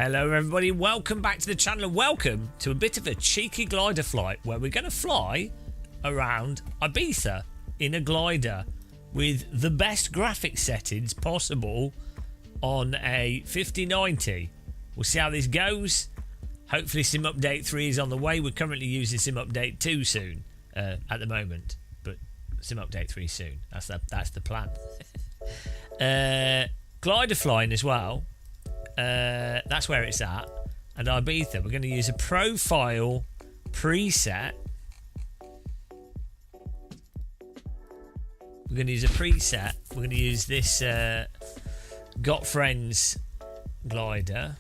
Hello everybody, welcome back to the channel and welcome to a bit of a cheeky glider flight where we're going to fly around Ibiza in a glider with the best graphic settings possible on a 5090. We'll see how this goes. Hopefully Sim Update 3 is on the way. We're currently using Sim Update 2 soon at the moment, but Sim Update 3 soon. That's the plan. Glider flying as well. That's where it's at. And Ibiza, we're going to use a profile preset. We're going to use a preset. We're going to use this Got Friends glider.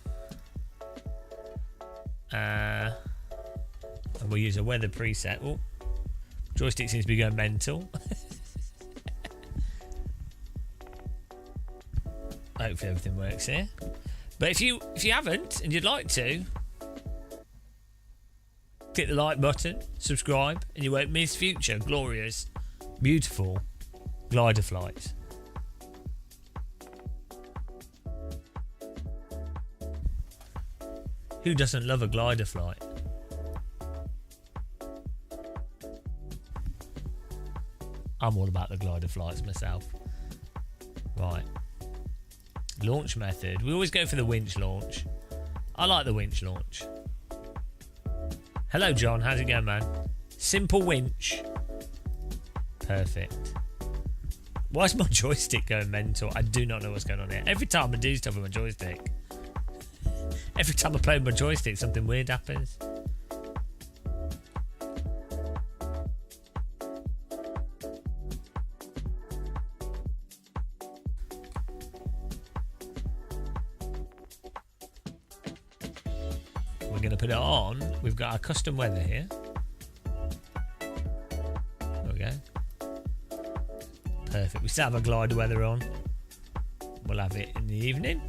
And we'll use a weather preset. Oh, joystick seems to be going mental. Hopefully everything works here. But if you haven't and you'd like to, click the like button, subscribe, and you won't miss future glorious, beautiful glider flights. Who doesn't love a glider flight? I'm all about the glider flights myself. Right. Launch method. We always go for the winch launch. I like the winch launch. Hello, John. How's it going, man? Simple winch. Perfect. Why is my joystick going mental? I do not know what's going on here. Every time I do stuff with my joystick, every time I play with my joystick, something weird happens. We're going to put it on. We've got our custom weather here. There we go. Perfect. We still have a glider weather on. We'll have it in the evening.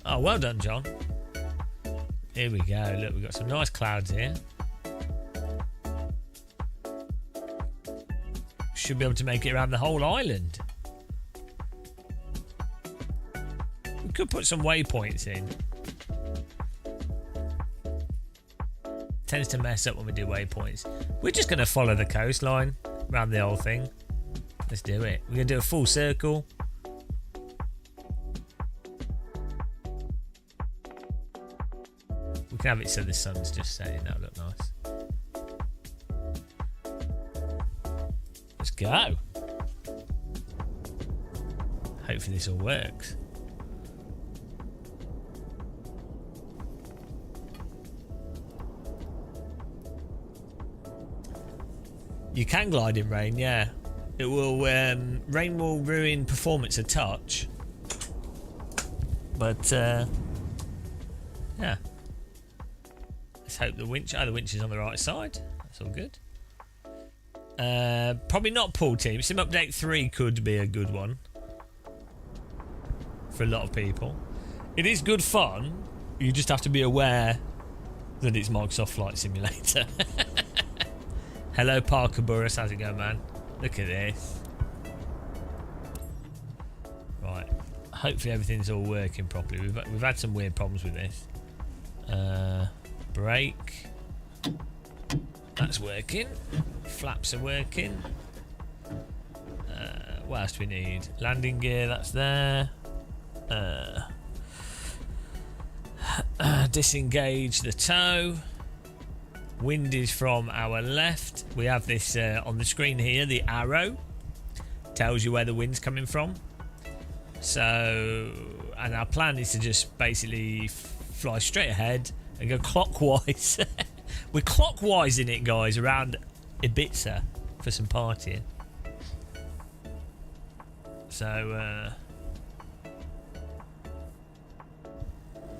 Oh, well done, John. Here we go. Look, we've got some nice clouds here. Should be able to make it around the whole island. We could put some waypoints in. Tends to mess up when we do waypoints. We're just going to follow the coastline around the whole thing. Let's do it. We're going to do a full circle. We can have it so the sun's just setting. That'll look nice. Let's go. Hopefully this all works. You can glide in rain, yeah. It will. Rain will ruin performance a touch, but yeah. Let's hope the winch. Oh, the winch is on the right side. That's all good. Probably not pool team. Sim Update 3 could be a good one for a lot of people. It is good fun. You just have to be aware that it's Microsoft Flight Simulator. Hello, Parker Burris. How's it going, man? Look at this. Right. Hopefully everything's all working properly. We've had some weird problems with this. Brake. That's working. Flaps are working. What else do we need? Landing gear. That's there. Disengage the tow. Wind is from our left. We have this on the screen here. The arrow tells you where the wind's coming from. So, and our plan is to just basically fly straight ahead and go clockwise. We're clockwise in it, guys, around Ibiza for some partying. So,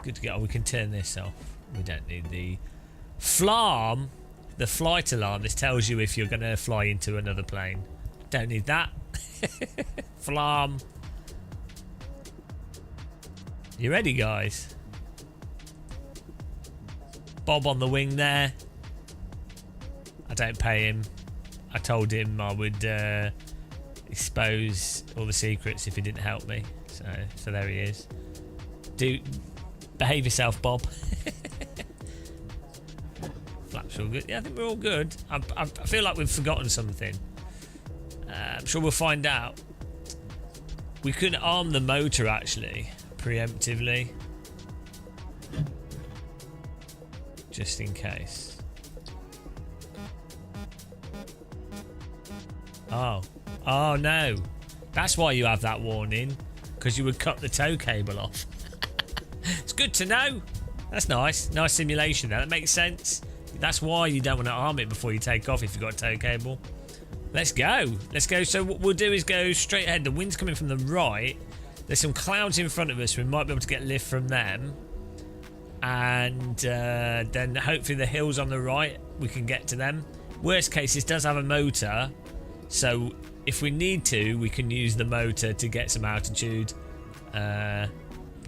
good to go. Oh, we can turn this off. We don't need the FLARM, the flight alarm. This tells you if you're going to fly into another plane. Don't need that. FLARM. You ready, guys? Bob on the wing there. I don't pay him. I told him I would expose all the secrets if he didn't help me. So there he is. Do behave yourself, Bob. Flaps all good. Yeah, I think we're all good. I feel like we've forgotten something. I'm sure we'll find out. We could arm the motor actually, preemptively, just in case. Oh no, that's why you have that warning, because you would cut the tow cable off. It's good to know. That's nice simulation there. That makes sense. That's why you don't want to arm it before you take off if you've got a tow cable. Let's go. So what we'll do is go straight ahead. The wind's coming from the right. There's some clouds in front of us. We might be able to get lift from them. And then hopefully the hills on the right, we can get to them. Worst case, this does have a motor. So if we need to, we can use the motor to get some altitude. But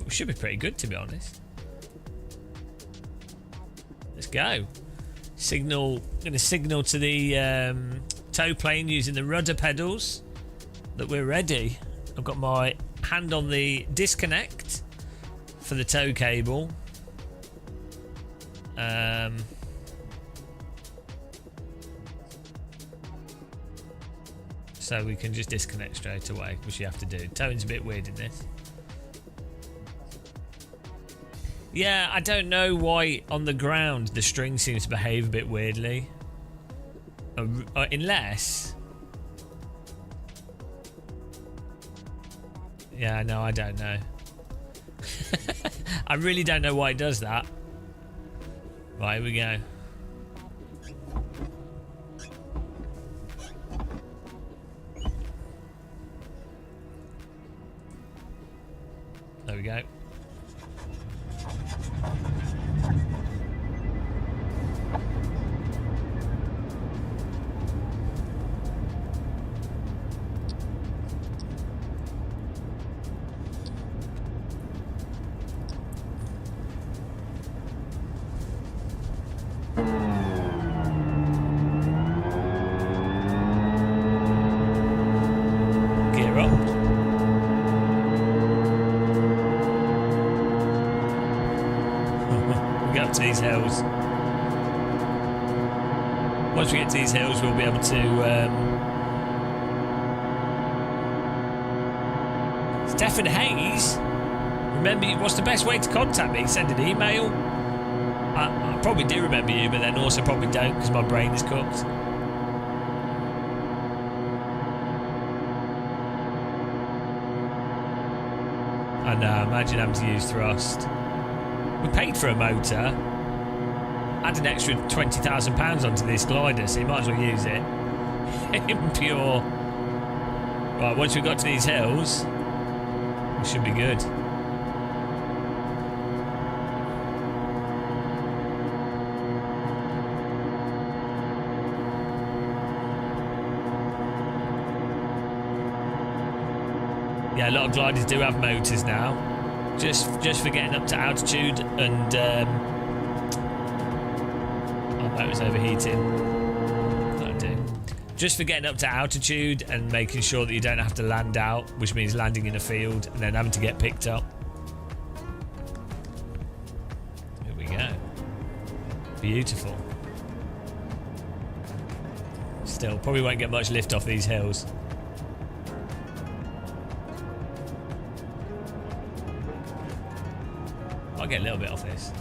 we should be pretty good, to be honest. Let's go. Signal. Going to signal to the tow plane using the rudder pedals that we're ready. I've got my hand on the disconnect for the tow cable. So we can just disconnect straight away, which you have to do. Towing's a bit weird in this. Yeah, I don't know why on the ground the string seems to behave a bit weirdly. Unless... Yeah, no, I don't know. I really don't know why it does that. Right, here we go. There we go. Gear up. We'll get up to these hills. Once we get to these hills, we'll be able to... Stefan Hayes? Remember, what's the best way to contact me? Send an email? I probably do remember you, but then also probably don't because my brain is cooked. I know, imagine having to use thrust. We paid for a motor. Add an extra £20,000 onto this glider, so you might as well use it. In pure. Right, once we've got to these hills, we should be good. Yeah, a lot of gliders do have motors now. Just for getting up to altitude and our motor's overheating. That'll do. Just for getting up to altitude and making sure that you don't have to land out, which means landing in a field and then having to get picked up. Here we go. Beautiful. Still, probably won't get much lift off these hills. I'll get a little bit off this.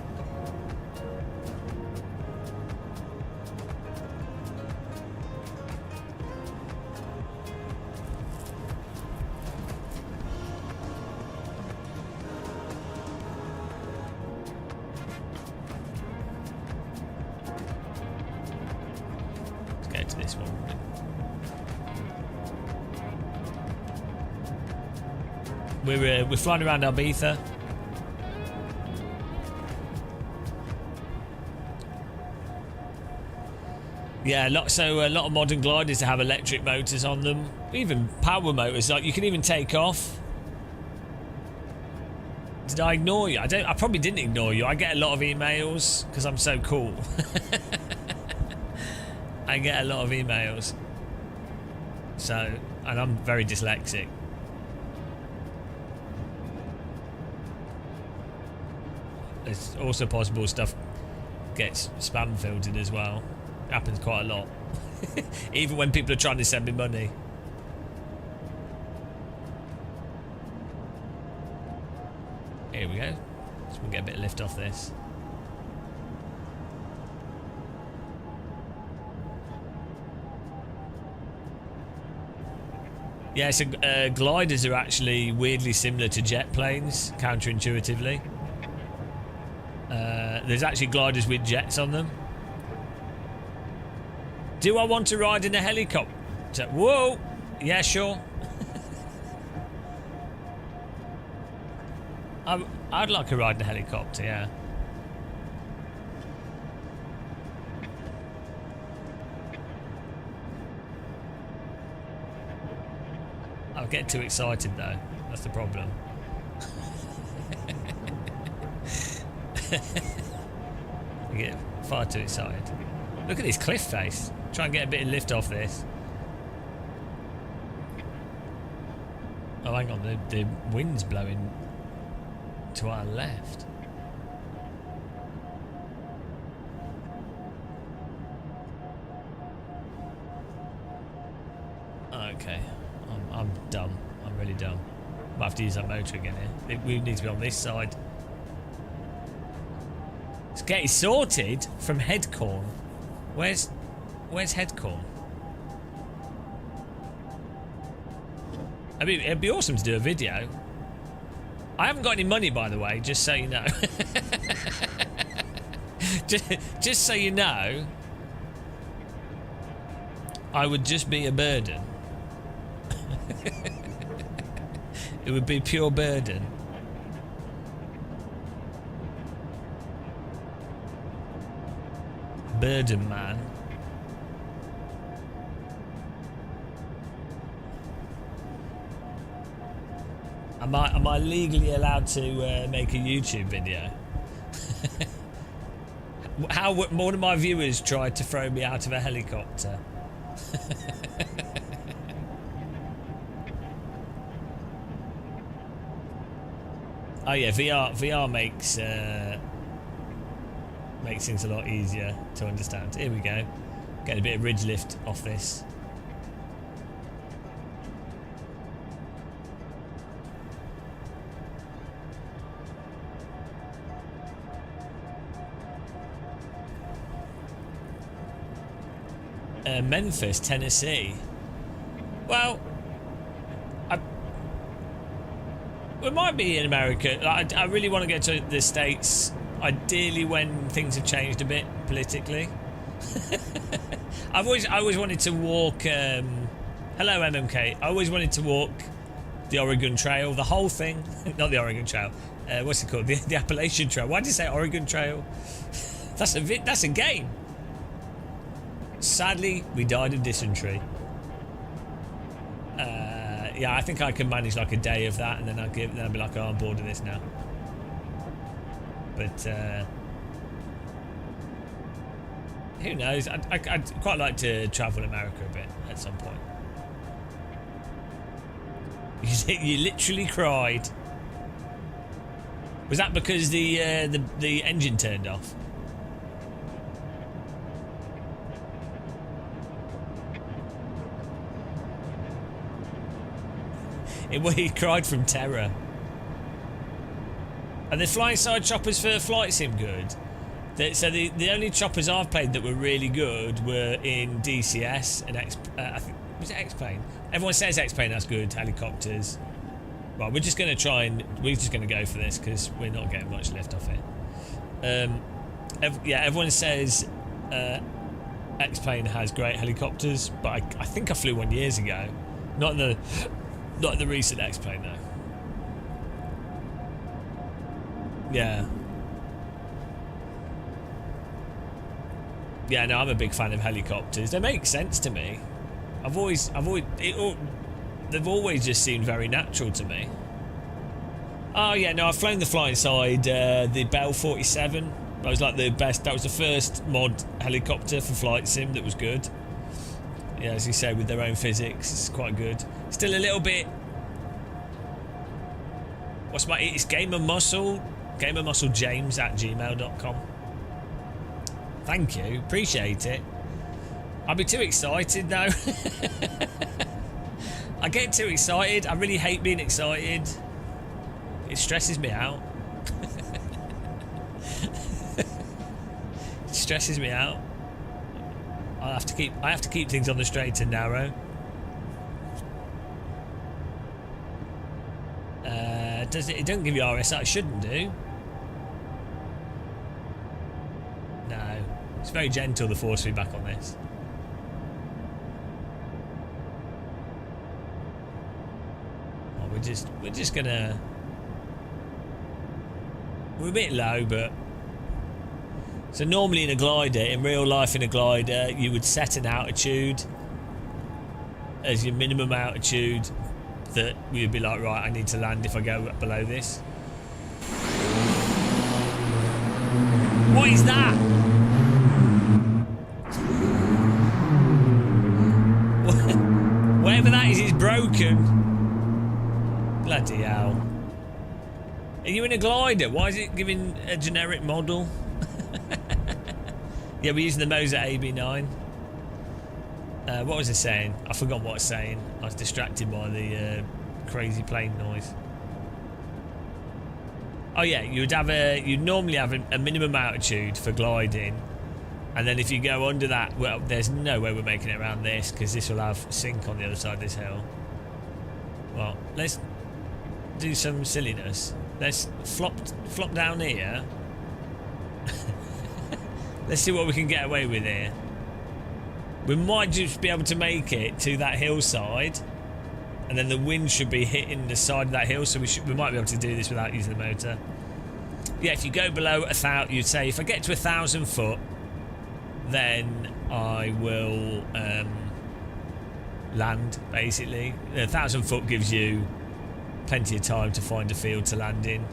Let's go to this one. We're flying around Ibiza. Yeah, a lot of modern gliders have electric motors on them, even power motors. Like you can even take off. Did I ignore you? I probably didn't ignore you. I get a lot of emails because I'm so cool. I get a lot of emails. So, and I'm very dyslexic. it's also possible stuff gets spam filtered as well. Happens quite a lot. Even when people are trying to send me money. Here we go. So we'll get a bit of lift off this. Yeah, so gliders are actually weirdly similar to jet planes, counterintuitively. There's actually gliders with jets on them. Do I want to ride in a helicopter? Whoa! Yeah, sure. I'd like a ride in a helicopter, yeah. I'll get too excited though. That's the problem. I get far too excited. Look at this cliff face. Try and get a bit of lift off this. Oh, hang on. The wind's blowing to our left. Okay. I'm dumb. I'm really dumb. Might have to use that motor again here. We need to be on this side. Let's get it sorted from Headcorn. Where's Headcorn? I mean, it'd be awesome to do a video. I haven't got any money, by the way, just so you know. just so you know, I would just be a burden. It would be pure burden. Burden man. Am I legally allowed to make a YouTube video? How one of my viewers tried to throw me out of a helicopter. Oh yeah, VR makes things a lot easier to understand. Here we go. Getting a bit of ridge lift off this. Memphis, Tennessee. Well, we might be in America. I really want to get to the States, ideally when things have changed a bit politically. I always wanted to walk. Hello, MMK. I always wanted to walk the Oregon Trail, the whole thing. Not the Oregon Trail. What's it called? The Appalachian Trail. Why did you say Oregon Trail? That's a game. Sadly, we died of dysentery. Yeah, I think I can manage like a day of that, and then I'll be like, oh, I'm bored of this now. But who knows? I'd quite like to travel America a bit at some point. You literally cried. Was that because the engine turned off? He cried from terror. Are the flying side choppers for Flight Sim good? So the only choppers I've played that were really good were in DCS and I think, was it X-Plane? Everyone says X-Plane has good helicopters. Right, we're just going to go for this because we're not getting much lift off it. Yeah, everyone says X-Plane has great helicopters, but I think I flew one years ago. Not the recent X-Plane though. Yeah. Yeah, no, I'm a big fan of helicopters. They make sense to me. They've always just seemed very natural to me. Oh yeah, no, I've flown the flying side, the Bell 47. That was like the best. That was the first mod helicopter for Flight Sim that was good. Yeah, as you say, with their own physics, it's quite good. Still a little bit. It's game of muscle. GamerMuscleJames@gmail.com. Thank you, appreciate it. I'll be too excited though. I get too excited. I really hate being excited. It stresses me out. It stresses me out. I have to keep things on the straight and narrow. It doesn't give you RSI. It shouldn't do. No, it's very gentle, the force feedback on this. Oh, we're just gonna. We're a bit low, but so normally in a glider, in real life in a glider, you would set an altitude as your minimum altitude that we would be like, right, I need to land if I go below this. What is that? Whatever that is broken. Bloody hell. Are you in a glider? Why is it giving a generic model? Yeah, we're using the Moser AB9. What was I saying? I forgot what I was saying. I was distracted by the crazy plane noise. Oh yeah, you'd normally have a minimum altitude for gliding, and then if you go under that, well, there's no way we're making it around this because this will have sink on the other side of this hill. Well, let's do some silliness. Let's flop down here. Let's see what we can get away with here. We might just be able to make it to that hillside, and then the wind should be hitting the side of that hill, so we might be able to do this without using the motor. Yeah, if you go below 1,000, you'd say if I get to 1,000 foot, then I will land. Basically, 1,000 foot gives you plenty of time to find a field to land in,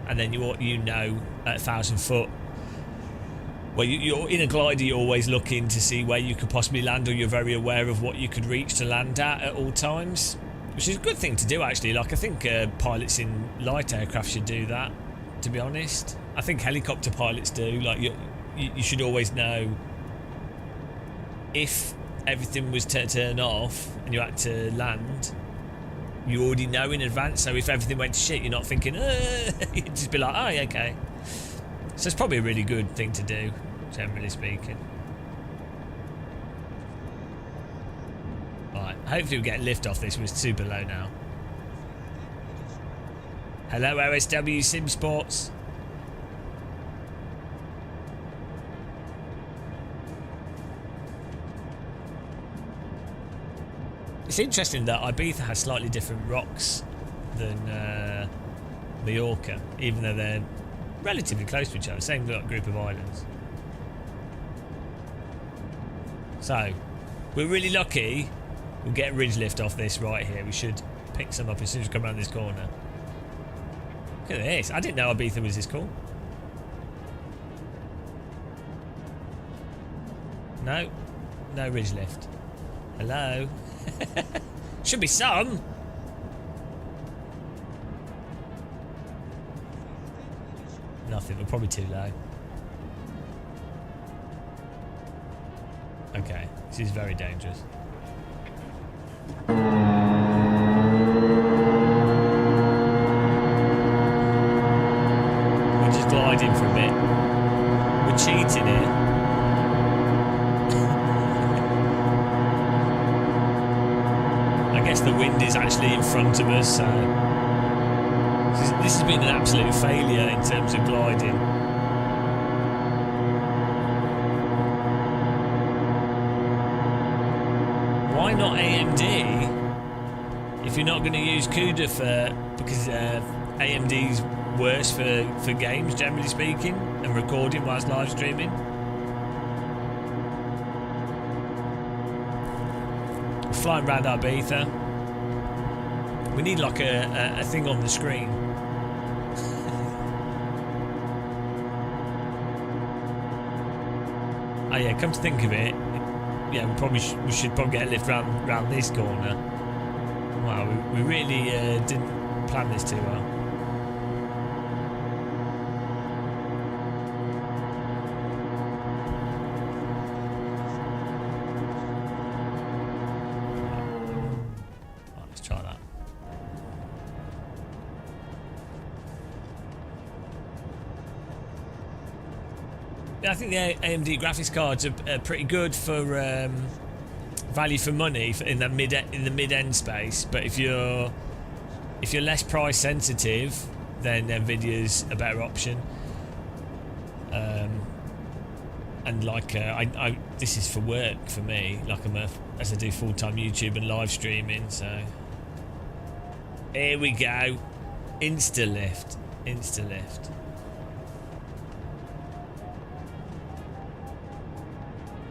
and then you know at 1,000 foot. Well, you're in a glider, you're always looking to see where you could possibly land, or you're very aware of what you could reach to land at all times, which is a good thing to do, actually. Like, I think pilots in light aircraft should do that, to be honest. I think helicopter pilots do. Like, you should always know if everything was to turn off and you had to land, you already know in advance. So if everything went to shit, you're not thinking, you'd just be like, oh, yeah, okay. So it's probably a really good thing to do, generally speaking. Right, hopefully we get lift off this. We're super low now. Hello, OSW Sim Sports. It's interesting that Ibiza has slightly different rocks than Mallorca, even though they're relatively close to each other, same group of islands. So, we're really lucky. We'll get ridge lift off this right here. We should pick some up as soon as we come around this corner. Look at this. I didn't know Ibiza was this cool. No. No ridge lift. Hello. Should be some. Nothing. We're probably too low. Okay. This is very dangerous. We're just gliding for a bit. We're cheating here. I guess the wind is actually in front of us, so this has been an absolute failure in terms of gliding. Why not AMD if you're not going to use CUDA because AMD's worse for games, generally speaking, and recording whilst live streaming? We're flying around Ibiza. We need like a thing on the screen. Oh yeah, come to think of it, yeah, we should probably get a lift round this corner. Wow, we really didn't plan this too well. I think the AMD graphics cards are pretty good for value for money in the mid-end space. But if you're less price sensitive, then Nvidia's a better option. And like I this is for work for me. Like as I do full-time YouTube and live streaming. So here we go, insta lift.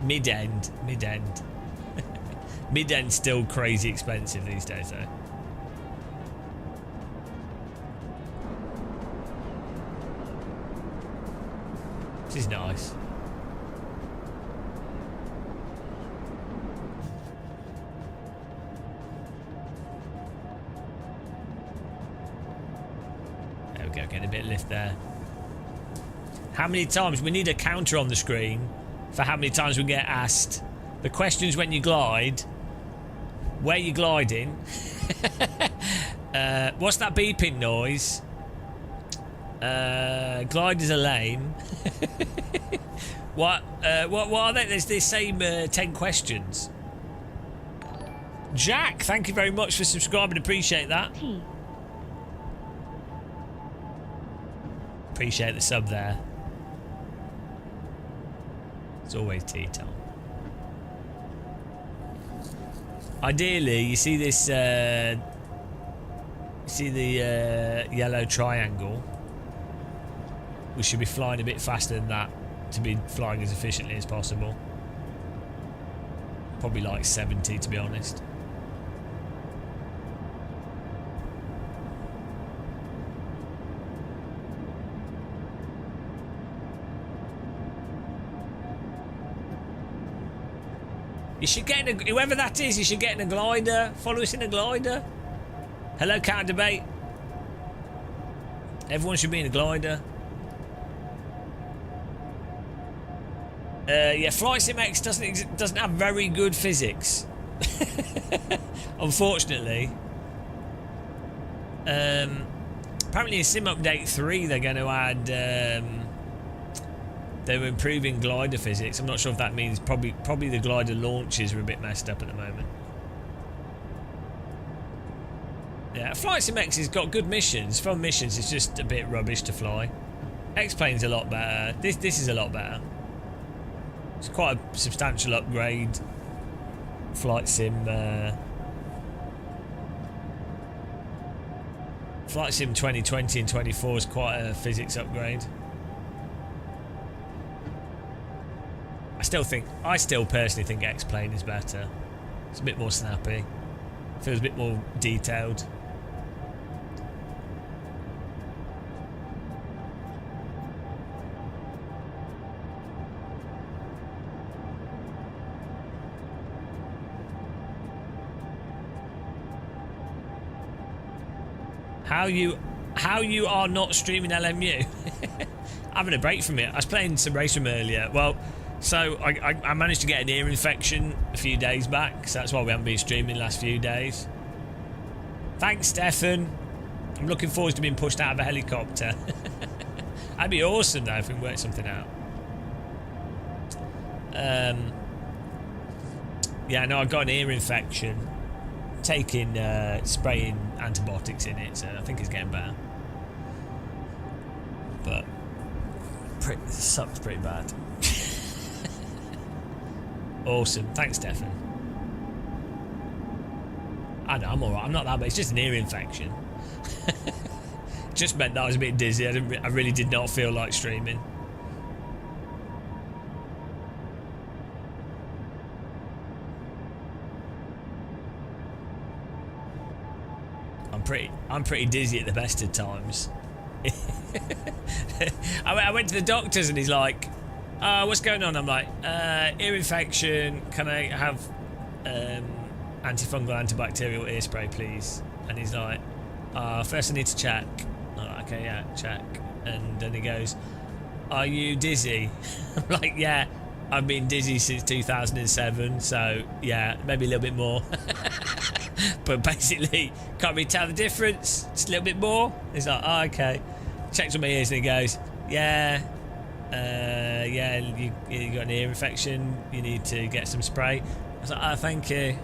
Mid-end. Mid-end's still crazy expensive these days, though. This is nice. There we go, getting a bit of lift there. How many times? We need a counter on the screen for how many times we get asked the questions when you glide, where you're gliding, what's that beeping noise, gliders are lame. what are they? There's the same 10 questions. Jack, thank you very much for subscribing, appreciate that. Appreciate the sub there. It's always tea time. Ideally, you see this, yellow triangle. We should be flying a bit faster than that to be flying as efficiently as possible. Probably like 70, to be honest. You should get in a, whoever that is, you should get in a glider. Follow us in a glider. Hello, Counter Debate. Everyone should be in a glider. Yeah, Flight Sim X doesn't have very good physics. Unfortunately. Apparently in Sim Update 3 they're going to add... they're improving glider physics. I'm not sure if that means probably the glider launches are a bit messed up at the moment. Yeah, Flight Sim X has got good missions. From missions, it's just a bit rubbish to fly. X-Plane's a lot better. This is a lot better. It's quite a substantial upgrade. Flight Sim 2020 and 24 is quite a physics upgrade. I still personally think X-Plane is better. It's a bit more snappy. Feels a bit more detailed. How you are not streaming LMU? Having a break from it. I was playing some race from earlier. Well, so I managed to get an ear infection a few days back, so that's why we haven't been streaming the last few days. Thanks, Stefan. I'm looking forward to being pushed out of a helicopter. That'd be awesome though if we can work something out. Yeah, no, I got an ear infection. Taking spraying antibiotics in it, so I think it's getting better. But it sucks pretty bad. Awesome, thanks, Stefan. I know, I'm alright. I'm not that bad. It's just an ear infection. Just meant that I was a bit dizzy. I really did not feel like streaming. I'm pretty dizzy at the best of times. I went to the doctors and he's like, what's going on? I'm like, ear infection. Can I have antifungal, antibacterial ear spray, please? And he's like, first I need to check. I'm like, okay, yeah, check. And then he goes, are you dizzy? I'm like, yeah, I've been dizzy since 2007, so yeah, maybe a little bit more. But basically, can't really tell the difference. Just a little bit more. He's like, oh, okay. Checks on my ears and he goes, yeah, yeah, you got an ear infection, you need to get some spray. I was like, oh, thank you.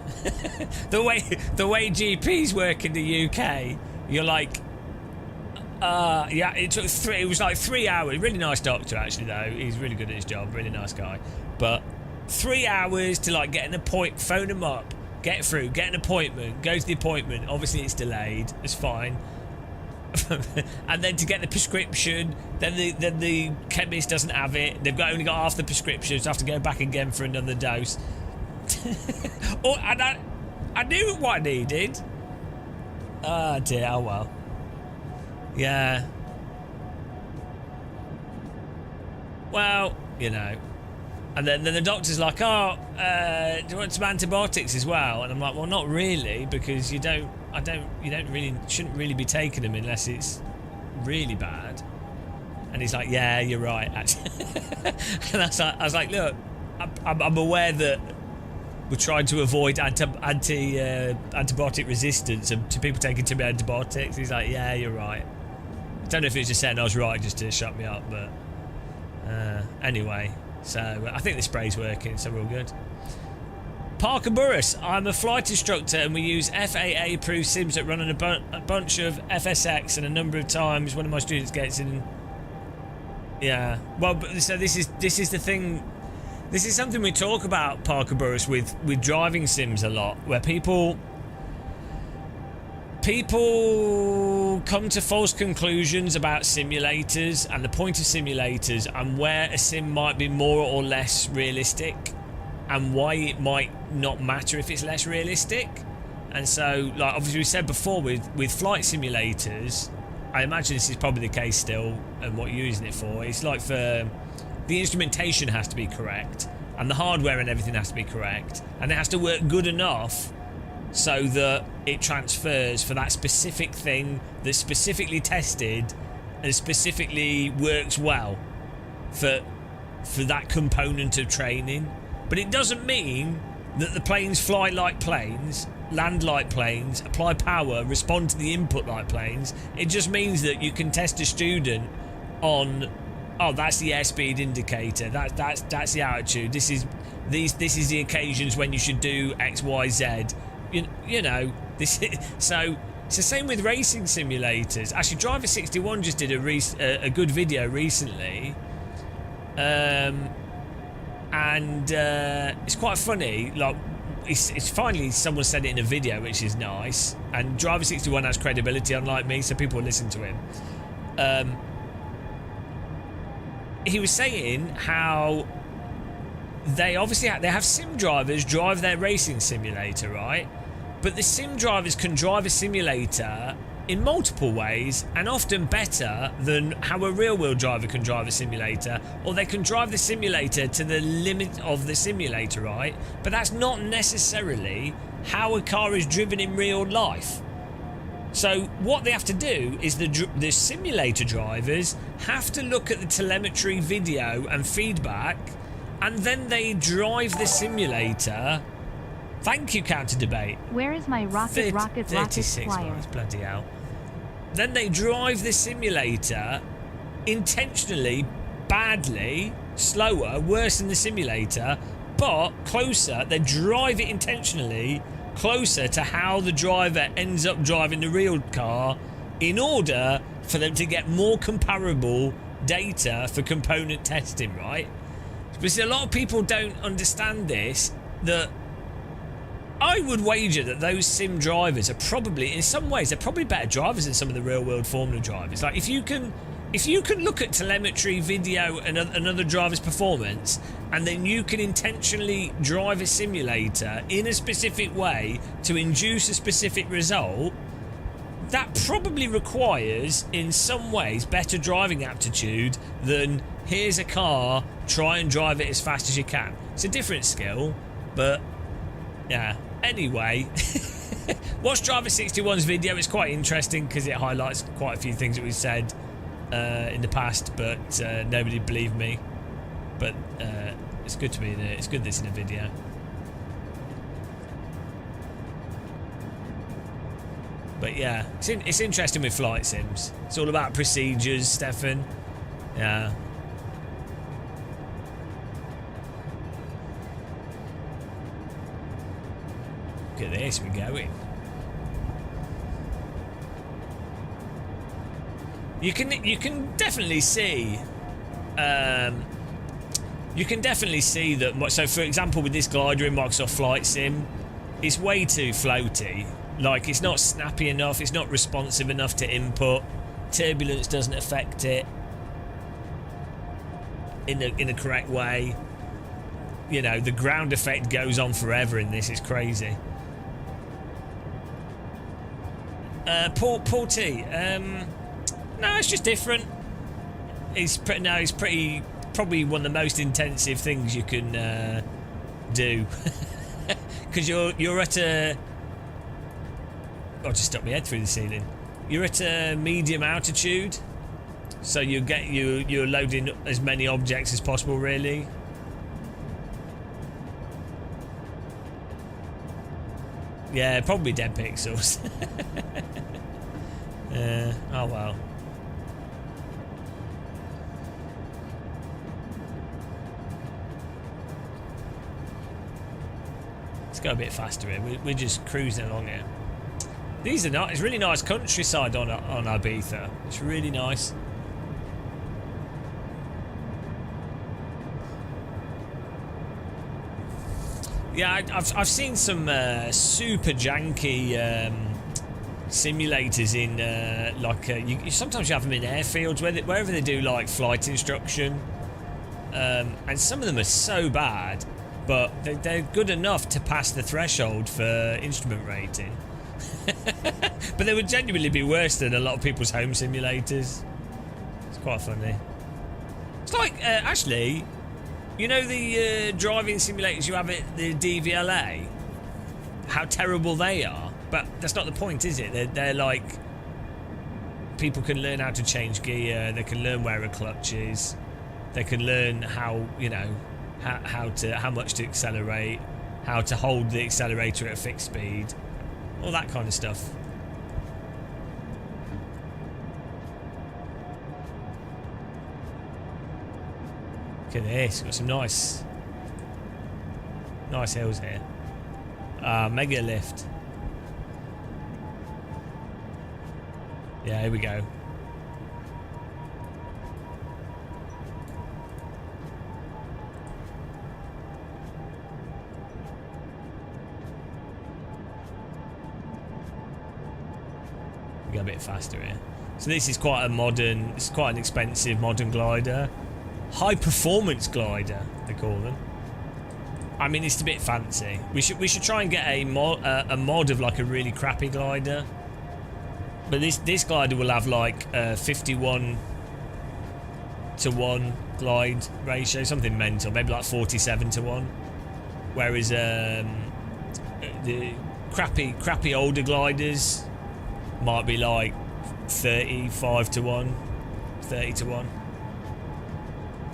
the way GPs work in the UK, you're like, yeah, it was like 3 hours. Really nice doctor, actually, though. He's really good at his job. Really nice guy. But 3 hours to like get an appointment, phone him up, get through, get an appointment, go to the appointment. Obviously, it's delayed. It's fine. And then to get the prescription, then the chemist doesn't have it. They've only got half the prescription, so I have to go back again for another dose. And I knew what I needed. Oh dear, oh well. Yeah. Well, you know. And then the doctor's like, oh, do you want some antibiotics as well? And I'm like, well, not really, because you shouldn't really be taking them unless it's really bad. And he's like, yeah, you're right, actually. And I was like, look, I'm aware that we're trying to avoid antibiotic resistance and to people taking too many antibiotics. He's like, yeah, you're right. I don't know if he was just saying I was right just to shut me up, but anyway. So I think the spray's working, so we're all good. Parker Burris, I'm a flight instructor and we use FAA-approved sims that run on a bunch of FSX, and a number of times one of my students gets in. Yeah, well, so this is the thing. This is something we talk about, Parker Burris, with driving sims a lot, where people come to false conclusions about simulators and the point of simulators and where a sim might be more or less realistic and why it might not matter if it's less realistic. And so, like obviously we said before, with flight simulators, I imagine this is probably the case still, and what you're using it for, it's like for the instrumentation has to be correct and the hardware and everything has to be correct, and it has to work good enough so that it transfers for that specific thing that's specifically tested and specifically works well for that component of training. But it doesn't mean that the planes fly like planes, land like planes, apply power, respond to the input like planes. It just means that you can test a student on, oh, that's the airspeed indicator, that's the altitude, this is the occasions when you should do X, Y, Z. You know, this is, so it's the same with racing simulators. Actually, Driver 61 just did a good video recently, and it's quite funny. Like, it's finally someone said it in a video, which is nice. And Driver 61 has credibility, unlike me, so people listen to him. He was saying how they obviously they have sim drivers drive their racing simulator, right? But the sim drivers can drive a simulator in multiple ways, and often better than how a real-world driver can drive a simulator, or they can drive the simulator to the limit of the simulator, right? But that's not necessarily how a car is driven in real life. So what they have to do is the simulator drivers have to look at the telemetry video and feedback, and then they drive the simulator. Thank you, Counter Debate. Where is my rocket 36 flyer? miles, bloody hell. Then they drive the simulator intentionally, badly, slower, worse than the simulator, but closer. They drive it intentionally closer to how the driver ends up driving the real car, in order for them to get more comparable data for component testing, right? But see, a lot of people don't understand this, that I would wager that those sim drivers are probably, in some ways, they're probably better drivers than some of the real-world Formula drivers. Like, if you can look at telemetry, video, and another driver's performance, and then you can intentionally drive a simulator in a specific way to induce a specific result, that probably requires, in some ways, better driving aptitude than, here's a car, try and drive it as fast as you can. It's a different skill, but yeah. Anyway, watch Driver 61's video. It's quite interesting because it highlights quite a few things that we've said in the past, but nobody believed me. But it's good to be in it. It's good this in a video. But yeah, it's interesting with flight sims. It's all about procedures, Stefan. Yeah. Look at this, we're going. You can definitely see. You can definitely see that. So, for example, with this glider in Microsoft Flight Sim, it's way too floaty. Like, it's not snappy enough. It's not responsive enough to input. Turbulence doesn't affect it in the correct way. You know, the ground effect goes on forever in this. It's crazy. Paul T. No, it's just different. It's probably one of the most intensive things you can do, because you're at a. I just stuck my head through the ceiling. You're at a medium altitude, so you're loading as many objects as possible, really. Yeah, probably dead pixels. Oh well. Let's go a bit faster here. We're just cruising along here. These are nice. It's really nice countryside on Ibiza. It's really nice. Yeah, I've seen some super janky simulators in sometimes you have them in airfields wherever they do like flight instruction, and some of them are so bad, but they're good enough to pass the threshold for instrument rating. But they would genuinely be worse than a lot of people's home simulators. It's quite funny. It's like actually, you know the driving simulators you have at the DVLA, how terrible they are. But that's not the point, is it? They're like, people can learn how to change gear. They can learn where a clutch is. They can learn how, you know, how much to accelerate, how to hold the accelerator at a fixed speed, all that kind of stuff. Look at this. Got some nice hills here. Mega lift. Yeah, here we go. We go a bit faster here. So this is quite a modern, it's quite an expensive modern glider. High performance glider, they call them. I mean, it's a bit fancy. We should try and get a mod of like a really crappy glider. But this glider will have like 51 to 1 glide ratio, something mental, maybe like 47 to 1. Whereas the crappy older gliders might be like 35 to 1, 30 to 1.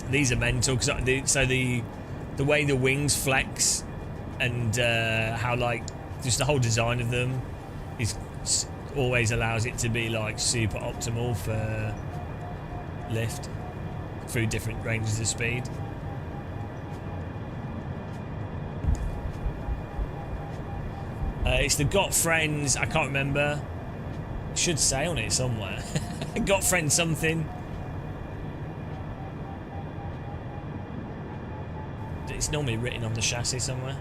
These are mental because so the way the wings flex and how like just the whole design of them is always allows it to be like super optimal for lift through different ranges of speed. It's the Got Friends, I can't remember. It should say on it somewhere. Got Friends something. It's normally written on the chassis somewhere.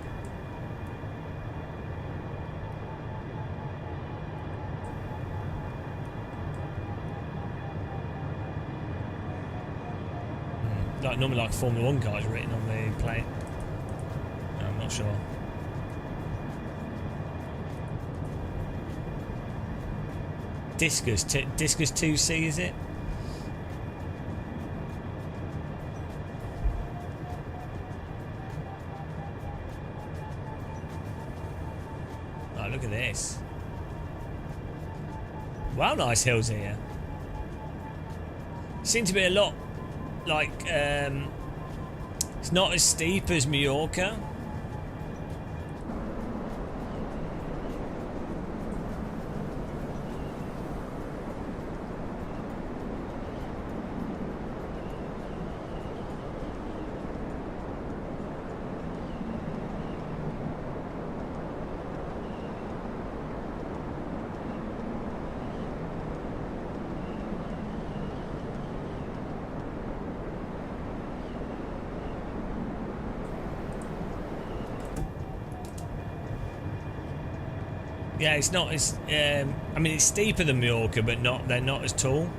Like normally like Formula 1 cars written on the plate. No, I'm not sure. Discus 2C, is it? Oh, look at this. Wow, nice hills here. Seem to be a lot like it's not as steep as Mallorca. Yeah, it's not as. I mean, it's steeper than Mallorca, but they're not as tall.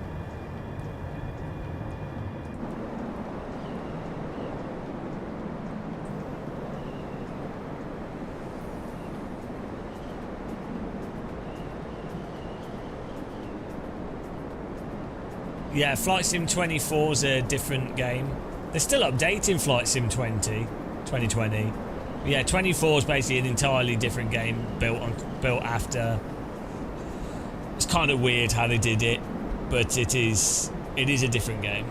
Yeah, Flight Sim 24 is a different game. They're still updating Flight Sim 2020. Yeah, 24 is basically an entirely different game built after. It's kind of weird how they did it, but it is a different game.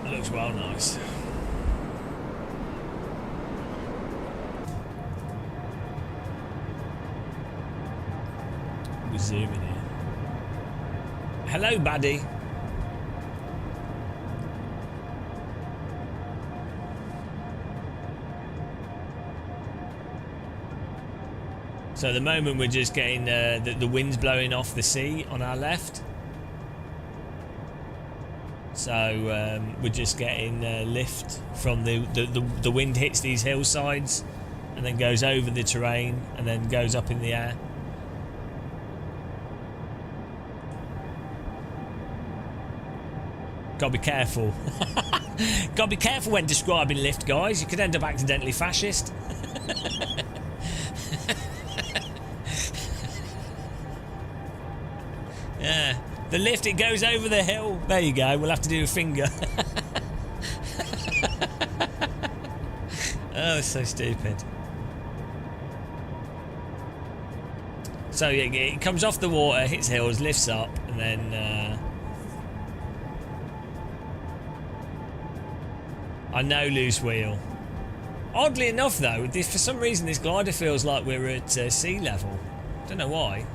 It looks well nice. We're zooming in. Hello, baddie. So at the moment we're just getting the wind's blowing off the sea on our left. So we're just getting lift from the wind hits these hillsides and then goes over the terrain and then goes up in the air. Gotta be careful. Gotta be careful when describing lift, guys. You could end up accidentally fascist. Yeah, the lift, it goes over the hill. There you go. We'll have to do a finger. Oh, it's so stupid. So yeah, it comes off the water, hits hills, lifts up, and then I know, loose wheel. Oddly enough, though, for some reason this glider feels like we're at sea level. Don't know why.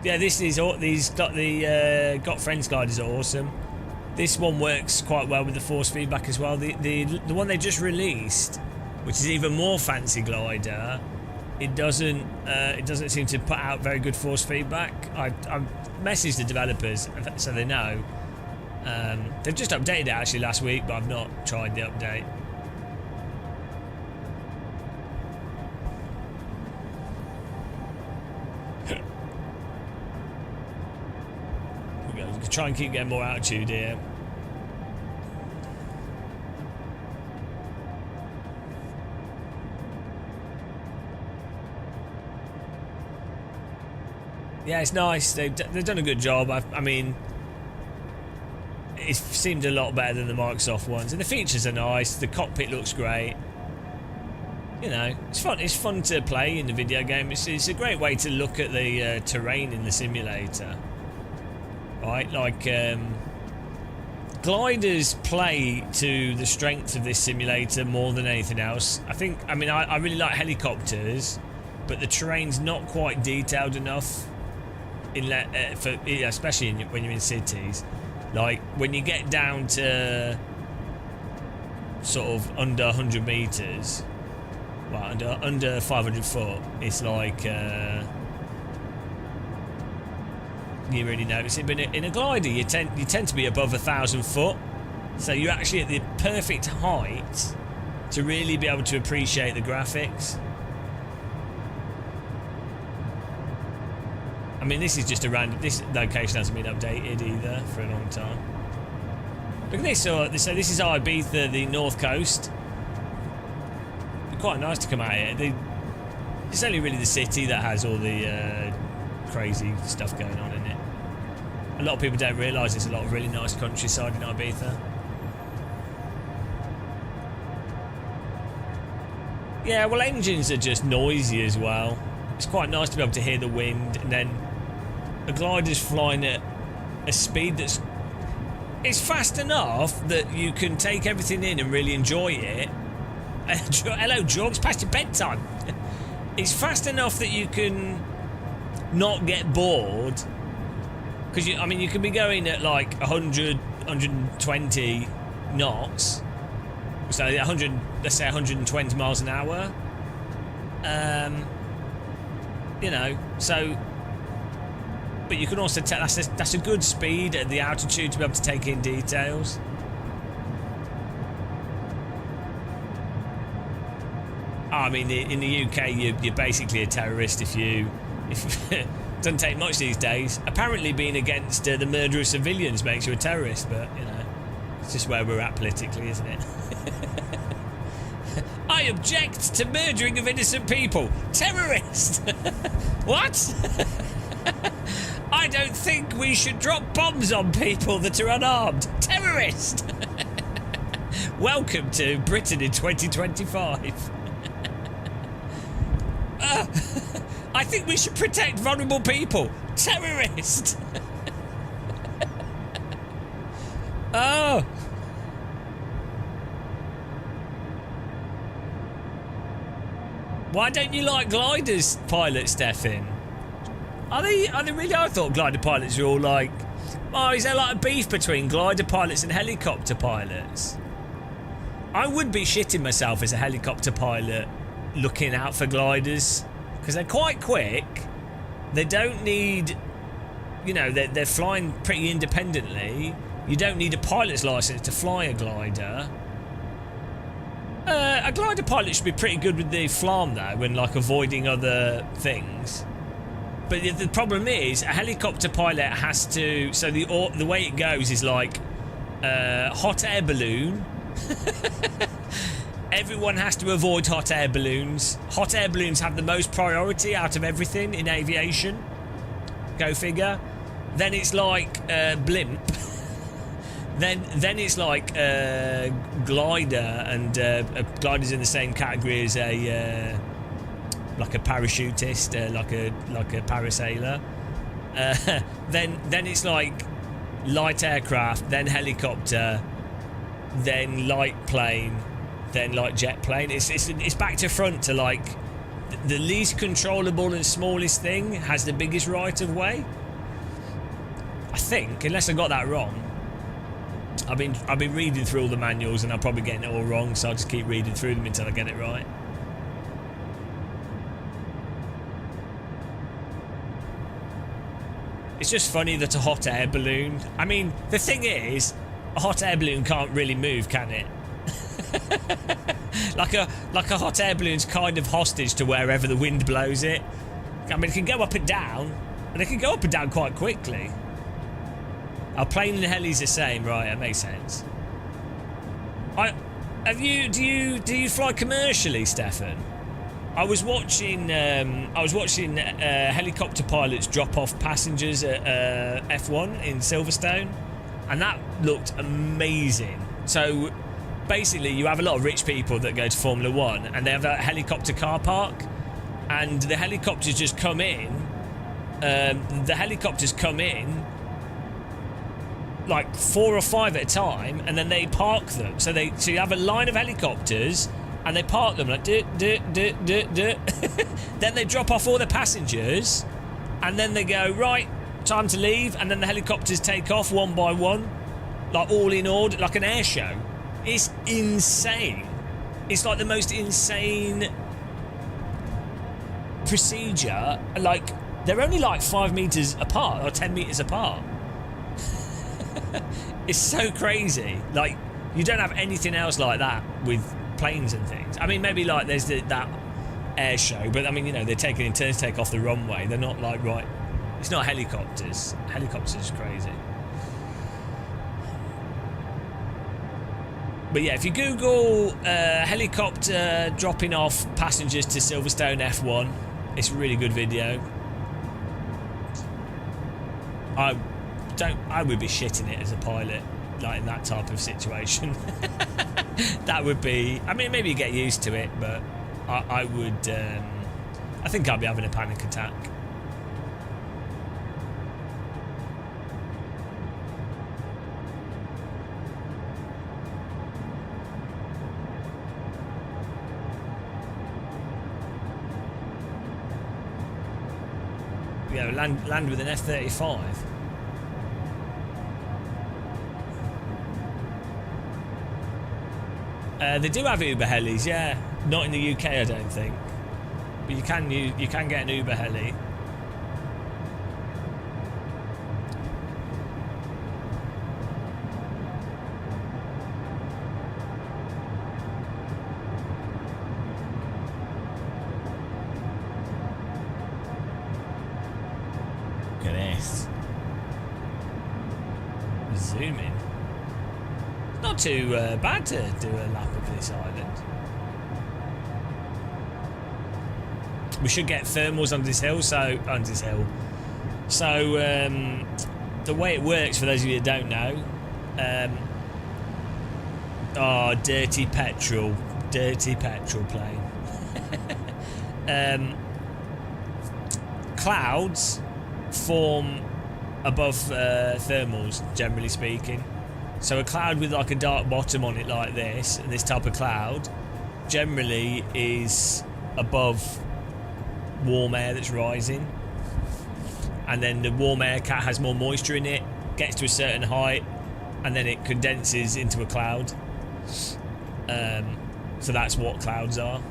Yeah, these got friends gliders are awesome. This one works quite well with the force feedback as well. The one they just released, which is even more fancy glider, it doesn't seem to put out very good force feedback. I've messaged the developers so they know. They've just updated it actually last week, but I've not tried the update. We can try and keep getting more altitude here. Yeah, it's nice. They've done a good job. I mean, it seemed a lot better than the Microsoft ones, and the features are nice. The cockpit looks great. You know, it's fun. It's fun to play in the video game. It's a great way to look at the terrain in the simulator, right? Like gliders play to the strengths of this simulator more than anything else. I mean, I really like helicopters, but the terrain's not quite detailed enough. Especially when you're in cities, like when you get down to sort of under 100 meters, well, under 500 foot, it's like you really notice it. But in a glider, you tend to be above 1,000 foot, so you're actually at the perfect height to really be able to appreciate the graphics. I mean, this is just a random. This location hasn't been updated either for a long time. Look at this. So this is Ibiza, the north coast. It'd be quite nice to come out here. It's only really the city that has all the crazy stuff going on in it. A lot of people don't realise there's a lot of really nice countryside in Ibiza. Yeah, well, engines are just noisy as well. It's quite nice to be able to hear the wind, and then a glider's flying at a speed it's fast enough that you can take everything in and really enjoy it. Hello, George, it's past your bedtime. It's fast enough that you can not get bored, because I mean, you can be going at like 100, 120 knots, so 100, let's say 120 miles an hour, You know, so. But you can also tell that's a good speed at the altitude to be able to take in details. I mean, in the UK, you're basically a terrorist if it doesn't take much these days. Apparently, being against the murder of civilians makes you a terrorist, but you know, it's just where we're at politically, isn't it? I object to murdering of innocent people. Terrorist! What? I don't think we should drop bombs on people that are unarmed. Terrorist! Welcome to Britain in 2025. I think we should protect vulnerable people. Terrorist! Oh. Why don't you like gliders, pilot Stefan? Are they really? I thought glider pilots were all like... Oh, is there like a beef between glider pilots and helicopter pilots? I would be shitting myself as a helicopter pilot looking out for gliders, because they're quite quick. They don't need... You know, they're flying pretty independently. You don't need a pilot's license to fly a glider. A glider pilot should be pretty good with the flam though, when like avoiding other things. But the problem is, a helicopter pilot has to... So the way it goes is like hot air balloon. Everyone has to avoid hot air balloons. Hot air balloons have the most priority out of everything in aviation. Go figure. Then it's like blimp. Then it's like glider, and glider's in the same category as a like a parachutist, like a parasailer. Then it's like light aircraft, then helicopter, then light plane, then like jet plane. It's back to front to like the least controllable and smallest thing has the biggest right of way. I think, unless I got that wrong. I've been reading through all the manuals and I'm probably getting it all wrong, so I'll just keep reading through them until I get it right. It's just funny that a hot air balloon... I mean, the thing is, a hot air balloon can't really move, can it? like a hot air balloon's kind of hostage to wherever the wind blows it. I mean, it can go up and down, and it can go up and down quite quickly. Our plane and heli's the same, right? That makes sense. Do you fly commercially, Stefan? I was watching helicopter pilots drop off passengers at F1 in Silverstone, and that looked amazing. So basically, you have a lot of rich people that go to Formula One, and they have a helicopter car park, and the helicopters just come in. Like 4 or 5 at a time, and then they park them. So you have a line of helicopters, and they park them like then they drop off all the passengers, and then they go, right, time to leave, and then the helicopters take off one by one, like all in order, like an air show. It's insane. It's like the most insane procedure. Like, they're only like 5 meters apart or 10 meters apart. It's so crazy. Like, you don't have anything else like that with planes and things. I mean, maybe like there's that air show, but I mean, you know, they're taking in turns to take off the runway. They're not like, right, it's not helicopters. Helicopters are crazy. But yeah, if you Google helicopter dropping off passengers to Silverstone F1, it's a really good video. I would be shitting it as a pilot, like in that type of situation. That would be... I mean, maybe you get used to it, but I would... I think I'd be having a panic attack. Yeah, land with an F-35. They do have Uber helis, yeah. Not in the UK, I don't think. But you can get an Uber heli. Look at this. Zoom in. Not too bad to do a lap of this island. We should get thermals under this hill. So the way it works, for those of you that don't know, dirty petrol plane. Clouds form above thermals, generally speaking. So a cloud with like a dark bottom on it like this, and this type of cloud, generally is above warm air that's rising. And then the warm air has more moisture in it, gets to a certain height, and then it condenses into a cloud. So that's what clouds are.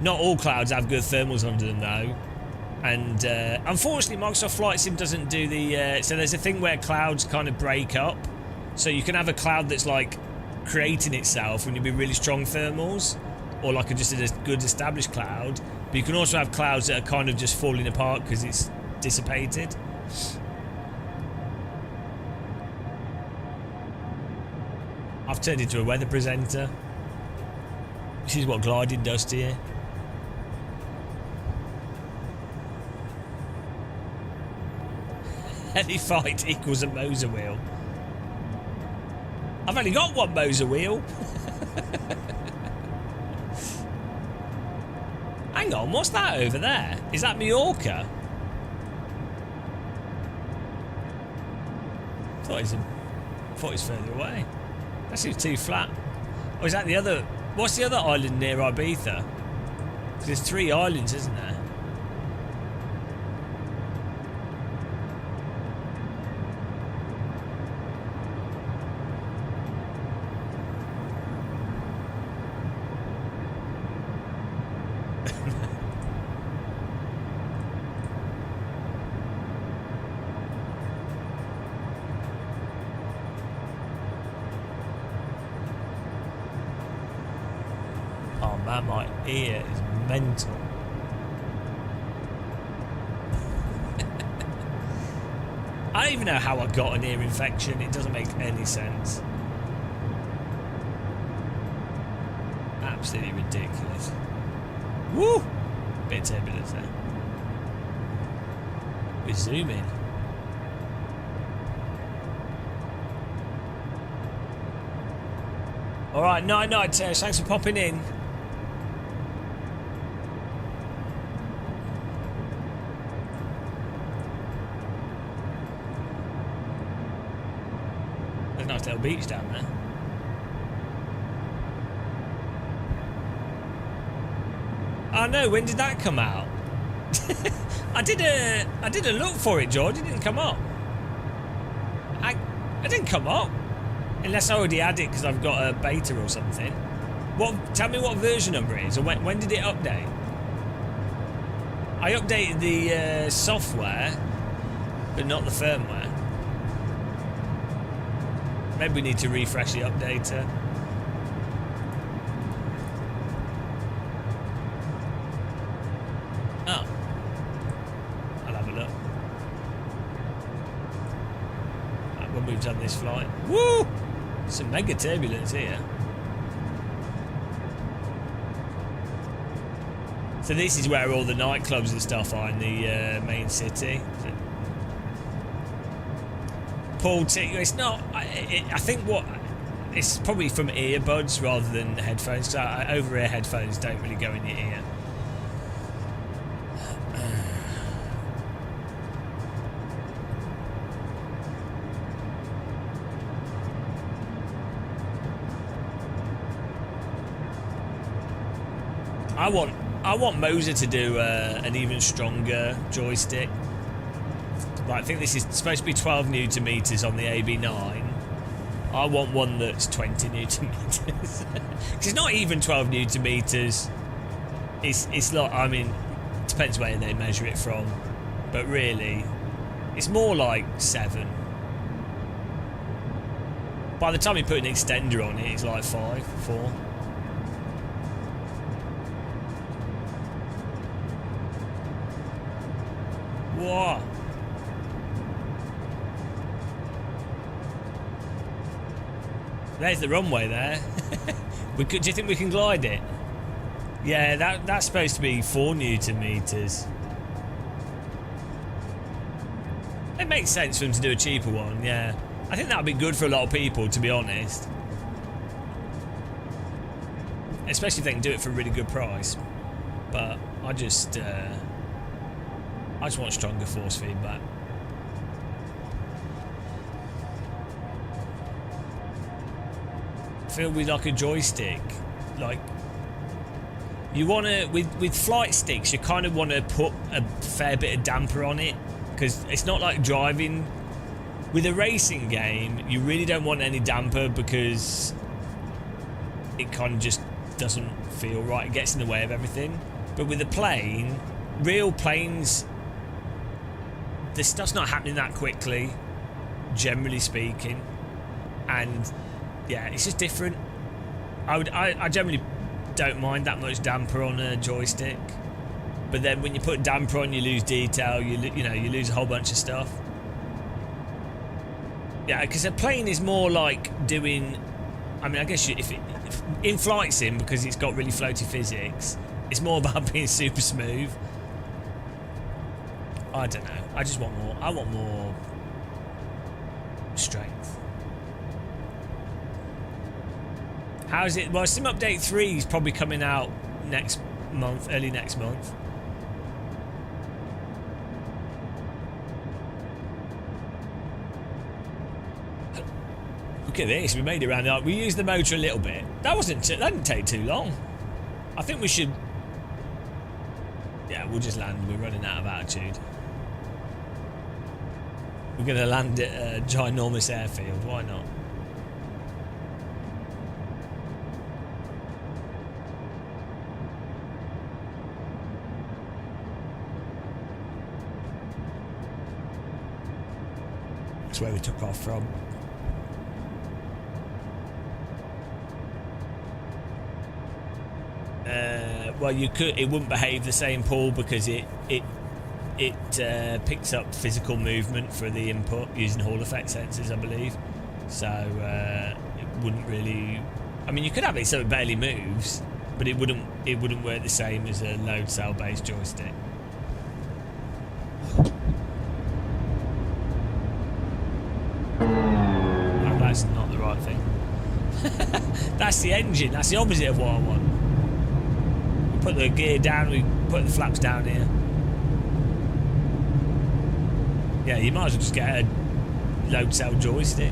Not all clouds have good thermals under them though, and unfortunately Microsoft Flight Sim doesn't do the so there's a thing where clouds kind of break up, so you can have a cloud that's like creating itself when you be really strong thermals, or like just a good established cloud, but you can also have clouds that are kind of just falling apart because it's dissipated. I've turned into a weather presenter. This is what gliding does to you. Heli fight equals a Moser wheel. I've only got one Moser wheel. Hang on, what's that over there? Is that Mallorca? I thought it was further away. That seems too flat. Or is that the other? What's the other island near Ibiza? Because there's 3 islands, isn't there? Man, my ear is mental. I don't even know how I got an ear infection. It doesn't make any sense. Absolutely ridiculous. Woo! Bit of turbulence there. We zoom in. Alright, night, thanks for popping in. Nice little beach down there. Oh no, when did that come out? I did a look for it, George. It didn't come up. I didn't come up. Unless I already had it because I've got a beta or something. Tell me what version number it is, or when did it update? I updated the software, but not the firmware. Maybe we need to refresh the updater. Oh. I'll have a look. Right, when we've done this flight. Woo! Some mega turbulence here. So this is where all the nightclubs and stuff are in the main city. Paul T, it's not. I think it's probably from earbuds rather than headphones. Because over-ear headphones don't really go in your ear. I want Moser to do an even stronger joystick. But I think this is supposed to be 12 Nm on the AB9, I want one that's 20 newton meters. Because it's not even 12 newton meters. It's like, I mean, depends where they measure it from, but really, it's more like 7. By the time you put an extender on it, it's like 5, 4. Whoa. There's the runway there. Do you think we can glide it? Yeah, that's supposed to be 4 newton meters. It makes sense for them to do a cheaper one, yeah. I think that would be good for a lot of people, to be honest. Especially if they can do it for a really good price. But I just want stronger force feedback. Feel with like a joystick, like you want to with flight sticks, you kind of want to put a fair bit of damper on it, because it's not like driving. With a racing game, you really don't want any damper because it kind of just doesn't feel right. It gets in the way of everything. But with a plane, real planes, this stuff's not happening that quickly, generally speaking, and yeah, it's just different. I generally don't mind that much damper on a joystick, but then when you put damper on, you lose detail. You lose a whole bunch of stuff. Yeah, because a plane is more like doing. I mean, I guess if in flight sim, because it's got really floaty physics, it's more about being super smooth. I don't know. I just want more. I want more strength. How's it? Well, Sim Update 3 is probably coming out next month, early next month. Look at this. We made it around. We used the motor a little bit. That didn't take too long. I think we should. Yeah, we'll just land. We're running out of altitude. We're going to land at a ginormous airfield. Why not? That's where we took off from. Well, you could. It wouldn't behave the same, Paul, because it picks up physical movement for the input using Hall effect sensors, I believe. So it wouldn't really. I mean, you could have it so it barely moves, but it wouldn't work the same as a load cell based joystick. Oh, that's not the right thing. That's the engine. That's the opposite of what I want. Put the gear down, we put the flaps down here. Yeah, you might as well just get a load cell joystick.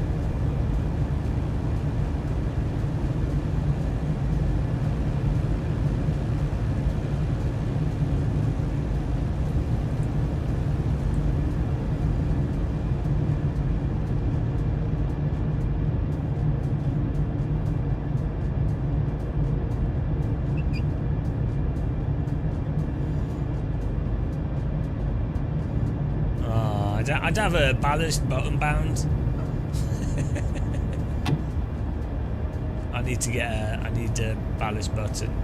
I'd have a ballast button bound. I need a ballast button.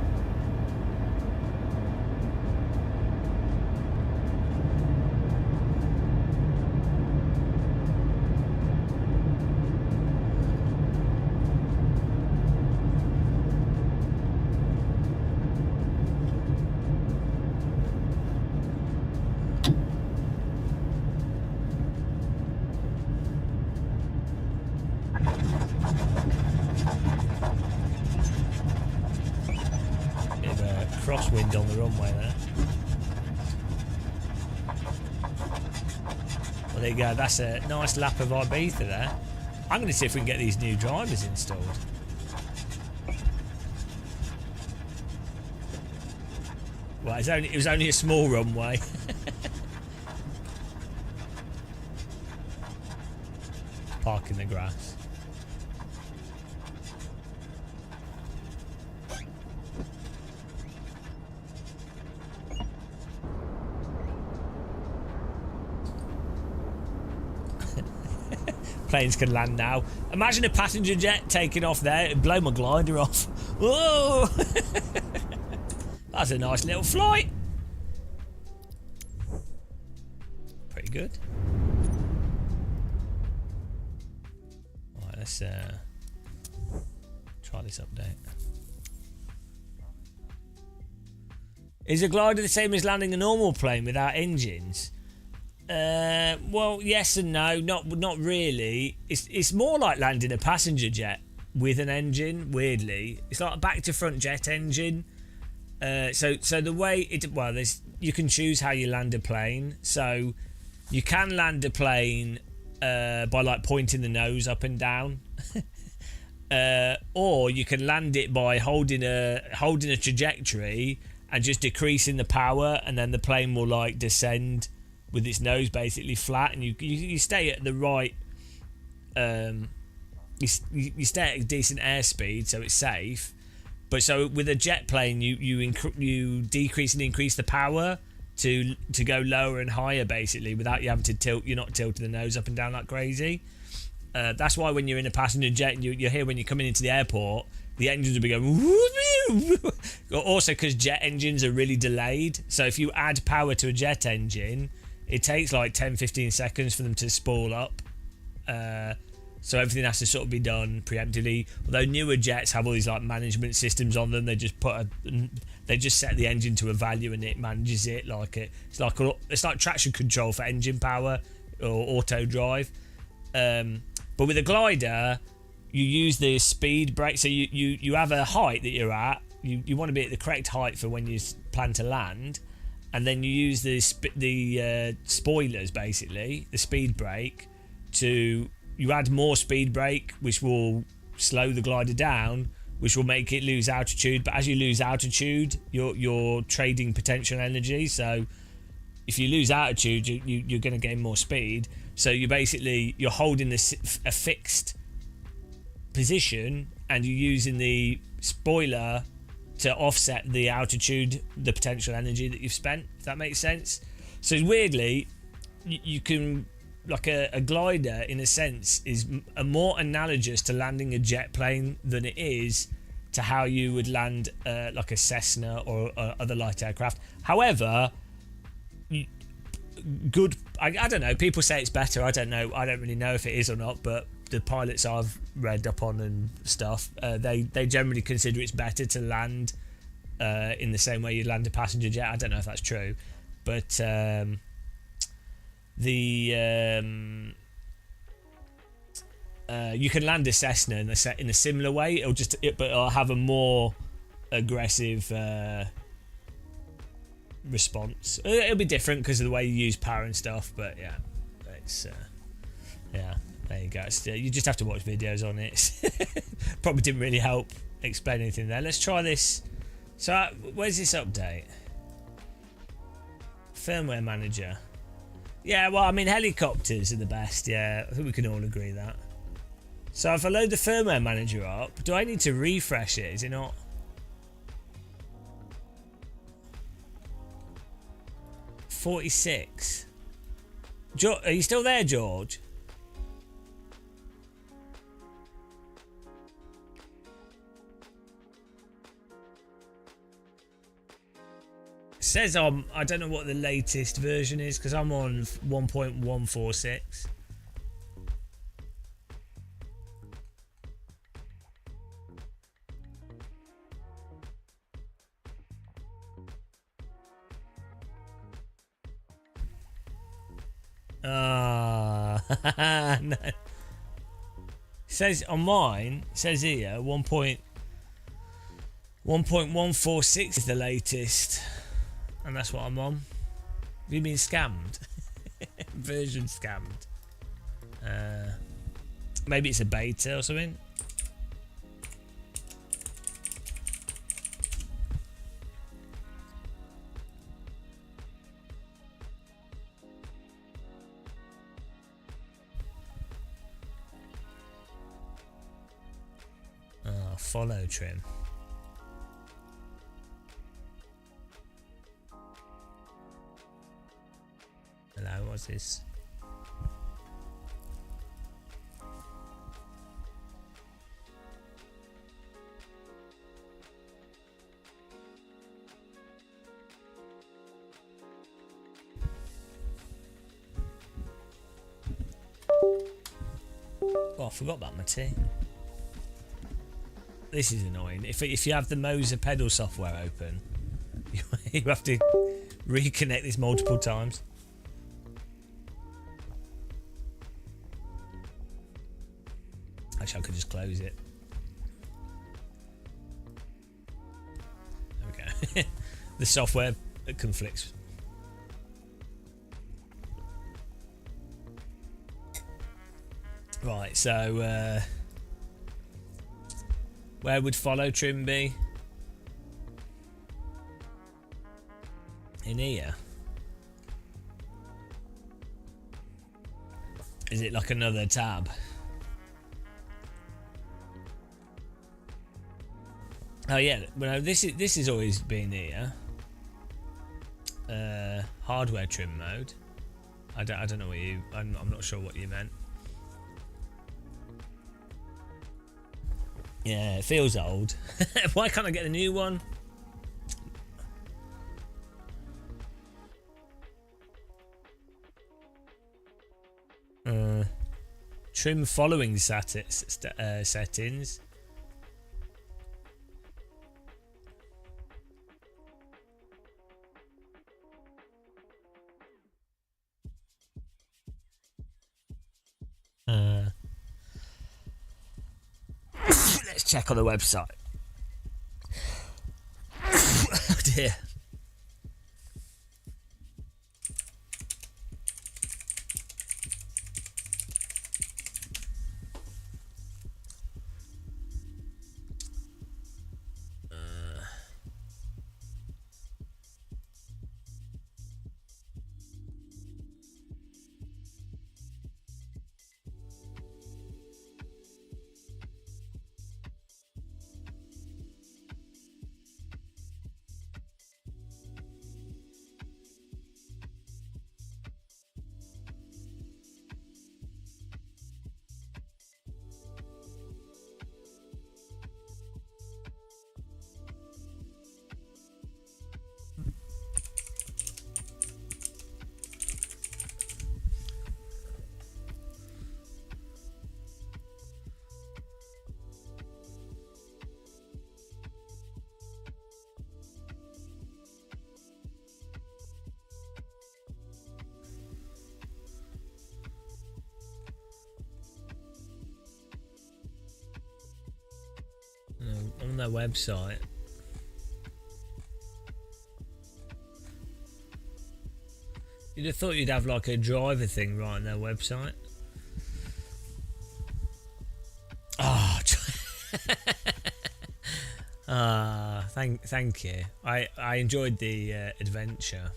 Crosswind on the runway there. Well, there you go. That's a nice lap of Ibiza there. I'm going to see if we can get these new drivers installed. Well, it was only a small runway. Park in the grass. planes can land now. Imagine a passenger jet taking off there. It'd blow my glider off. Whoa! That's a nice little flight. Pretty good. Alright, let's try this update. Is a glider the same as landing a normal plane without engines? Well, yes and no. Not really. It's more like landing a passenger jet with an engine. Weirdly, it's like a back-to-front jet engine. So the way it you can choose how you land a plane. So you can land a plane by like pointing the nose up and down. Or you can land it by holding a trajectory and just decreasing the power, and then the plane will like descend with its nose basically flat, and you stay at the right you stay at a decent airspeed, so it's safe. But so with a jet plane, you decrease and increase the power to go lower and higher basically, without you having to tilt. You're not tilting the nose up and down like crazy. That's why when you're in a passenger jet and you hear when you're coming into the airport, the engines will be going. Also, because jet engines are really delayed, so if you add power to a jet engine, it takes like 10-15 seconds for them to spool up. So everything has to sort of be done preemptively. Although newer jets have all these like management systems on them, they just set the engine to a value and it manages it like it's like traction control for engine power or auto drive. But with a glider, you use the speed brake. So you have a height that you're at. You want to be at the correct height for when you plan to land, and then you use the spoilers, basically the speed brake, you add more speed brake, which will slow the glider down, which will make it lose altitude. But as you lose altitude, you're trading potential energy. So if you lose altitude, you're going to gain more speed. So you're holding a fixed position, and you're using the spoiler to offset the altitude, the potential energy that you've spent, if that makes sense. So weirdly, you can, like a glider in a sense is more analogous to landing a jet plane than it is to how you would land like a Cessna or other light aircraft. However, I don't know, people say it's better. I don't know, I don't really know if it is or not, but the pilots I've read up on and stuff, they generally consider it's better to land in the same way you land a passenger jet. I don't know if that's true, but you can land a Cessna in a similar way. But it'll have a more aggressive response. It'll be different because of the way you use power and stuff. But yeah, it's yeah. There you go. You just have to watch videos on it. Probably didn't really help explain anything there. Let's try this. So where's this update? Firmware manager. Yeah, well, I mean, helicopters are the best. Yeah, I think we can all agree that. So if I load the firmware manager up, do I need to refresh it? Is it not? $46. Are you still there, George? It says I don't know what the latest version is because I'm on 1.146. No. It says on mine, it says here 1.146 is the latest, and that's what I'm on. Have you been scammed? Version scammed. Maybe it's a beta or something. Follow trim. Hello, what's this? forgot about my tea. This is annoying. If you have the Moser pedal software open, you have to reconnect this multiple times. Actually, I could just close it. There we go. The software conflicts. Right, so where would follow trim be? In here. Is it like another tab? Oh yeah, well this is always been here. Hardware trim mode. I don't know what I'm not sure what you meant. Yeah, it feels old. Why can't I get the new one? Trim following settings. Let's check on the website. Oh dear. On their website. You'd have thought you'd have like a driver thing right on their website. Oh, thank you. I enjoyed the adventure.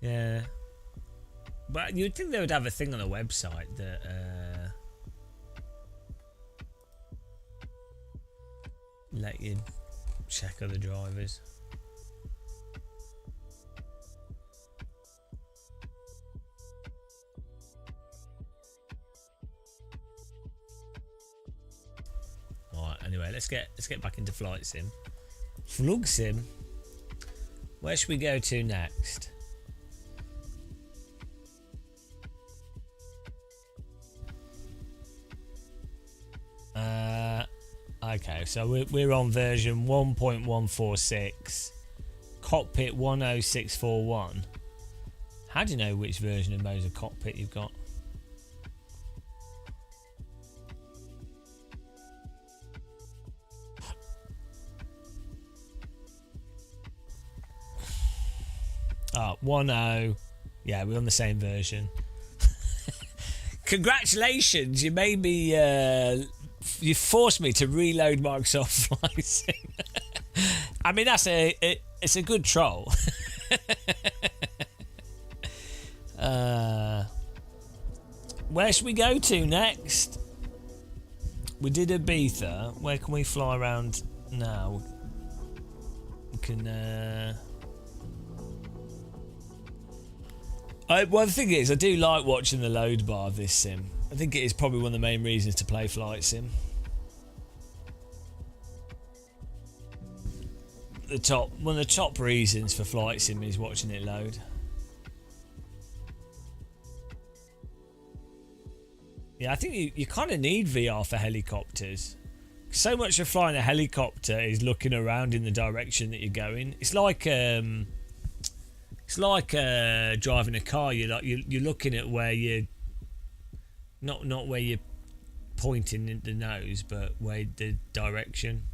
Yeah, but you'd think they would have a thing on the website that. Let you check other drivers. Alright, anyway, let's get back into flight sim. Flug sim. Where should we go to next? Okay, so we're on version 1.146, cockpit 10641. How do you know which version of Moser cockpit you've got? Oh, 10. Yeah, we're on the same version. Congratulations, you made me you forced me to reload Microsoft Flight Sim. I mean, it's a good troll. Where should we go to next? We did Ibiza. Where can we fly around now? We can. Well, the thing is, I do like watching the load bar of this sim. I think it is probably one of the main reasons to play Flight Sim. One of the top reasons for Flight Sim is watching it load. Yeah, I think you kind of need VR for helicopters. So much of flying a helicopter is looking around in the direction that you're going. It's like driving a car. You're looking at where you not where you're pointing in the nose, but where the direction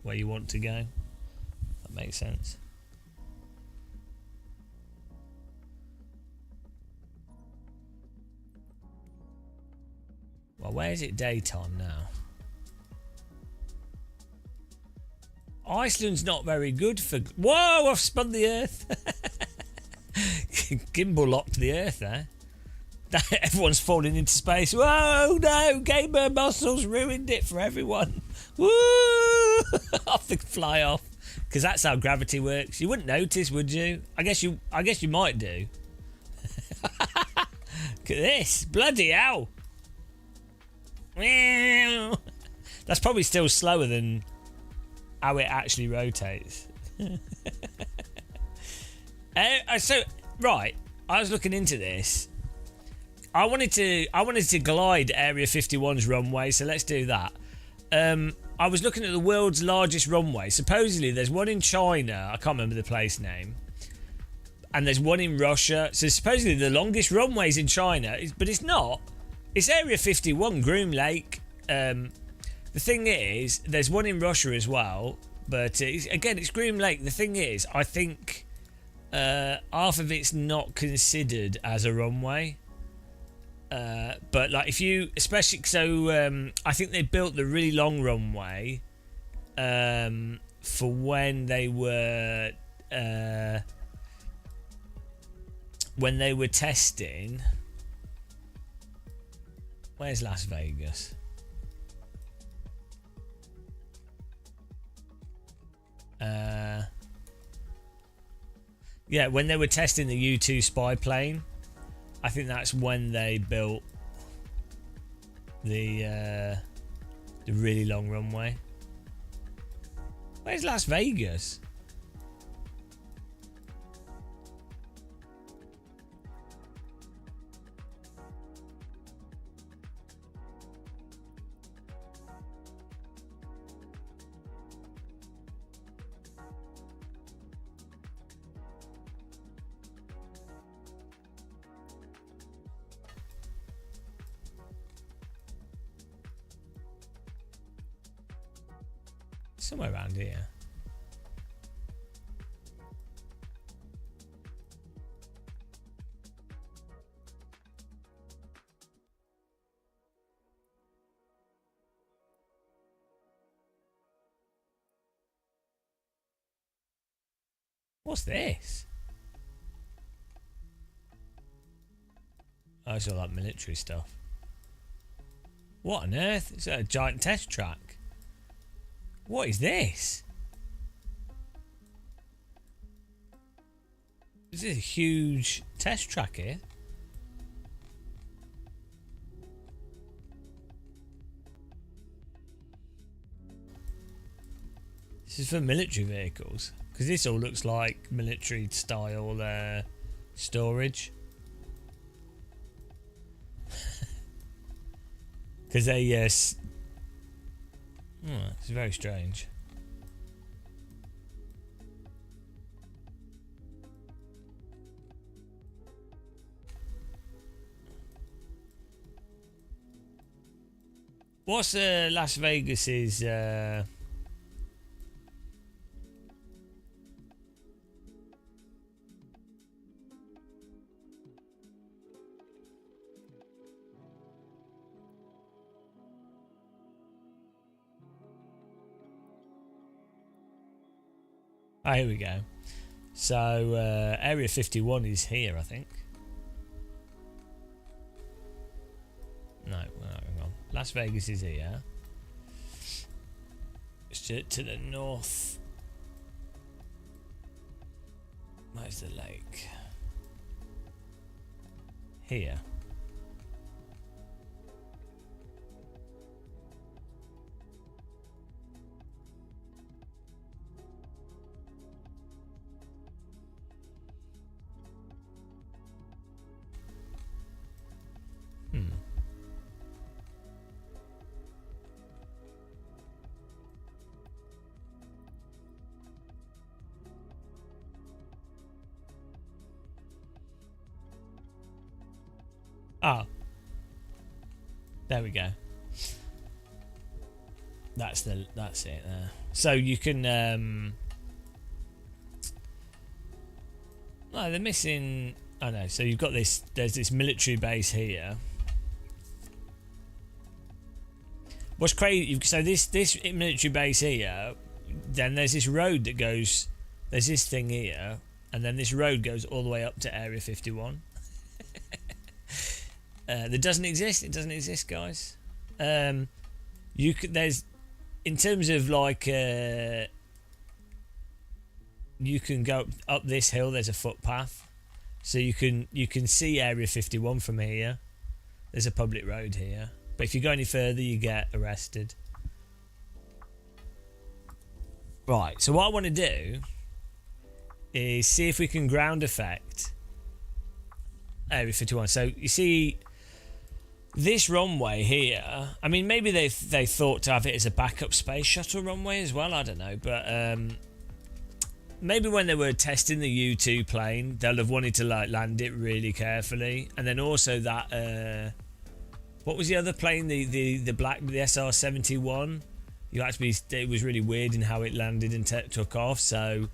where you want to go. That makes sense. Well, where is it daytime now? Iceland's not very good for... Whoa, I've spun the earth. Gimbal locked the earth there. Everyone's falling into space. Whoa, no, gamer muscles ruined it for everyone. Woo! Off they fly off. Because that's how gravity works. You wouldn't notice, would you? I guess you might do. Look at this. Bloody hell. That's probably still slower than how it actually rotates. So right, I was looking into this. I wanted to glide Area 51's runway, so let's do that. I was looking at the world's largest runway. Supposedly there's one in China, I can't remember the place name, and there's one in Russia. So supposedly the longest runway's in China, but it's not. It's Area 51, Groom Lake. The thing is, there's one in Russia as well, but it's Groom Lake. The thing is, I think half of it's not considered as a runway. But like if you, especially I think they built the really long runway for when they were testing. Where's Las Vegas? Yeah, when they were testing the U-2 spy plane, I think that's when they built the really long runway. Where's Las Vegas? Somewhere around here. What's this? Oh, it's all like military stuff. What on earth? It's a giant test track. What is this? This is a huge test track here. This is for military vehicles, because this all looks like military style storage. Because they it's very strange. What's Las Vegas's oh, here we go. So Area 51 is here, I think. No, hang on. Las Vegas is here. It's to the north. Where's the lake? Here. Oh, there we go. That's it there. So you can no, they're missing. Oh no, so you've got this, there's this military base here. What's crazy, so this military base here, then there's this road that goes, there's this thing here, and then this road goes all the way up to Area 51. That doesn't exist. It doesn't exist, guys. You could, there's, in terms of like, you can go up this hill. There's a footpath, so you can see Area 51 from here. There's a public road here, but if you go any further, you get arrested. Right. So what I want to do is see if we can ground effect Area 51. So you see this runway here, I mean, maybe they thought to have it as a backup space shuttle runway as well, I don't know, but maybe when they were testing the U2 plane, they'll have wanted to like land it really carefully. And then also that what was the other plane, the black, the SR-71, you actually, it was really weird in how it landed and took off. So,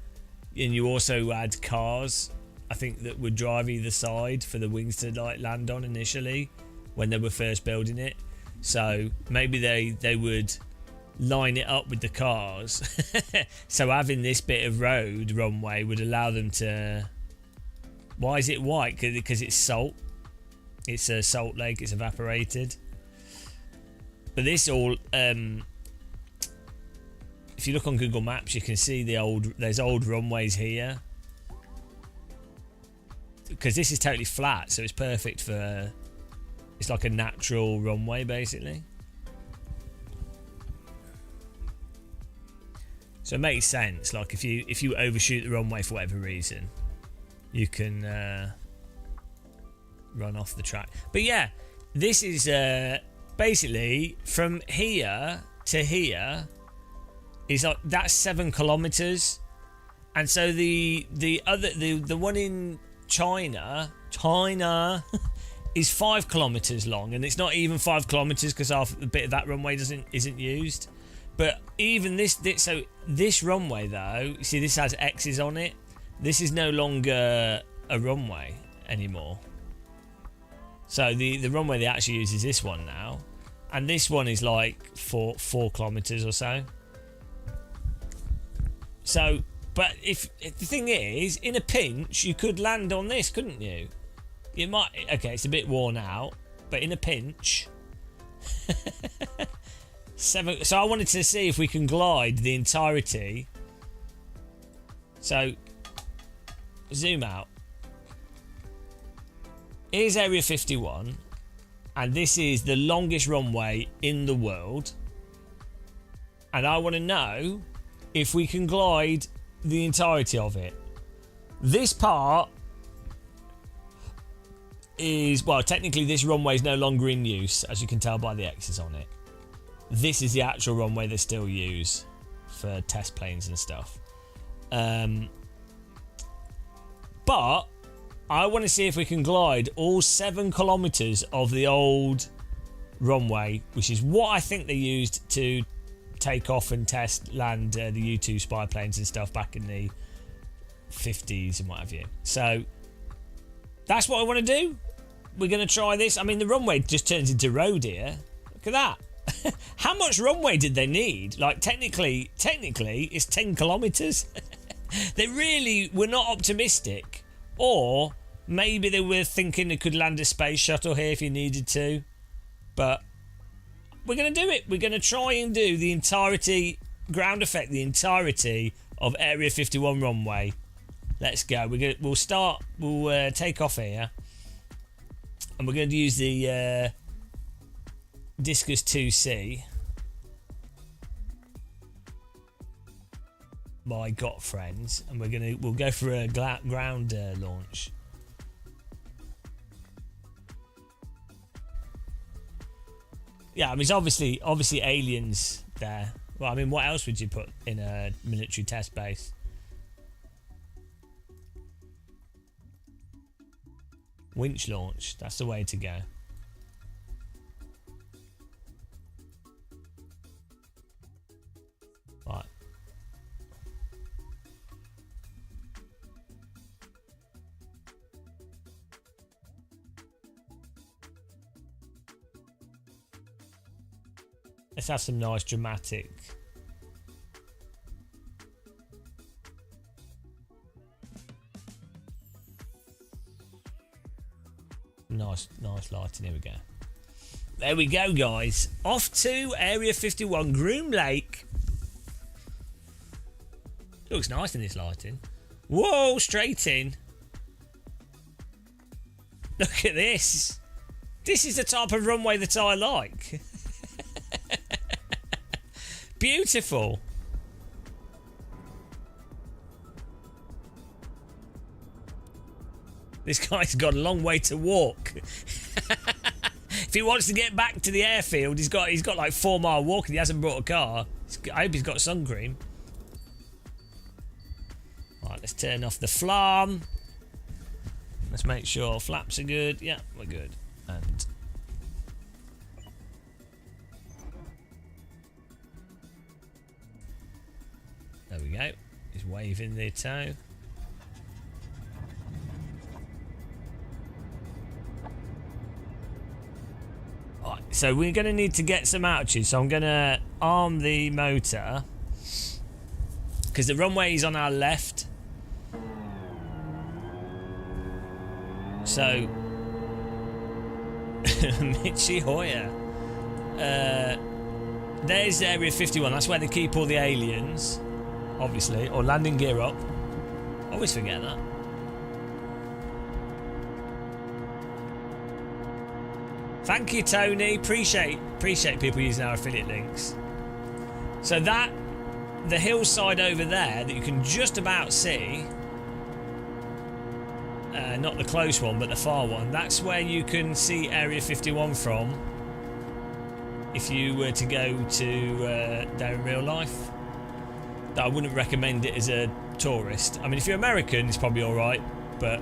and you also had cars, I think, that would drive either side for the wings to like land on initially when they were first building it. So maybe they would line it up with the cars. So having this bit of road runway would allow them to. Why is it white? Because it's salt. It's a salt lake. It's evaporated. But this all, if you look on Google Maps, you can see there's old runways here. Because this is totally flat, so it's perfect for. It's like a natural runway, basically. So it makes sense. Like if you overshoot the runway for whatever reason, you can run off the track. But yeah, this is basically from here to here is like that's 7 kilometers, and so the one in China is 5 kilometers long, and it's not even 5 kilometers because half a bit of that runway isn't used. But even this so this runway though, you see this has X's on it. This is no longer a runway anymore. So the runway they actually use is this one now, and this one is like 4 kilometers or so. So, but if the thing is, in a pinch, you could land on this, couldn't you? You might. Okay, it's a bit worn out, but in a pinch. 7. So I wanted to see if we can glide the entirety. So zoom out. Here's Area 51, and this is the longest runway in the world. And I want to know if we can glide the entirety of it. This part is, well, technically this runway is no longer in use, as you can tell by the X's on it. This is the actual runway they still use for test planes and stuff. But I want to see if we can glide all 7 kilometers of the old runway, which is what I think they used to take off and test land the U2 spy planes and stuff back in the 50s and what have you. So that's what I want to do. We're going to try this. I mean, the runway just turns into road here. Look at that. How much runway did they need? Like, technically, it's 10 kilometers. They really were not optimistic. Or maybe they were thinking they could land a space shuttle here if you needed to. But we're going to do it. We're going to try and do the entirety, ground effect, the entirety of Area 51 runway. Let's go. We'll start. We'll take off here. And we're going to use the Discus 2C. My got friends, and we'll go for a ground launch. Yeah, I mean, it's obviously aliens there. Well, I mean, what else would you put in a military test base? Winch launch. That's the way to go. Let's have some nice dramatic. Nice lighting. Here we go. There we go, guys. Off to Area 51, Groom Lake. Looks nice in this lighting. Whoa, straight in. Look at this. This is the type of runway that I like. Beautiful. This guy's got a long way to walk. If he wants to get back to the airfield, he's got like 4 mile walk and he hasn't brought a car. I hope he's got sun cream. Right, let's turn off the flam. Let's make sure flaps are good. Yeah, we're good. And there we go. He's waving the toe. Right, so we're going to need to get some altitude. So I'm going to arm the motor because the runway is on our left. So Mitchy Hoyer. There's Area 51. That's where they keep all the aliens, obviously. Or landing gear up. Always forget that. Thank you, Tony. Appreciate people using our affiliate links. So that, the hillside over there that you can just about see, not the close one, but the far one, that's where you can see Area 51 from if you were to go to there in real life. I wouldn't recommend it as a tourist. I mean, if you're American, it's probably alright, but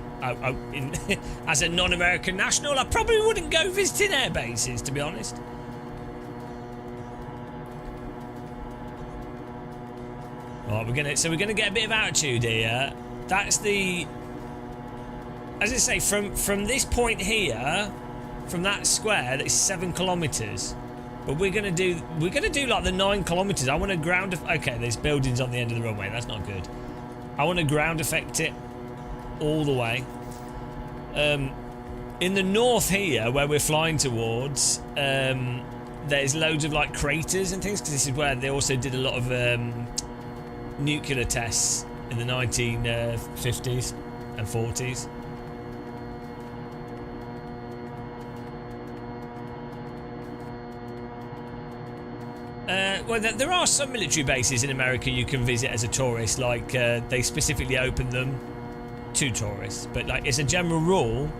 as a non-American national, I probably wouldn't go visiting air bases, to be honest. Right, we're gonna get a bit of altitude here. That's the, as I say, from this point here, from that square, that is 7 kilometers. But we're gonna do like the 9 kilometers. I want to ground. Okay, there's buildings on the end of the runway. That's not good. I want to ground effect it all the way. In the north here, where we're flying towards, there's loads of like craters and things because this is where they also did a lot of nuclear tests in the 1950s and 40s. Well, there are some military bases in America you can visit as a tourist, like they specifically open them to tourists. But like, as a general rule,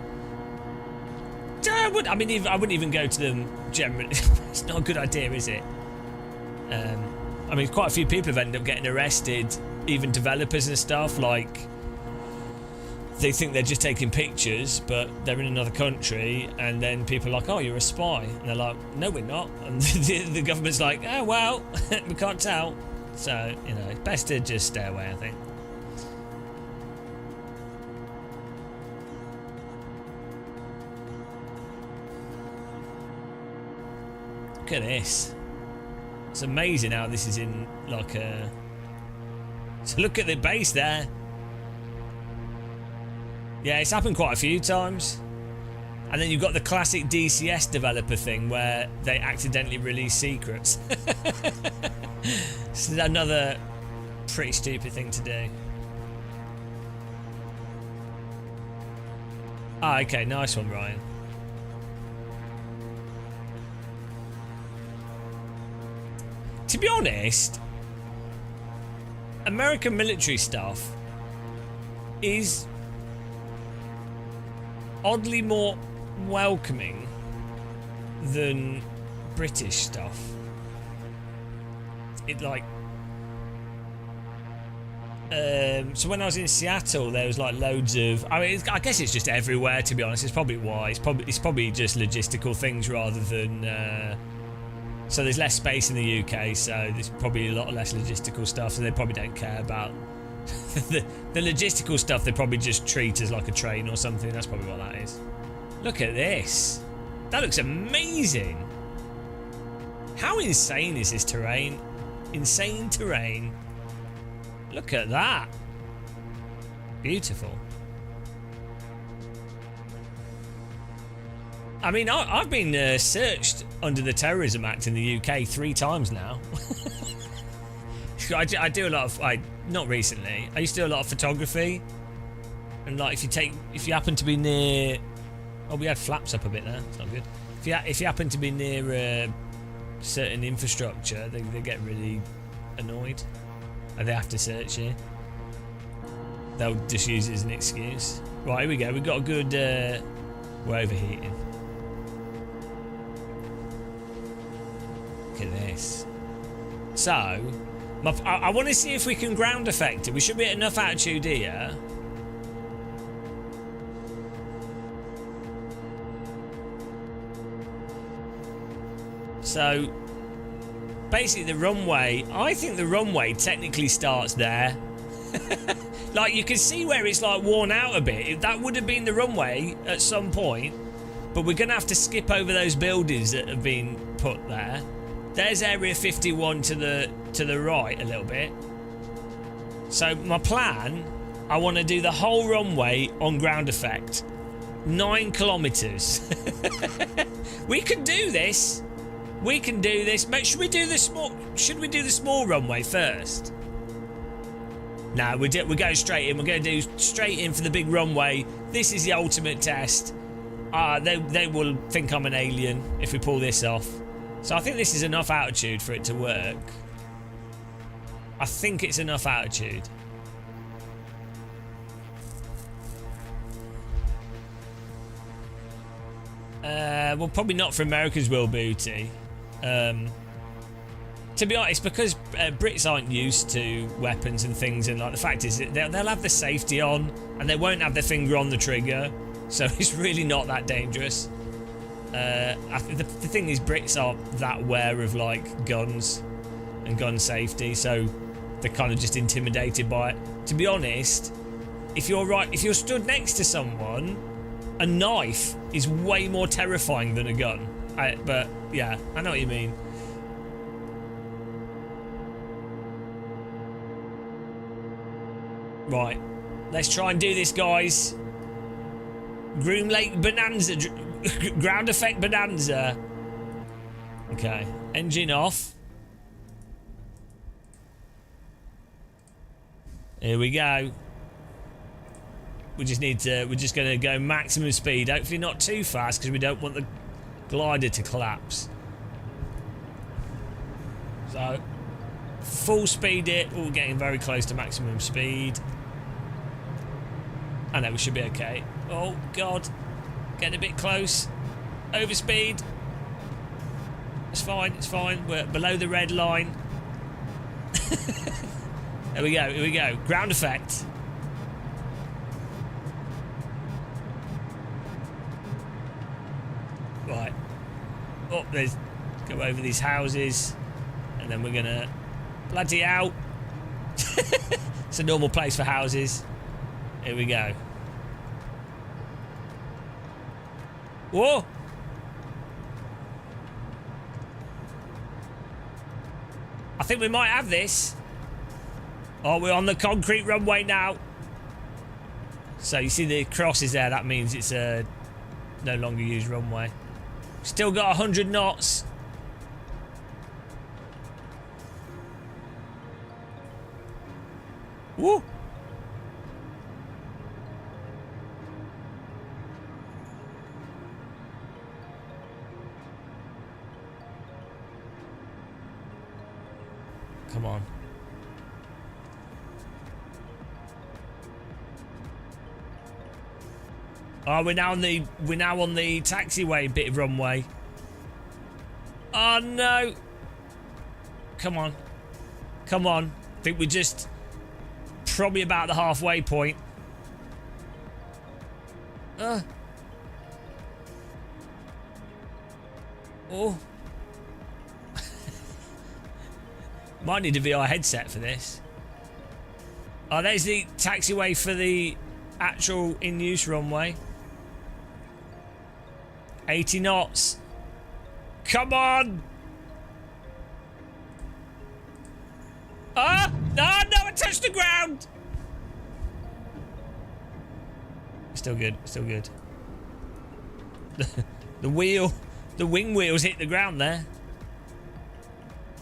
I wouldn't even go to them generally. It's not a good idea, is it? I mean, quite a few people have ended up getting arrested, even developers and stuff. Like, they think they're just taking pictures, but they're in another country, and then people are like, "Oh, you're a spy," and they're like, "No, we're not." And the government's like, "Oh well, we can't tell." So it's best to just stay away, I think. Look at this. It's amazing how this is in like a. So look at the base there. Yeah, it's happened quite a few times. And then you've got the classic DCS developer thing where they accidentally release secrets. It's another pretty stupid thing to do. Ah, okay, nice one, Ryan. To be honest, American military stuff is oddly more welcoming than British stuff. It like so when I was in Seattle, there was like loads of. I mean, I guess it's just everywhere. To be honest, it's probably why. It's probably just logistical things rather than. So there's less space in the UK, so there's probably a lot less logistical stuff. So they probably don't care about the logistical stuff. They probably just treat as like a train or something. That's probably what that is. Look at this. That looks amazing. How insane is this terrain? Insane terrain. Look at that. Beautiful. I mean, I've been searched under the Terrorism Act in the UK 3 times now. I do a lot of, not recently, I used to do a lot of photography. And like if you happen to be near, oh, we had flaps up a bit there, it's not good. If you happen to be near certain infrastructure, they get really annoyed. And they have to search you. They'll just use it as an excuse. Right, here we go, we've got a good, we're overheating. Look at this. So, I want to see if we can ground effect it. We should be at enough altitude here. So, basically the runway, I think the runway technically starts there. Like, you can see where it's like worn out a bit. That would have been the runway at some point, but we're going to have to skip over those buildings that have been put there. There's Area 51 to the right a little bit. So my plan, I want to do the whole runway on ground effect. 9 kilometers. We can do this. We can do this. But should we do the small runway first? No, we're going straight in. We're going to do straight in for the big runway. This is the ultimate test. They will think I'm an alien if we pull this off. So I think this is enough altitude for it to work. I think it's enough altitude. Well, probably not for America's Will Booty. To be honest, because Brits aren't used to weapons and things, and like the fact is that they'll have the safety on and they won't have their finger on the trigger, so it's really not that dangerous. The thing is, Brits aren't that aware of like guns and gun safety, so they're kind of just intimidated by it. To be honest, if you're stood next to someone, a knife is way more terrifying than a gun. But yeah, I know what you mean. Right, let's try and do this, guys. Groom Lake Bonanza, ground effect Bonanza. Okay, engine off. Here we go. We're just going to go maximum speed. Hopefully not too fast because we don't want the glider to collapse. So, full speed it. Oh, we're getting very close to maximum speed. I know we should be okay. Oh, God. Getting a bit close. Overspeed. It's fine, it's fine. We're below the red line. There we go, here we go. Ground effect. Right. Oh, there's... Go over these houses. And then we're gonna... Bloody out. It's a normal place for houses. Here we go. Whoa! I think we might have this. Oh, we're on the concrete runway now. So you see the crosses there, that means it's a no longer used runway. Still got 100 knots. Woo! Come on. Oh, we're now on the taxiway bit of runway. Oh no! Come on, come on. I think we're just probably about the halfway point. Oh. Might need a VR headset for this. Oh, there's the taxiway for the actual in-use runway. 80 knots. Come on! ground. Still good. Still good. The wing wheels hit the ground there.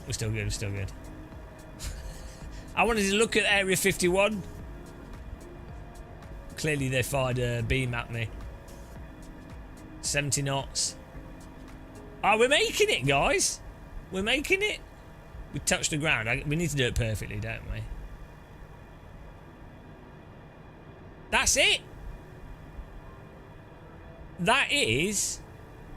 We're still good. We're still good. I wanted to look at Area 51. Clearly they fired a beam at me. 70 knots. Oh, we're making it, guys. We're making it. We touched the ground. We need to do it perfectly, don't we? That's it. That is.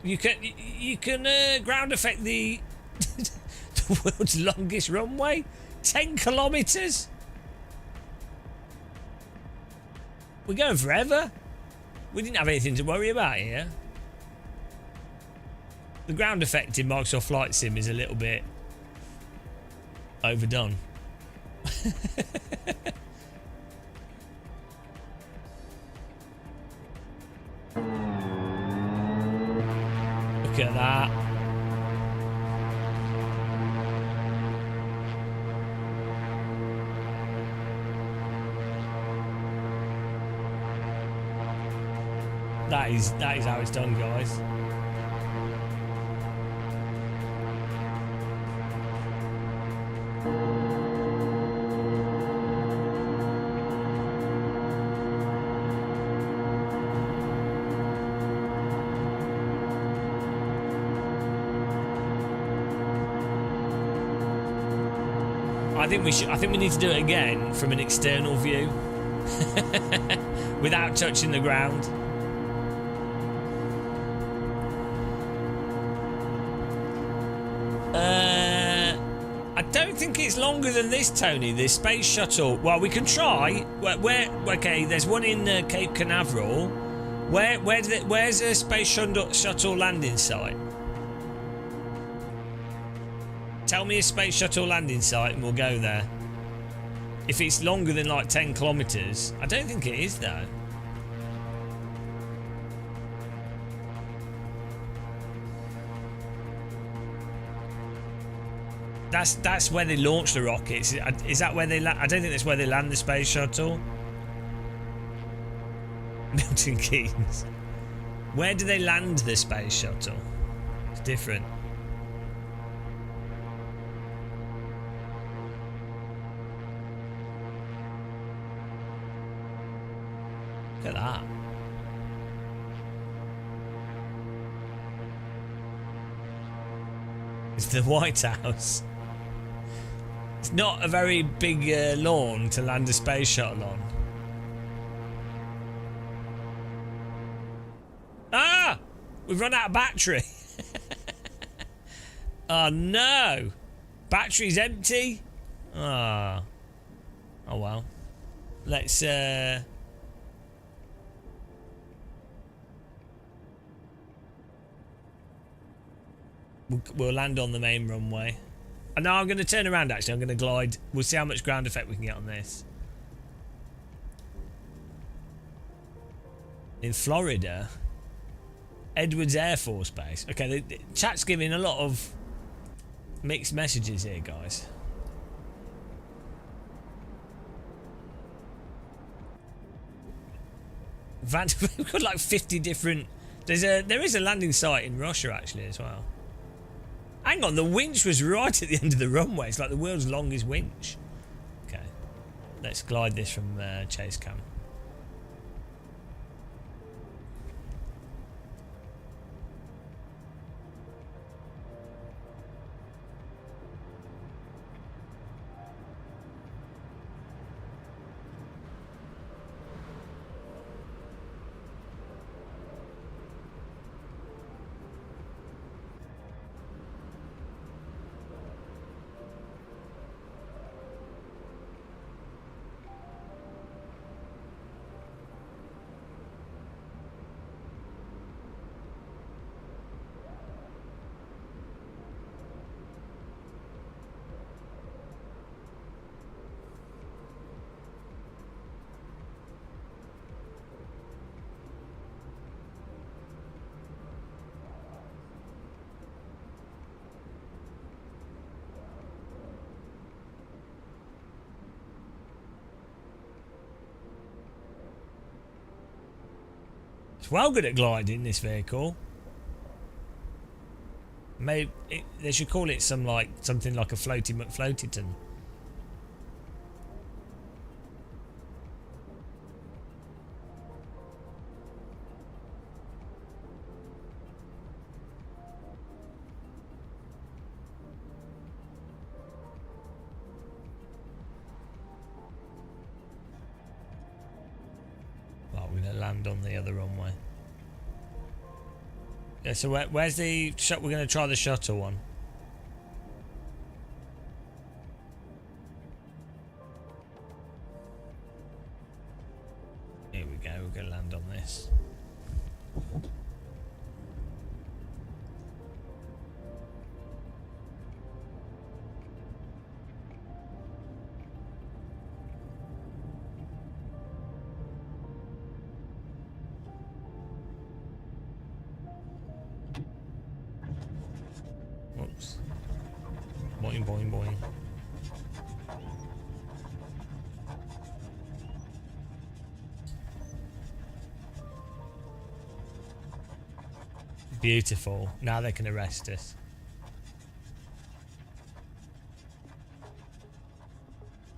You can ground effect the the world's longest runway. 10 kilometers. We're going forever. We didn't have anything to worry about here. The ground effect in Microsoft Flight Sim is a little bit overdone. Look at that. That is how it's done, guys. I think we need to do it again from an external view, without touching the ground. I don't think it's longer than this, Tony. This space shuttle. Well, we can try. Okay, there's one in Cape Canaveral. Where's a space shuttle landing site? Tell me a space shuttle landing site and we'll go there. If it's longer than like 10 kilometers, I don't think it is though. That's where they launch the rockets. Is that where they land? I don't think that's where they land the space shuttle. Milton Keynes. Where do they land the space shuttle? It's different. Look at that. It's the White House. It's not a very big lawn to land a space shuttle on. Ah! We've run out of battery. Oh no! Battery's empty? Ah. Oh well. Let's We'll land on the main runway. And now I'm going to turn around actually. I'm going to glide. We'll see how much ground effect we can get on this. In Florida. Edwards Air Force Base. Okay, the chat's giving a lot of mixed messages here, guys. We've got like 50 different... There is a landing site in Russia actually as well. Hang on, the winch was right at the end of the runway. It's like the world's longest winch. Okay, let's glide this from chase cam. It's well good at gliding, this vehicle. Maybe they should call it something like a floaty McFloatyton. Well, we're gonna land on the other runway. Yeah, so where's the shot? We're going to try the shuttle one. Here we go, we're going to land on this. Whoops. Boing, boing, boing. Beautiful. Now they can arrest us.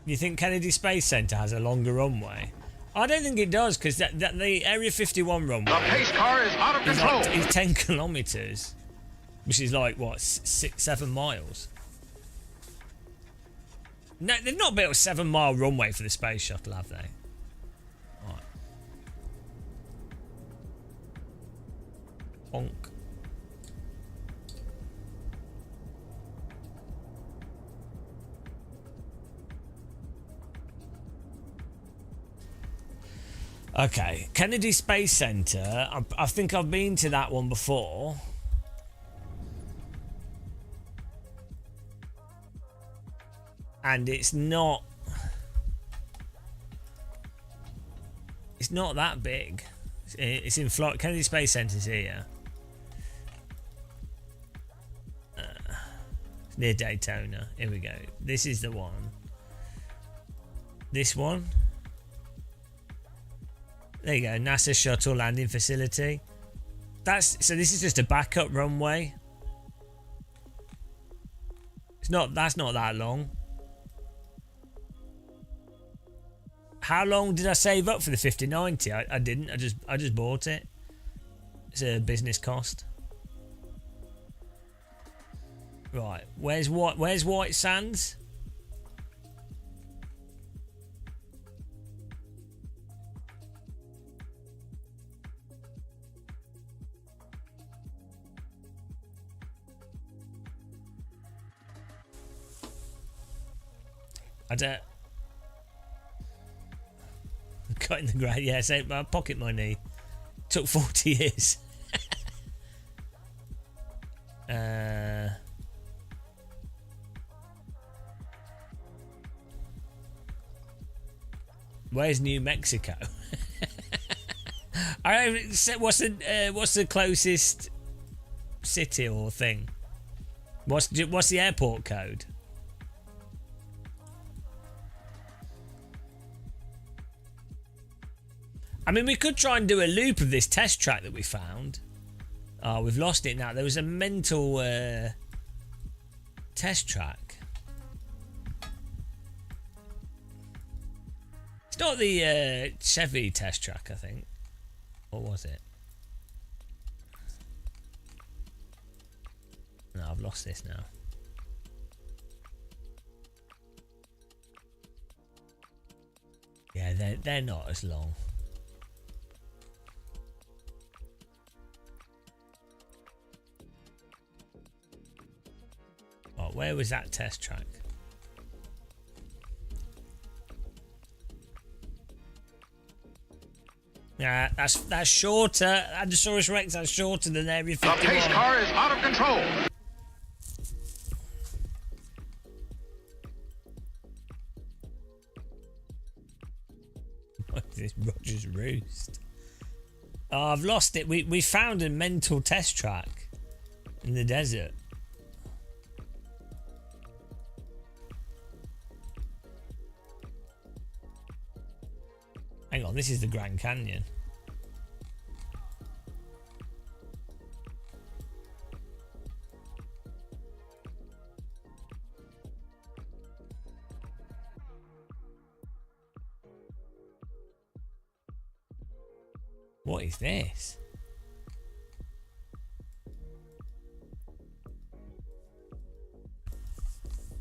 You think Kennedy Space Center has a longer runway? I don't think it does, because the Area 51 runway... The pace car is out of control! Is 10 kilometers. Which is like, what, 7 miles? No, they've not built a 7-mile runway for the space shuttle, have they? Right. Honk. Okay, Kennedy Space Center. I think I've been to that one before. And it's not that big. It's in Florida. Kennedy Space Center's here. It's near Daytona. Here we go. This is the one. This one. There you go. NASA shuttle landing facility. So this is just a backup runway. That's not that long. How long did I save up for the 5090? I didn't. I just bought it. It's a business cost. Right. Where's White Sands? I don't. Cut in the grey, yeah, so my pocket money took 40 years. Where's New Mexico? What's the closest city or thing? What's the airport code? I mean, we could try and do a loop of this test track that we found. Oh, we've lost it now. There was a mental test track. It's not the Chevy test track, I think. Or was it? No, I've lost this now. Yeah, they're not as long. Oh, where was that test track? Yeah, that's shorter. Allosaurus Rex, that's shorter than Area 51. The pace car is out of control. What is this Roger's Roost? Oh, I've lost it. We found a mental test track in the desert. Hang on, this is the Grand Canyon. What is this?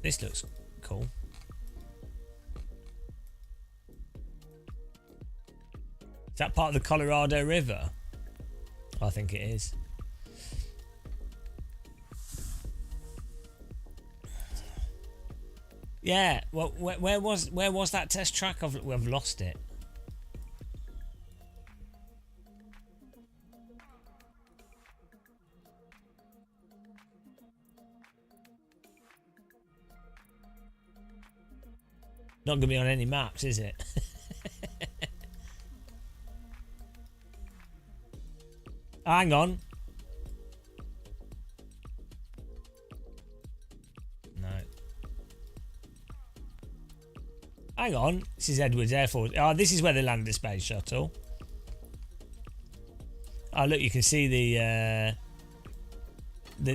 This looks cool. Is that part of the Colorado River? I think it is. Yeah. Well, where was that test track? I've lost it. Not going to be on any maps, is it? Hang on. No. Hang on. This is Edwards Air Force. Oh, this is where they landed the space shuttle. Oh, look, you can see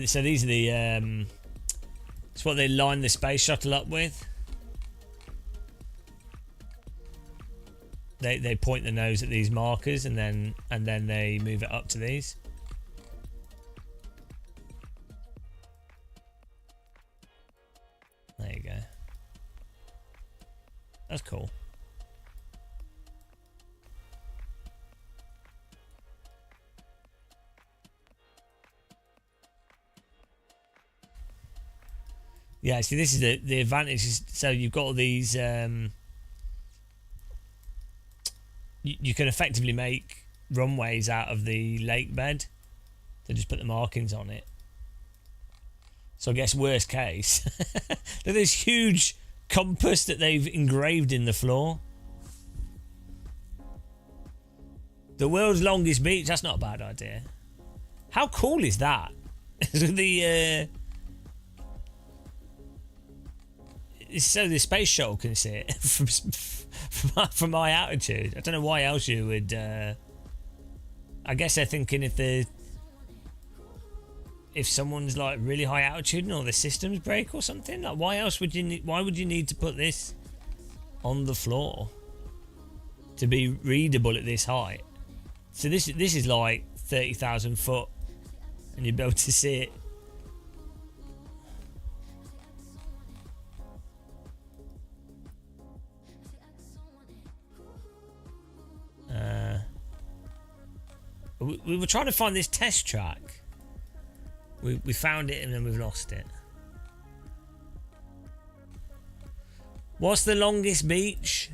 so these are the... it's what they line the space shuttle up with. They point the nose at these markers and then they move it up to these. There you go. That's cool. Yeah, see, this is the advantage. So you've got all these... You can effectively make runways out of the lake bed. They just put the markings on it. So I guess worst case, look at this huge compass that they've engraved in the floor. The world's longest beach. That's not a bad idea. How cool is that? So the space shuttle can see it from my altitude. I don't know why else you would. I guess they're thinking if someone's like really high altitude and all the systems break or something. Like, why else would you need? Why would you need to put this on the floor to be readable at this height? So this is like 30,000 foot, and you'd be able to see it. We were trying to find this test track. We found it and then we've lost it. What's the longest beach?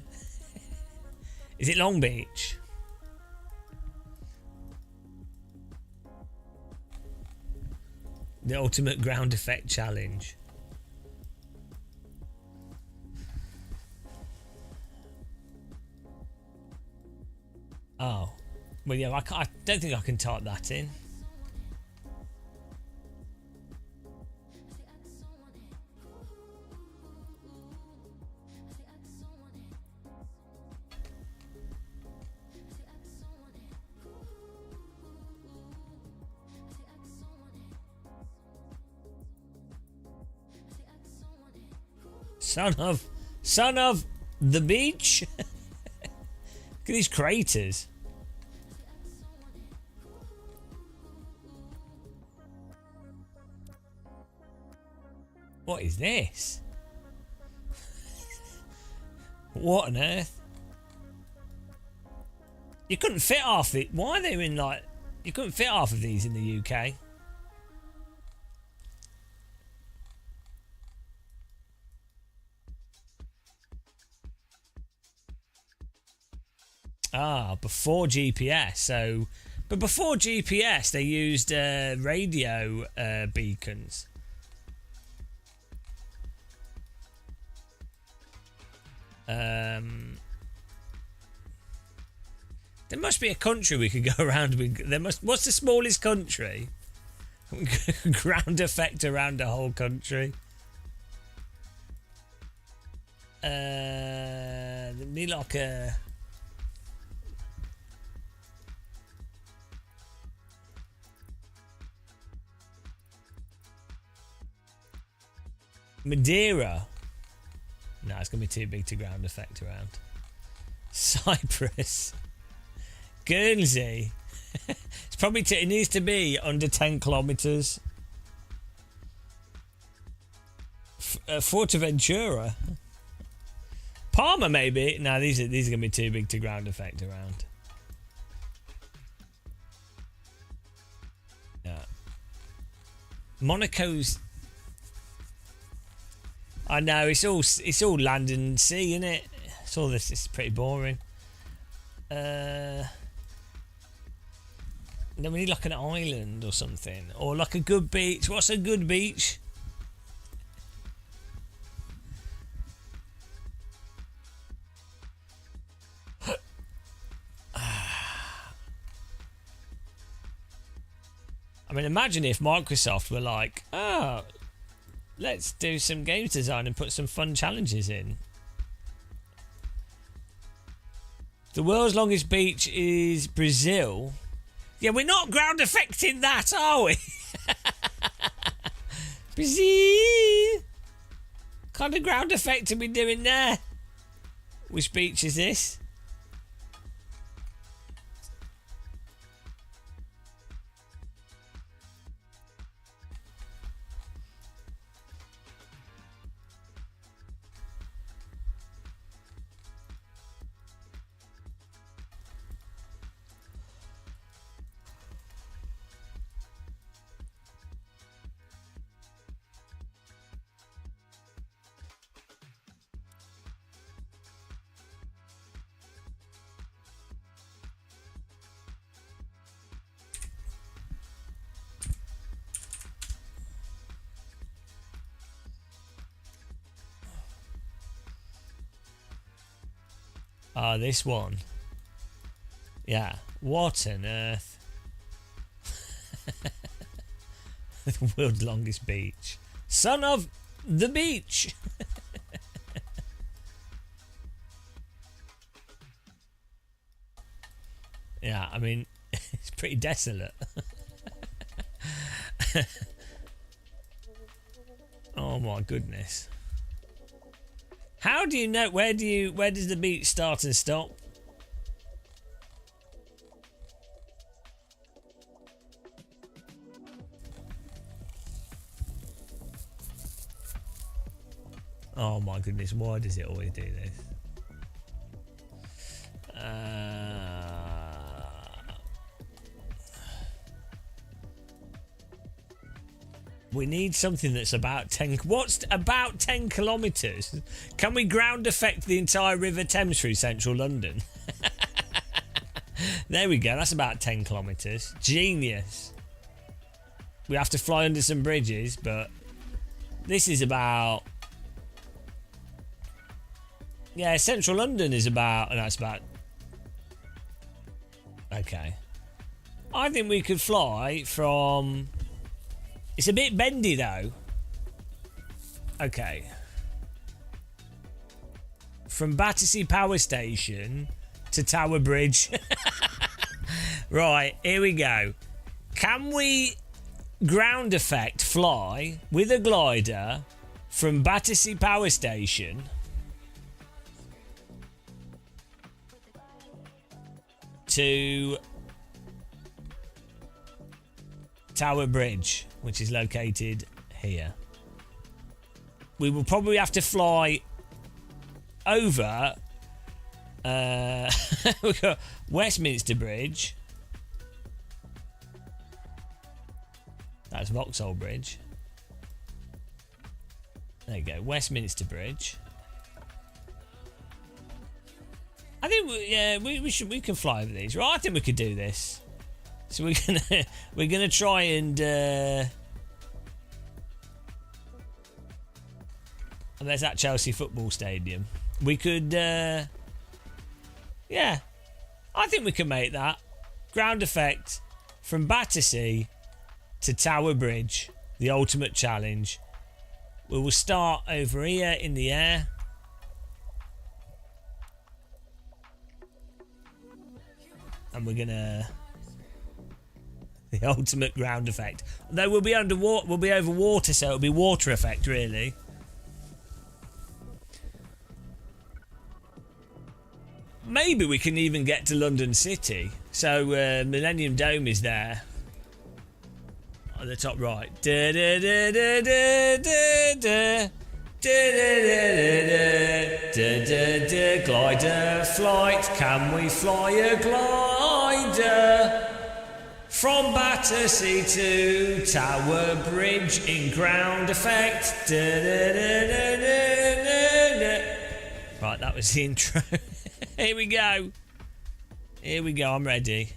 Is it Long Beach? The ultimate ground effect challenge. Oh. Well, yeah, I don't think I can type that in. Son of the beach. Look at these craters. What is this? What on earth? You couldn't fit half it. Why are they in like... You couldn't fit half of these in the UK. Ah, before GPS. So, but before GPS, they used radio beacons. There must be a country we could go around with. What's the smallest country? Ground effect around a whole country. There'd be like a... Madeira. No, it's going to be too big to ground effect around. Cyprus. Guernsey. It's probably it needs to be under 10 kilometres. Fuerteventura. Palma maybe. No, these are going to be too big to ground effect around. Yeah. Monaco's. I know it's all land and sea, isn't it? It's all this. It's pretty boring. Then we need like an island or something, or like a good beach. What's a good beach? I mean, imagine if Microsoft were like, oh, let's do some games design and put some fun challenges in. The world's longest beach is Brazil. Yeah, we're not ground affecting that, are we? Brazil. What kind of ground effect are we doing there? Which beach is this? Ah, this one. Yeah. What on earth? The world's longest beach. Son of the beach. Yeah, I mean, it's pretty desolate. Oh my goodness. How do you know where does the beach start and stop? Oh my goodness, why does it always do this? We need something that's about 10... What's about 10 kilometres? Can we ground affect the entire River Thames through central London? There we go. That's about 10 kilometres. Genius. We have to fly under some bridges, but this is about... Yeah, central London is about... And that's about... Okay. I think we could fly from... It's a bit bendy though. Okay. From Battersea Power Station to Tower Bridge. Right, here we go. Can we ground effect fly with a glider from Battersea Power Station to Tower Bridge, which is located here? We will probably have to fly over we've got Westminster Bridge. That's Vauxhall Bridge. There you go, Westminster Bridge. I think we can fly over these, right? I think we could do this. So we're gonna try and and there's that Chelsea football stadium. We could yeah, I think we can make that ground effect from Battersea to Tower Bridge, the ultimate challenge. We will start over here in the air. And we're gonna... The ultimate ground effect. Though we'll be underwater, we'll be over water, so it'll be water effect, really. maybe we can even get to London City. So Millennium Dome is there. On the top right. Glider flight. Can we fly a glider? From Battersea to Tower Bridge in ground effect. Right, that was the intro. Here we go. Here we go, I'm ready.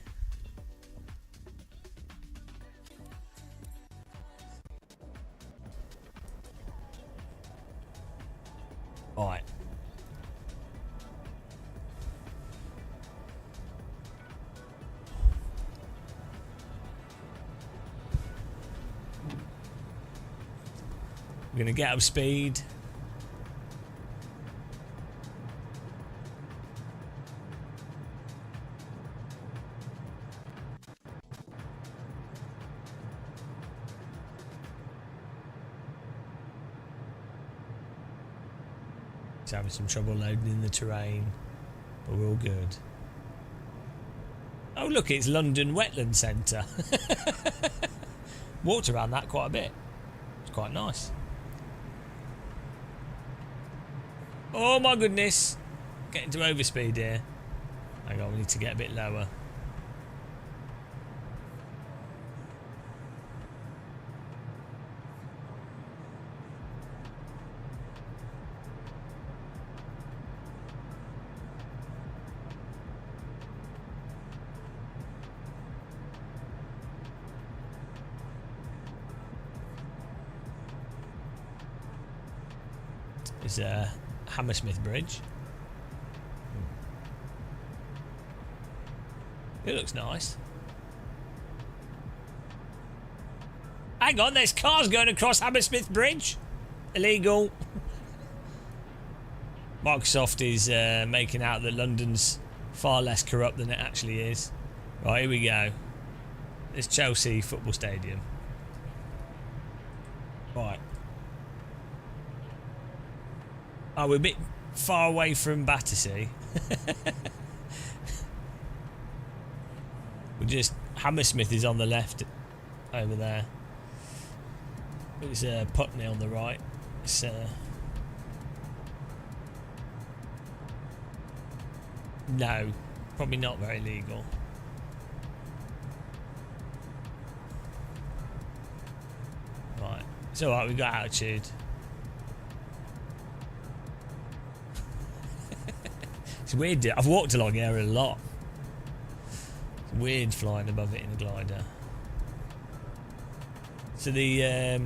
Right. We're going to get up speed. It's having some trouble loading in the terrain, but we're all good. Oh look, it's London Wetland Centre. Walked around that quite a bit. It's quite nice. Oh my goodness. Getting to overspeed here. Hang on, we need to get a bit lower. There's a Hammersmith Bridge. It looks nice. Hang on, there's cars going across Hammersmith Bridge. Illegal. Microsoft is making out that London's far less corrupt than it actually is. Right, here we go. It's Chelsea Football Stadium. Right. Oh, we're a bit far away from Battersea. We're just... Hammersmith is on the left over there. It's Putney on the right. It's... No, probably not very legal. Right. It's alright, we've got altitude. It's weird. I've walked along here a lot. It's weird flying above it in a glider. So the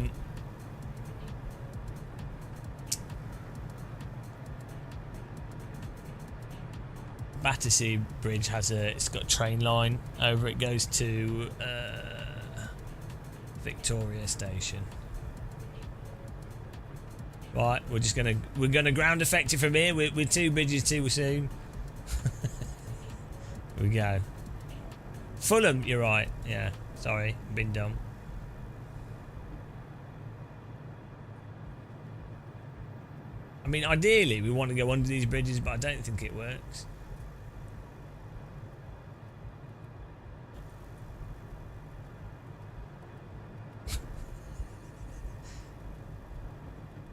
Battersea Bridge has it's got a train line over it, goes to Victoria Station. Right, we're gonna ground effect it from here. We're 2 bridges too soon. Here we go. Fulham, you're right. Yeah, sorry, been dumb. I mean, ideally we want to go under these bridges, but I don't think it works.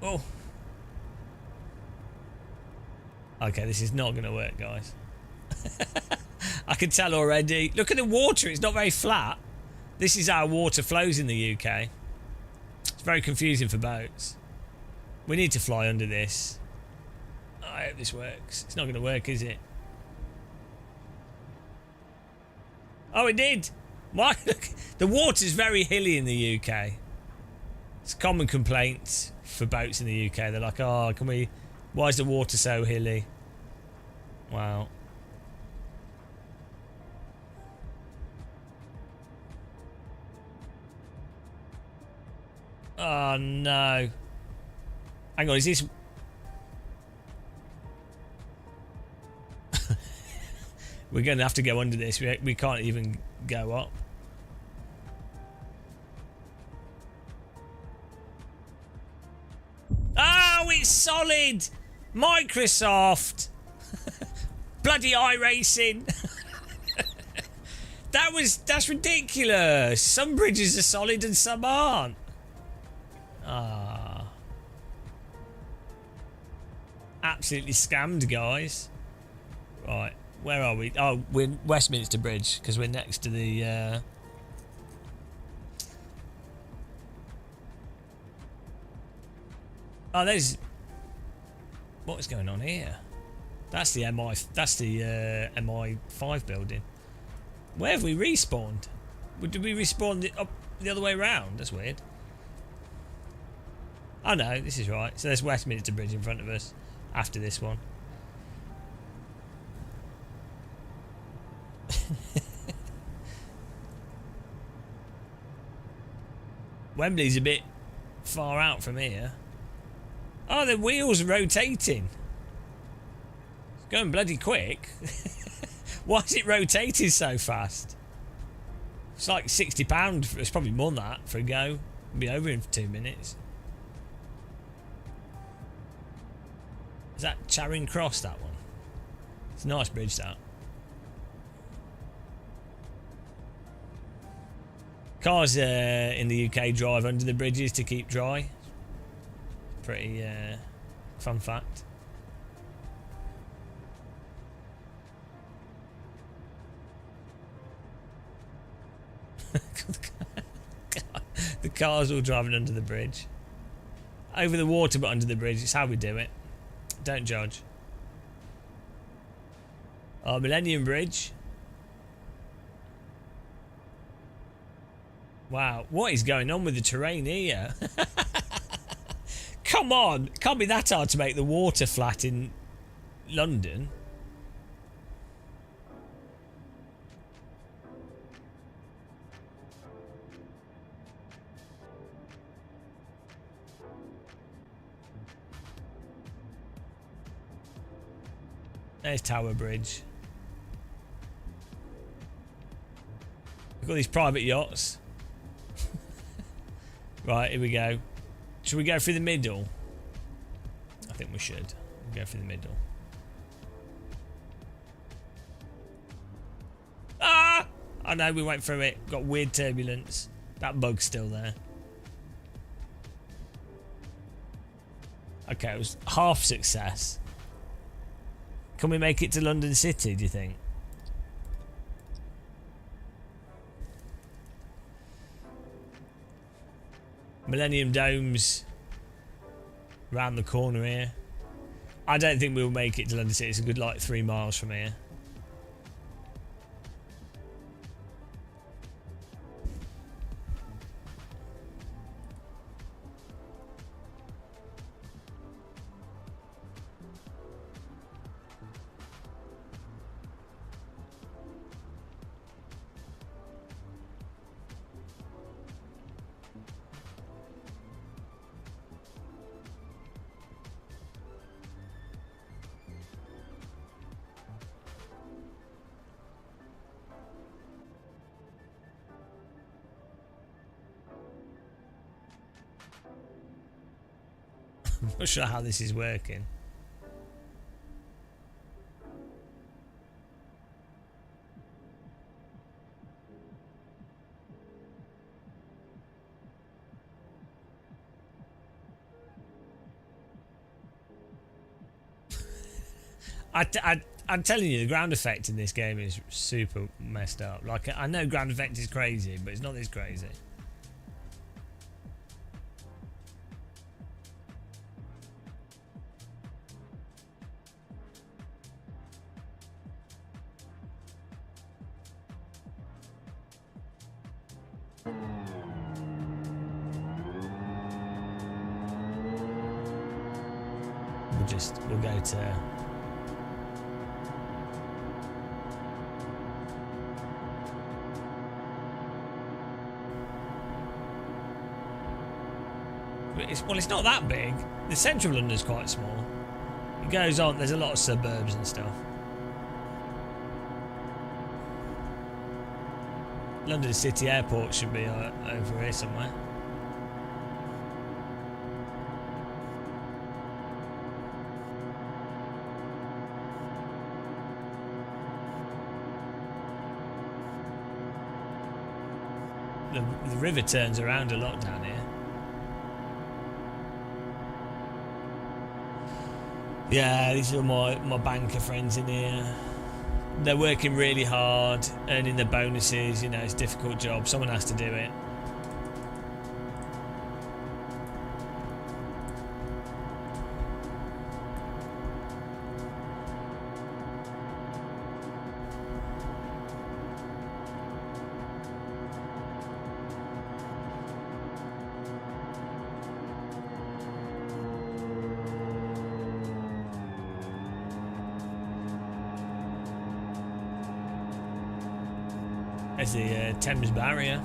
Oh. Okay, this is not going to work, guys. I can tell already. Look at the water. It's not very flat. This is how water flows in the UK. It's very confusing for boats. We need to fly under this. I hope this works. It's not going to work, is it? Oh, it did. Why? Look, the water's very hilly in the UK. It's a common complaint for boats in the UK. They're like, oh, can we... Why is the water so hilly? Wow. Oh, no. Hang on, is this... We're going to have to go under this. We can't even go up. Oh, it's solid! Microsoft! Bloody iRacing. That's ridiculous. Some bridges are solid and some aren't. Ah. Absolutely scammed, guys. Right, where are we? Oh, we're in Westminster Bridge because we're next to the Oh, there's what's going on here? That's the MI5 building. Where have we respawned? Did we respawn up the other way around? That's weird. Oh no, this is right. So there's Westminster Bridge in front of us after this one. Wembley's a bit far out from here. Oh, the wheels are rotating. It's going bloody quick. Why is it rotating so fast? It's like £60. It's probably more than that for a go. It'll be over in 2 minutes. Is that Charing Cross, that one? It's a nice bridge, that. Cars in the UK drive under the bridges to keep dry. Pretty fun fact. The cars all driving under the bridge. Over the water but under the bridge. It's how we do it. Don't judge. Oh, Millennium Bridge. Wow, what is going on with the terrain here? Come on, can't be that hard to make the water flat in London. There's Tower Bridge. We've got these private yachts. Right, here we go. Should we go through the middle? I think we should. We'll go through the middle. Ah! I know, we went through it. Got weird turbulence. That bug's still there. Okay, it was half success. Can we make it to London City, do you think? Millennium Dome's round the corner here. I don't think we'll make it to London City. It's a good like 3 miles from here. I'm not sure how this is working. I'm telling you, the ground effect in this game is super messed up. Like, I know ground effect is crazy, but it's not this crazy. We'll go to it's not that big. The central London's quite small. It goes on, there's a lot of suburbs and stuff. London City Airport should be over here somewhere. the river turns around a lot down here. Yeah, these are my banker friends in here. They're working really hard, earning the bonuses. You know, it's a difficult job. Someone has to do it. There's the Thames Barrier.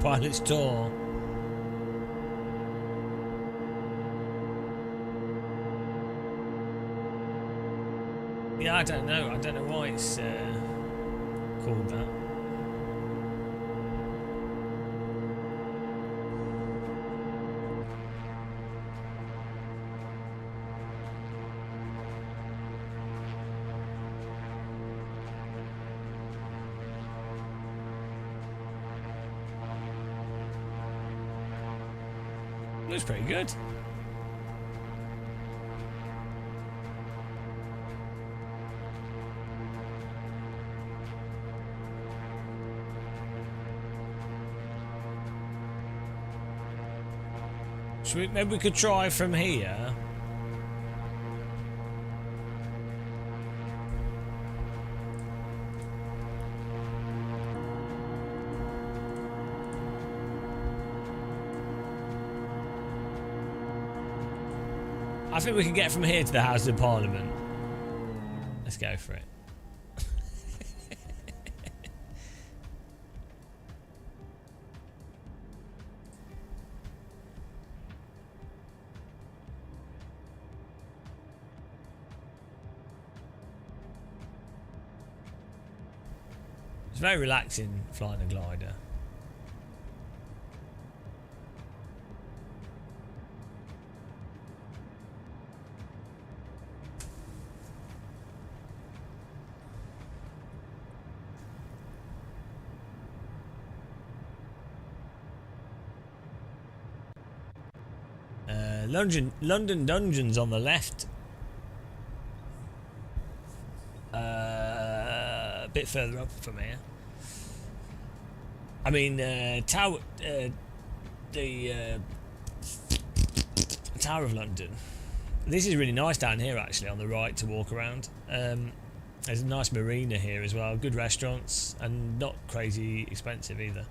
Pilot's tour. Yeah, I don't know. I don't know why it's called that. Looks pretty good. Maybe we could try from here. I think we can get from here to the House of Parliament. Let's go for it. It's very relaxing flying a glider. London Dungeons on the left. A bit further up from here. I mean, Tower of London. This is really nice down here, actually, on the right to walk around. There's a nice marina here as well. Good restaurants and not crazy expensive either.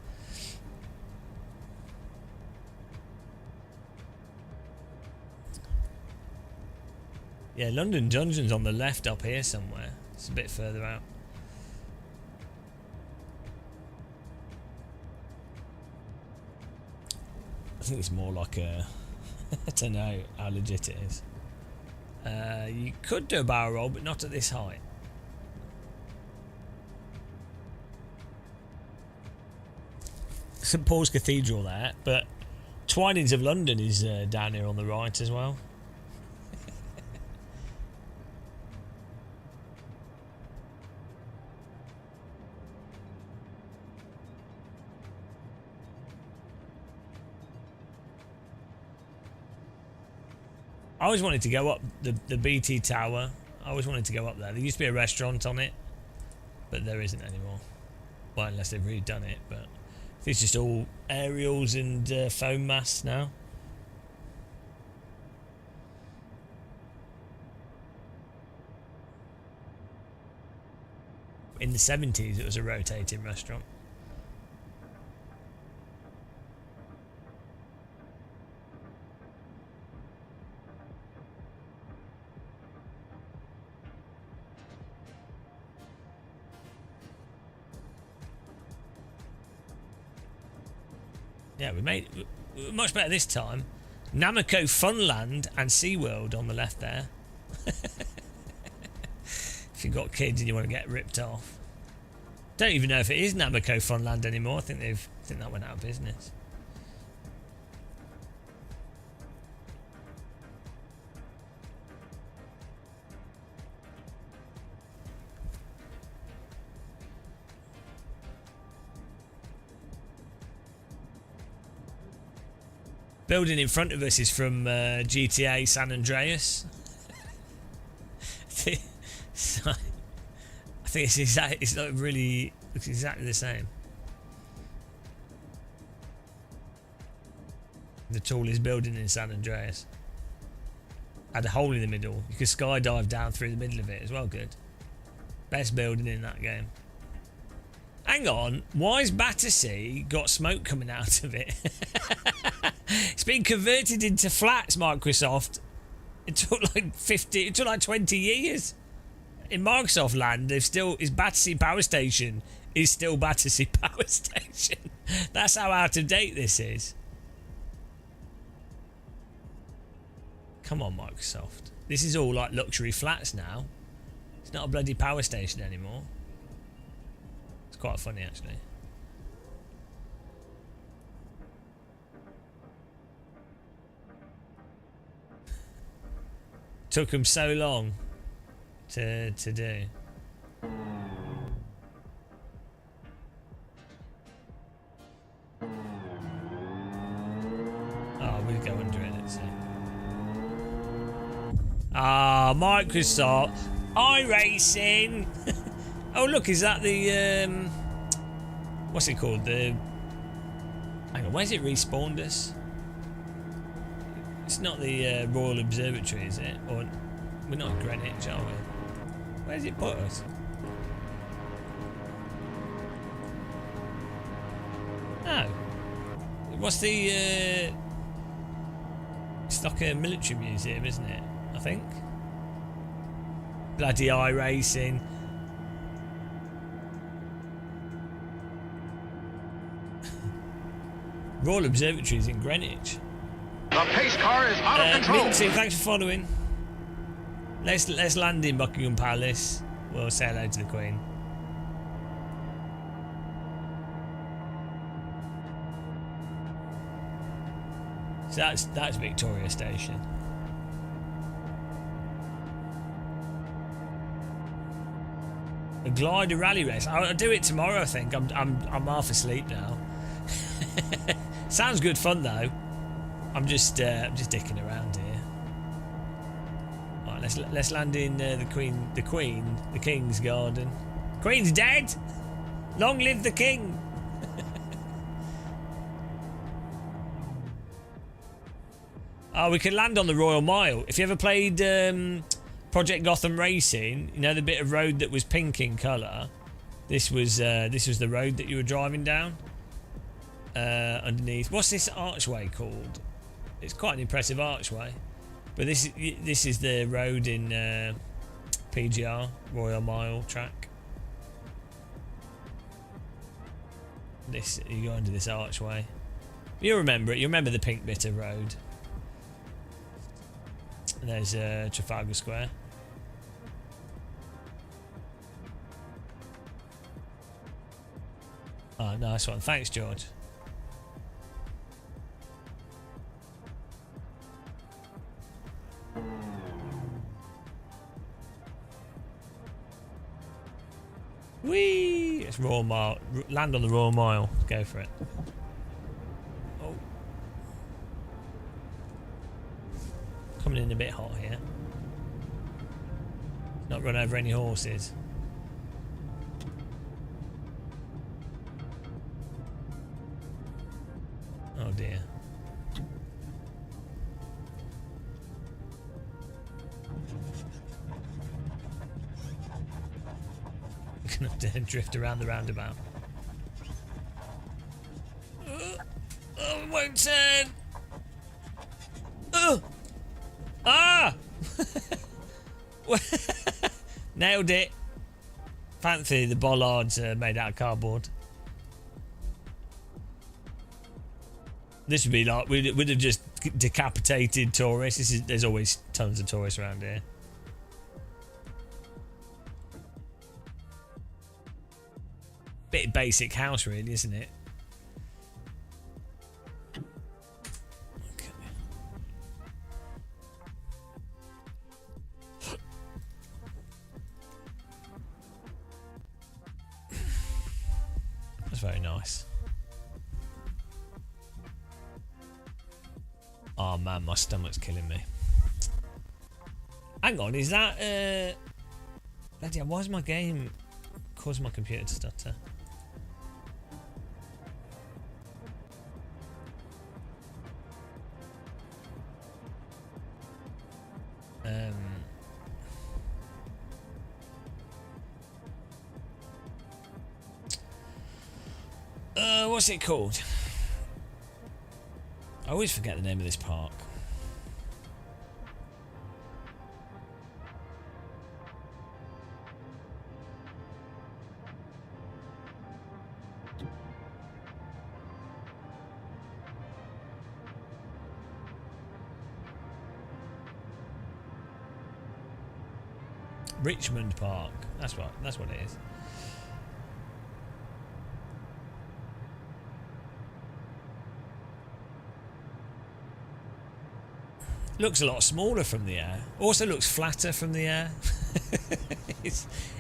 Yeah, London Dungeons on the left up here somewhere. It's a bit further out. I think it's more like a... I don't know how legit it is. You could do a barrel roll, but not at this height. St Paul's Cathedral there, but Twinings of London is down here on the right as well. I always wanted to go up the BT Tower. I always wanted to go up there. There used to be a restaurant on it, but there isn't anymore. Well, unless they've redone it, but it's just all aerials and foam masts now. In the 70s, it was a rotating restaurant. Yeah, we made it much better this time. Namco Funland and SeaWorld on the left there. If you've got kids and you want to get ripped off. Don't even know if it is Namco Funland anymore. I think that went out of business. Building in front of us is from GTA San Andreas. So, I think it's not really, looks exactly the same. The tallest building in San Andreas. Had a hole in the middle. You could skydive down through the middle of it as well, good. Best building in that game. Hang on, why's Battersea got smoke coming out of it? It's been converted into flats, Microsoft. It took like 20 years. In Microsoft land, his Battersea Power Station is still Battersea Power Station. That's how out of date this is. Come on, Microsoft. This is all like luxury flats now. It's not a bloody power station anymore. It's quite funny, actually. Took them so long to do. Oh, we'll go under it, let's see. Ah, Microsoft. iRacing. Oh, look, is that the... what's it called? Hang on, where's it respawned us? It's not the Royal Observatory, is it? Or we're not Greenwich, are we? Where's it put us? Oh. What's the... it's like a military museum, isn't it? I think. Bloody iRacing. Royal Observatory is in Greenwich. The pace car is out of control. Minty, thanks for following. Let's land in Buckingham Palace. We'll say hello to the Queen. So that's Victoria Station. A glider rally race. I'll do it tomorrow. I think I'm half asleep now. Sounds good fun though. I'm just dicking around here. Right, let's land in the King's Garden. Queen's dead. Long live the King. Oh, we can land on the Royal Mile. If you ever played Project Gotham Racing, you know the bit of road that was pink in colour. This was the road that you were driving down. Underneath, what's this archway called? It's quite an impressive archway, but this is the road in PGR Royal Mile track. You go under this archway. You remember it. You remember the pink bit of road. And there's Trafalgar Square. Oh, nice one. Thanks, George. Whee! It's Royal Mile. Land on the Royal Mile. Go for it. Oh. Coming in a bit hot here. Not run over any horses. Oh dear. Gonna have to drift around the roundabout. Oh, it won't turn. Ah! Nailed it. Fancy the bollards made out of cardboard. This would be like we'd have just decapitated tourists. There's always tons of tourists around here. Bit basic house, really, isn't it? Okay. That's very nice. Oh man, my stomach's killing me. Hang on, is that bloody hell, why is my game causing my computer to stutter? What's it called? I always forget the name of this park. Richmond Park. That's right. That's what it is. Looks a lot smaller from the air. Also looks flatter from the air.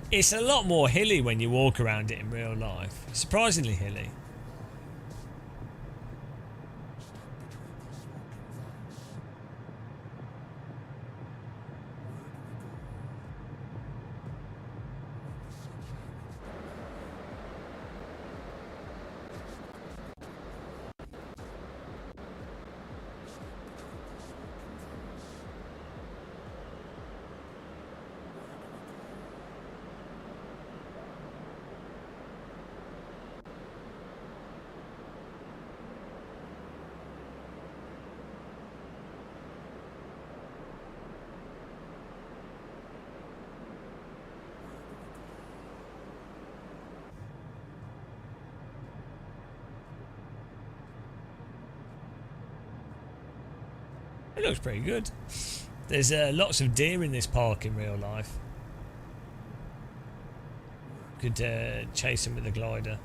it's a lot more hilly when you walk around it in real life. Surprisingly hilly. It looks pretty good. There's lots of deer in this park in real life. Could chase them with a glider.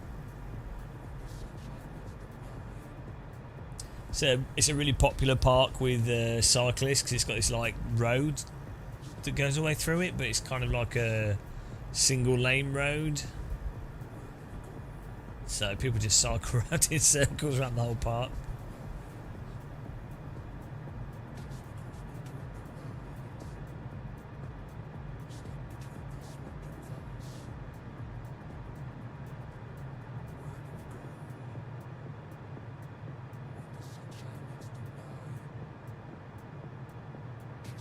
So it's a really popular park with cyclists because it's got this like road that goes all the way through it, but it's kind of like a single lane road. So people just cycle around in circles around the whole park.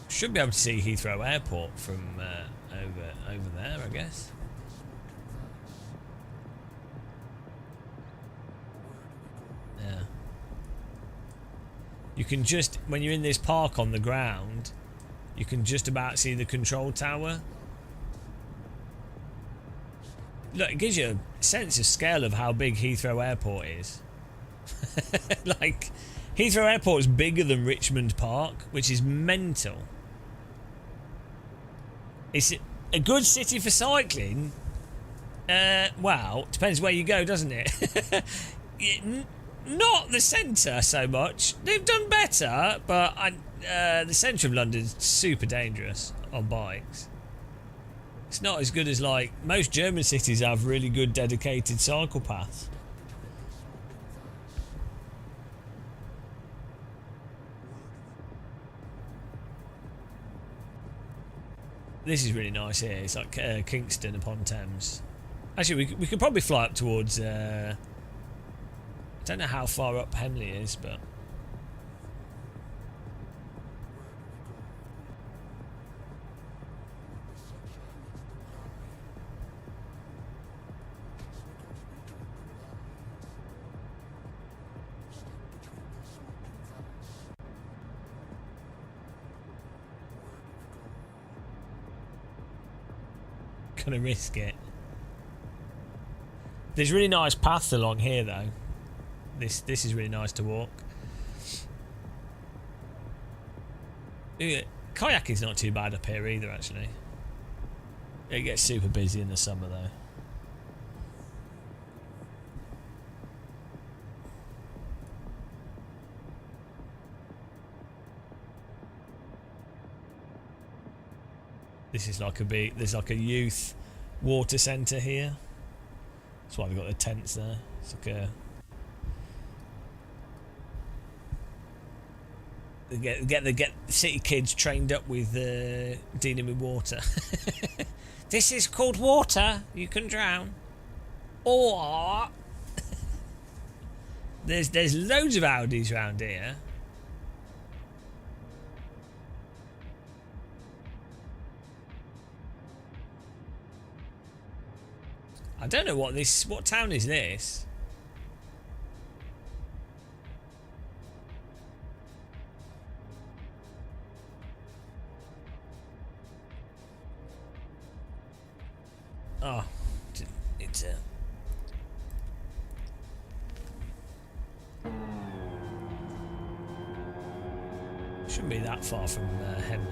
Should be able to see Heathrow Airport from over there, I guess. Yeah. You can just, when you're in this park on the ground, you can just about see the control tower. Look, it gives you a sense of scale of how big Heathrow Airport is. Like, Heathrow Airport is bigger than Richmond Park, which is mental. It's a good city for cycling. Well, depends where you go, doesn't it? Not the centre so much. They've done better, but the centre of London's super dangerous on bikes. It's not as good as, like, most German cities have really good dedicated cycle paths. This is really nice here. It's like Kingston upon Thames. Actually, we could probably fly up towards... I don't know how far up Henley is, but... Gonna risk it. There's really nice paths along here though. This is really nice to walk. Yeah, kayaking's not too bad up here either, actually. It gets super busy in the summer, though. This is like a big... There's like a youth water centre here. That's why they've got the tents there. It's like a... They get city kids trained up with dealing with water. This is called water. You can drown. Or there's loads of Audis around here. I don't know what town is this? Oh, it's shouldn't be that far from Henley,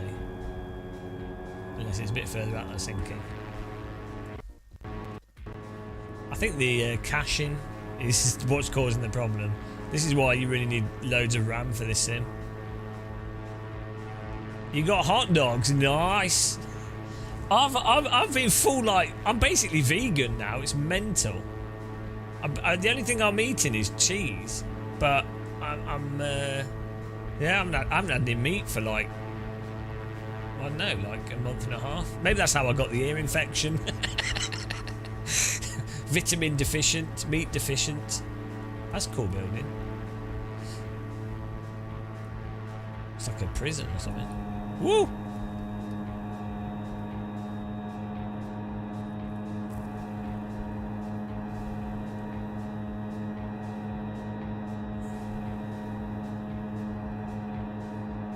unless it's a bit further out than I was thinking. I think the caching is what's causing the problem. This is why you really need loads of RAM for this sim. You got hot dogs, nice. I've been full, like, I'm basically vegan now. It's mental. The only thing I'm eating is cheese, but I haven't had any meat for like, I don't know, like a month and a half. Maybe that's how I got the ear infection. Vitamin deficient, meat deficient. That's a cool building. It's like a prison or something. Woo!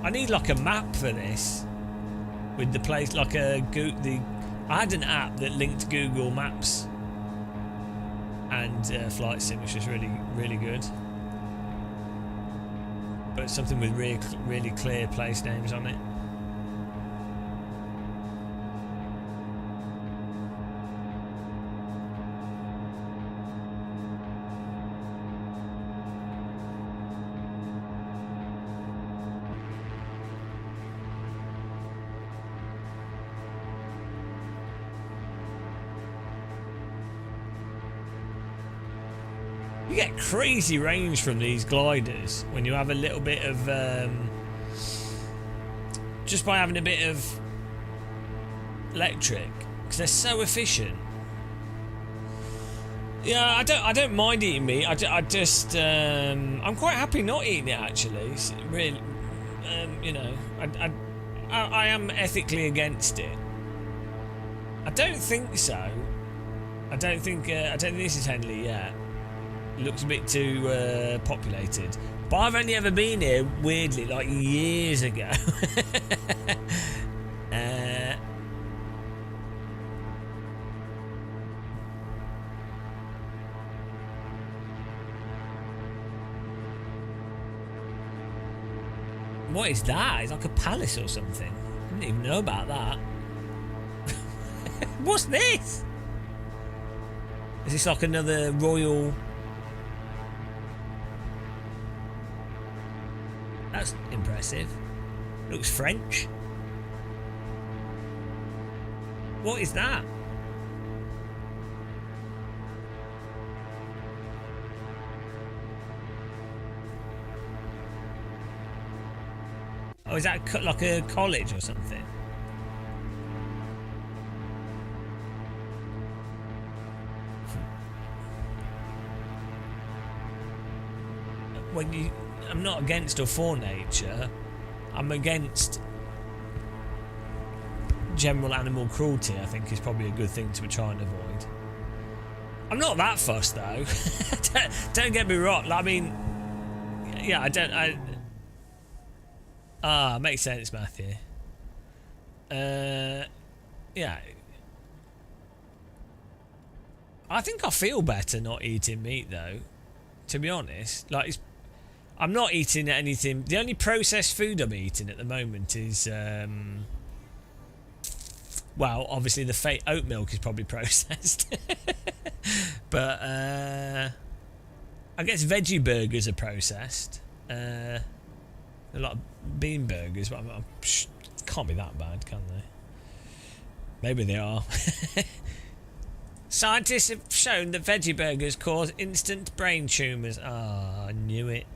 I need like a map for this, with the place, like I had an app that linked Google Maps and Flight Sim, which was really good. But something with really clear place names on it. You get crazy range from these gliders when you have a little bit of just by having a bit of electric, because they're so efficient. Yeah, I don't mind eating meat. I'm quite happy not eating it, actually. It's really, you know, I am ethically against it. I don't think so. I don't think this is Henley yet. It looks a bit too populated. But I've only ever been here, weirdly, like years ago. What is that? It's like a palace or something. I didn't even know about that. What's this? Is this like another royal... That's impressive. Looks French. What is that? Oh, is that like a college or something? I'm not against or for nature. I'm against general animal cruelty. I think is probably a good thing to try and avoid. I'm not that fussed though. Don't get me wrong. I mean, yeah, makes sense, Matthew. Yeah. I think I feel better not eating meat though. To be honest, like I'm not eating anything. The only processed food I'm eating at the moment is, well, obviously the fake oat milk is probably processed. But I guess veggie burgers are processed. A lot of bean burgers, but can't be that bad, can they? Maybe they are. Scientists have shown that veggie burgers cause instant brain tumours. Ah, I knew it.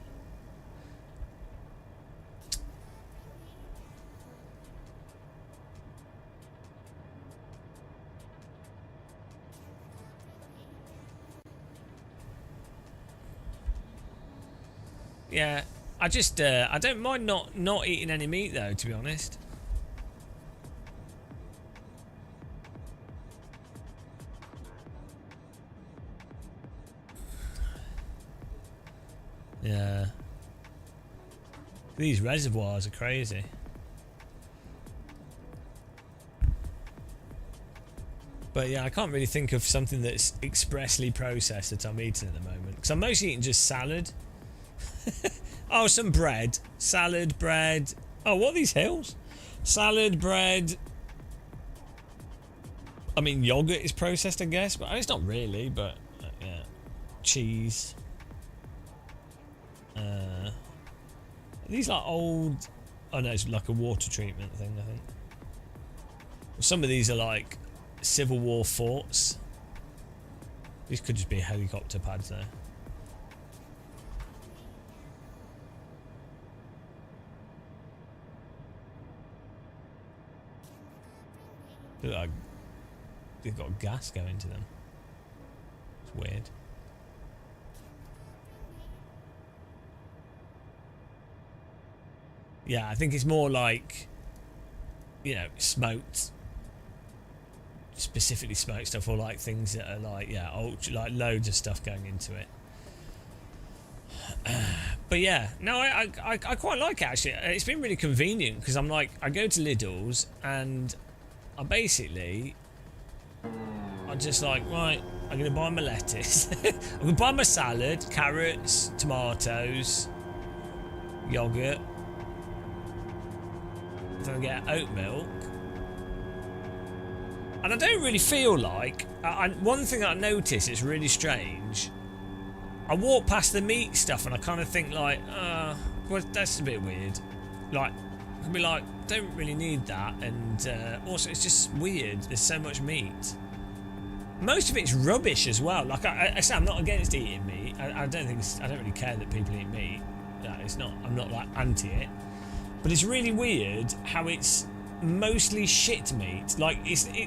Yeah, I just I don't mind not eating any meat though, to be honest. Yeah. These reservoirs are crazy. But yeah, I can't really think of something that's expressly processed that I'm eating at the moment. Because I'm mostly eating just salad. Oh, some bread. Salad, bread. Oh, what are these hills? Salad, bread. I mean, yogurt is processed, I guess. But it's not really, but yeah. Cheese. These are old... Oh no, it's like a water treatment thing, I think. Some of these are like Civil War forts. These could just be helicopter pads there. Look like they've got gas going to them. It's weird. Yeah, I think it's more like, you know, smoked, specifically smoked stuff, or like things that are like, yeah, like loads of stuff going into it. But yeah, no, I quite like it actually. It's been really convenient because I'm like, I go to Lidl's and I basically, I'm just like, right, I'm going to buy my lettuce. I'm going to buy my salad, carrots, tomatoes, yogurt. I'm going to get oat milk. And I don't really feel like... one thing I notice is really strange. I walk past the meat stuff and I kind of think like, well, that's a bit weird. Like, I can be like, don't really need that. And also, it's just weird. There's so much meat. Most of it's rubbish as well. Like I say, I'm not against eating meat. I don't really care that people eat meat. It's not. I'm not like anti it. But it's really weird how it's mostly shit meat. Like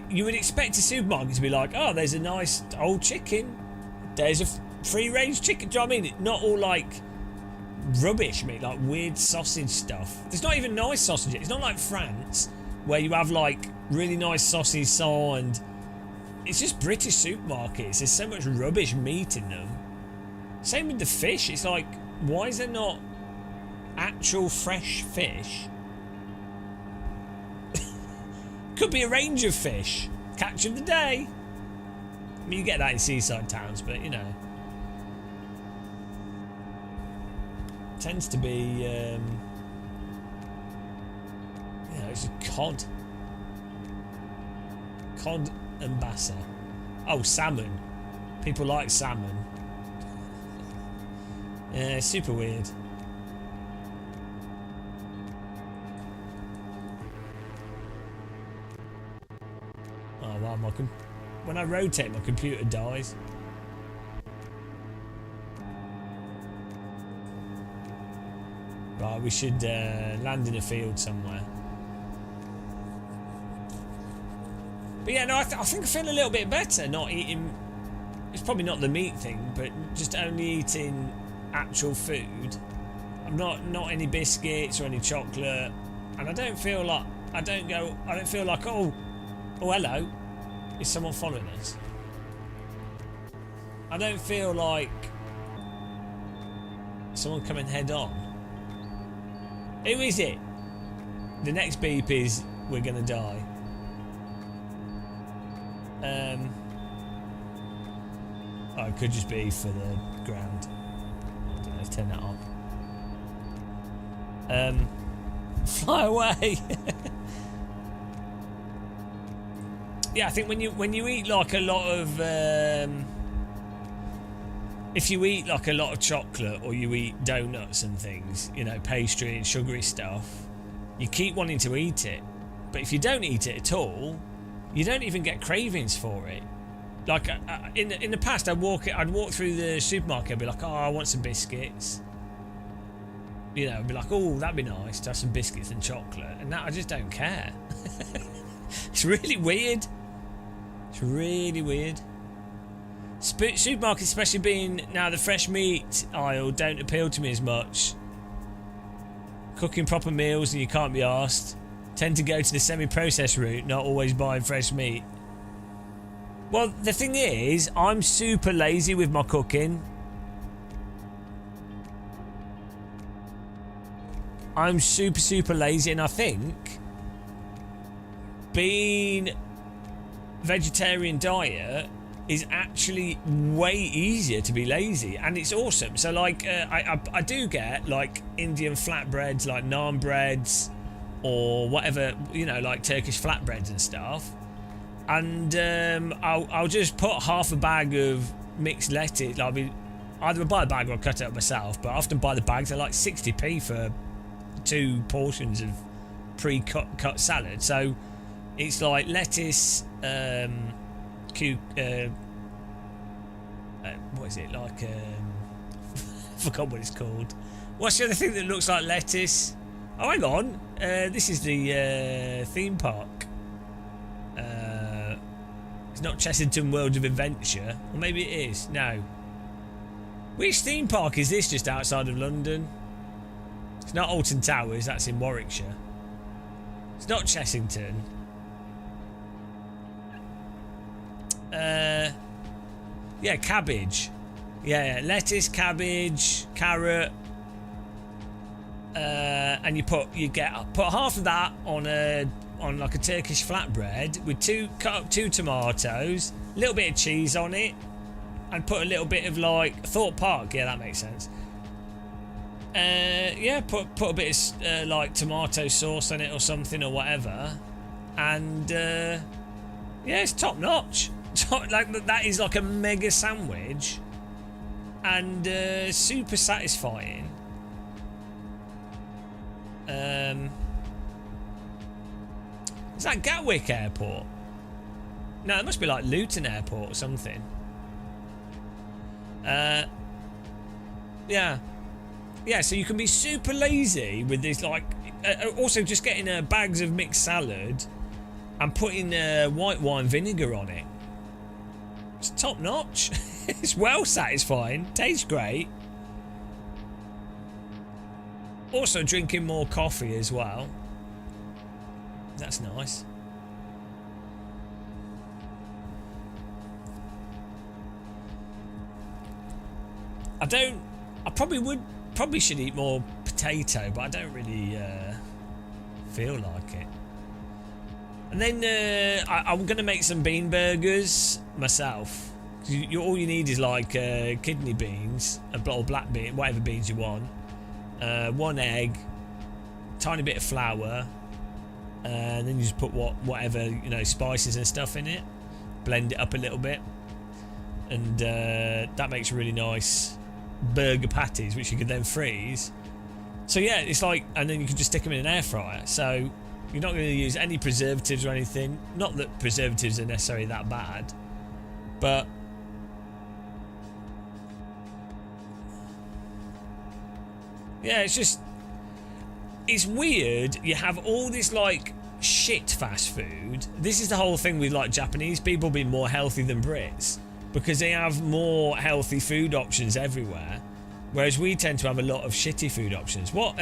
you would expect a supermarket to be like, oh, there's a nice old chicken. There's a free-range chicken. Do you know what I mean? Not all like rubbish meat, like weird sausage stuff. There's not even nice sausage. It's not like France where you have like really nice sausage and it's just British supermarkets. There's so much rubbish meat in them. Same with the fish. It's like, why is there not actual fresh fish? Could be a range of fish. Catch of the day. I mean, you get that in seaside towns, but you know, tends to be, you know, it's just cod and bassa. Oh, salmon. People like salmon. Yeah, it's super weird. Oh wow, when I rotate, my computer dies. Right, we should land in a field somewhere. But yeah, no, I think I feel a little bit better not eating. It's probably not the meat thing, but just only eating actual food. I'm not any biscuits or any chocolate, and I don't feel like I don't feel like oh hello, is someone following us? I don't feel like someone coming head on. Who is it? The next beep is we're gonna die. Oh, it could just be for the ground. I don't know, let's turn that on. Fly away. Yeah, I think when you eat like a lot of if you eat like a lot of chocolate or you eat donuts and things, you know, pastry and sugary stuff, you keep wanting to eat it. But if you don't eat it at all, you don't even get cravings for it. Like in the past, I'd walk through the supermarket, I'd be like, oh, I want some biscuits. You know, I'd be like, oh, that'd be nice to have some biscuits and chocolate. And now I just don't care. It's really weird. It's really weird. Supermarkets, especially being now the fresh meat aisle, don't appeal to me as much. Cooking proper meals and you can't be arsed. Tend to go to the semi-processed route, not always buying fresh meat. Well, the thing is, I'm super lazy with my cooking. I'm super lazy, and I think being vegetarian diet is actually way easier to be lazy, and it's awesome. So like I do get like Indian flatbreads, like naan breads or whatever, you know, like Turkish flatbreads and stuff, and I'll just put half a bag of mixed lettuce. I'll be either buy a bag or I'll cut it up myself, but I often buy the bags. They're like 60p for 2 portions of pre-cut salad. So it's like lettuce, what is it like? I forgot what it's called. What's the other thing that looks like lettuce? Oh, hang on. This is the theme park. It's not Chessington World of Adventure, or maybe it is. No. Which theme park is this? Just outside of London. It's not Alton Towers. That's in Warwickshire. It's not Chessington. Yeah, cabbage. Yeah, lettuce, cabbage, carrot, and you put half of that on like a Turkish flatbread with cut up 2 tomatoes, a little bit of cheese on it, and put a little bit of like Thorpe Park. Yeah, that makes sense. Yeah, put a bit of like tomato sauce on it or something or whatever, and yeah, it's top notch. Like that is like a mega sandwich, and super satisfying. Is that Gatwick Airport? No, it must be like Luton Airport or something. Yeah. So you can be super lazy with this, like also just getting bags of mixed salad and putting white wine vinegar on it. It's top notch. It's well satisfying. Tastes great. Also drinking more coffee as well. That's nice. I probably should eat more potato, but I don't really feel like it. And then I'm going to make some bean burgers myself. All you need is like kidney beans, or black bean, whatever beans you want. 1 egg, tiny bit of flour, and then you just put whatever, you know, spices and stuff in it. Blend it up a little bit, and that makes really nice burger patties, which you can then freeze. So yeah, it's like, and then you can just stick them in an air fryer. So you're not going to use any preservatives or anything. Not that preservatives are necessarily that bad, but yeah, it's weird. You have all this like shit fast food. This is the whole thing with like Japanese people being more healthy than Brits, because they have more healthy food options everywhere, whereas we tend to have a lot of shitty food options. What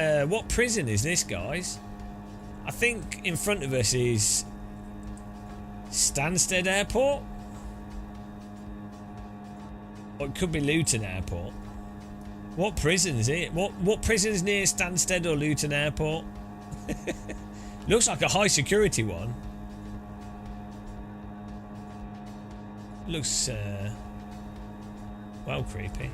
prison is this, guys? I think in front of us is Stansted Airport, or it could be Luton Airport. What prison is it? What prison is near Stansted or Luton Airport? Looks like a high security one. Looks well creepy.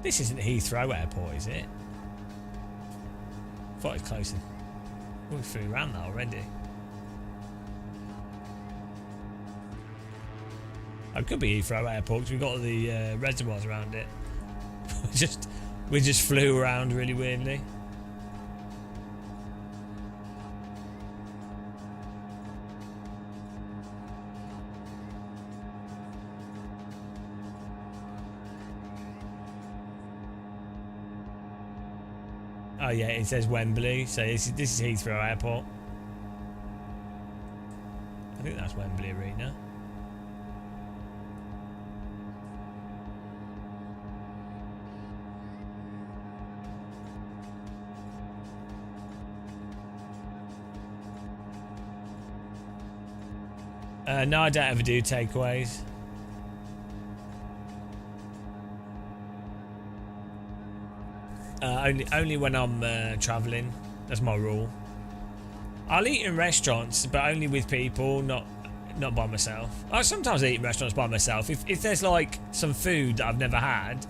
This isn't Heathrow Airport, is it? Thought it was closer. We flew around that already. It could be Heathrow Airport because we've got the reservoirs around it. we just flew around really weirdly. Oh yeah, it says Wembley, so this is Heathrow Airport. I think that's Wembley Arena. No, I don't ever do takeaways. Only when I'm travelling. That's my rule. I'll eat in restaurants, but only with people, not by myself. I sometimes eat in restaurants by myself. If there's like some food that I've never had,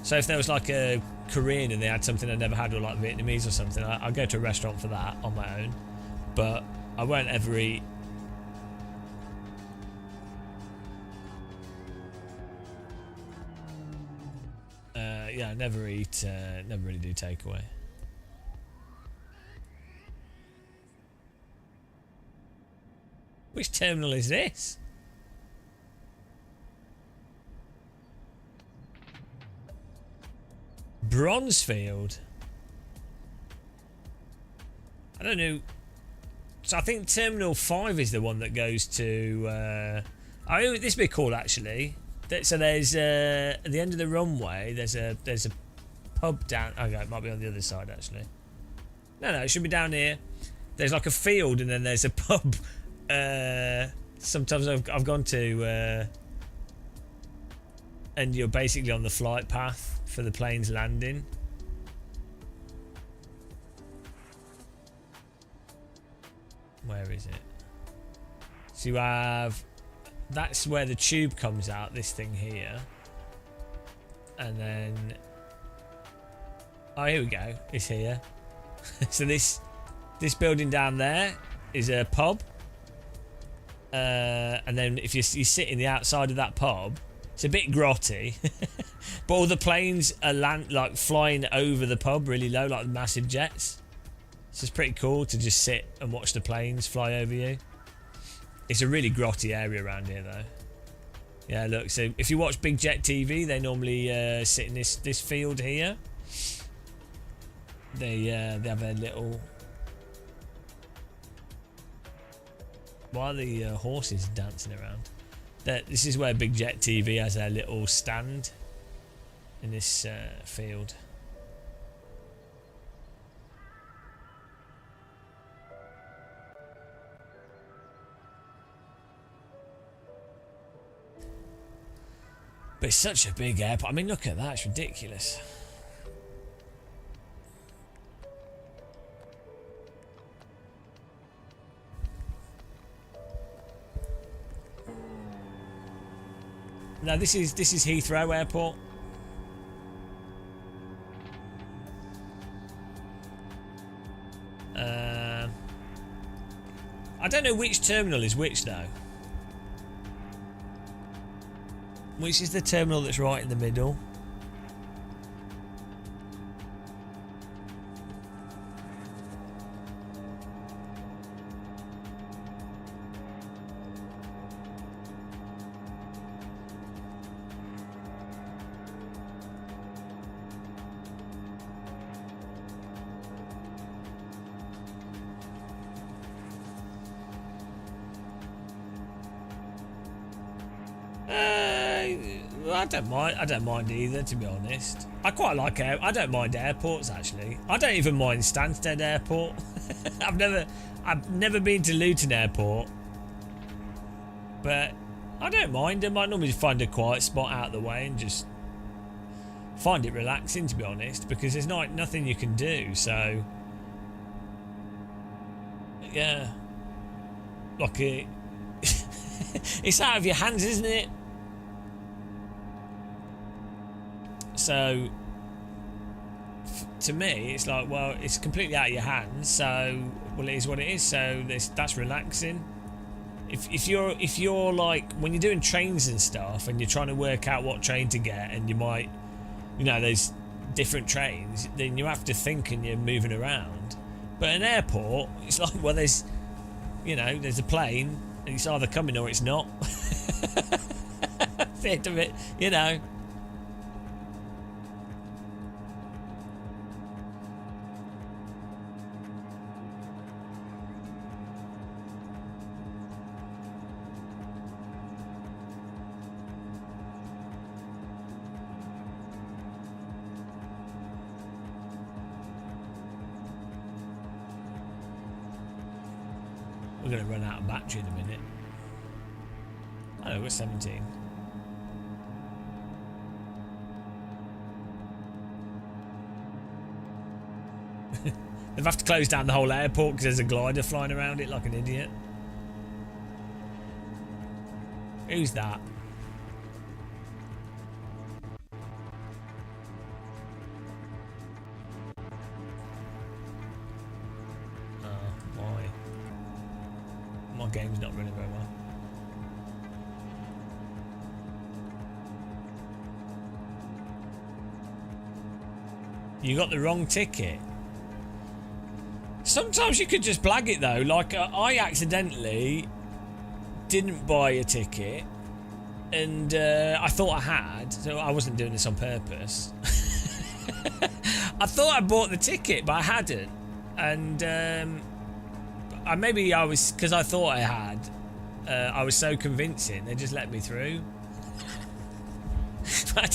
so if there was like a Korean and they had something I never had, or like Vietnamese or something, I'll go to a restaurant for that on my own. But I won't ever eat. Yeah, I never eat, never really do takeaway. Which terminal is this? Bronzefield. I don't know. So I think Terminal 5 is the one that goes to... oh, this would be cool actually. So there's at the end of the runway there's a pub down. Okay, it might be on the other side actually. No, it should be down here. There's like a field and then there's a pub. Sometimes I've gone to, and you're basically on the flight path for the plane's landing. Where is it? So you have. That's where the tube comes out, this thing here. And then... oh, here we go. It's here. So this building down there is a pub. And then if you sit in the outside of that pub, it's a bit grotty. But all the planes are like flying over the pub really low, like massive jets. So it's pretty cool to just sit and watch the planes fly over you. It's a really grotty area around here, though. Yeah, look. So if you watch Big Jet TV, they normally sit in this field here. They have a little. Why are the horses dancing around? This is where Big Jet TV has their little stand in this field. But it's such a big airport. I mean, look at that. It's ridiculous. Now, this is Heathrow Airport. I don't know which terminal is which, though. Which is the terminal that's right in the middle? I don't mind either, to be honest. I quite like I don't mind airports actually. I don't even mind Stansted Airport. I've never been to Luton Airport, but I don't mind them. I normally find a quiet spot out of the way and just find it relaxing, to be honest, because there's nothing you can do. So yeah, like it's out of your hands, isn't it? So to me, it's like, well, it's completely out of your hands. So, well, it is what it is. So that's relaxing. If you're like, when you're doing trains and stuff, and you're trying to work out what train to get, and you might, there's different trains, then you have to think and you're moving around. But an airport, it's like, well, there's a plane, and it's either coming or it's not. That's the end of it, We're going to run out of battery in a minute. Oh, we're 17. They've have to close down the whole airport because there's a glider flying around it like an idiot. Who's that? Why? My game's not running very well. You got the wrong ticket. Sometimes you could just blag it though. Like I accidentally didn't buy a ticket, and I thought I had, so I wasn't doing this on purpose. I thought I bought the ticket, but I hadn't, and maybe I was, because I thought I had. I was so convincing they just let me through. I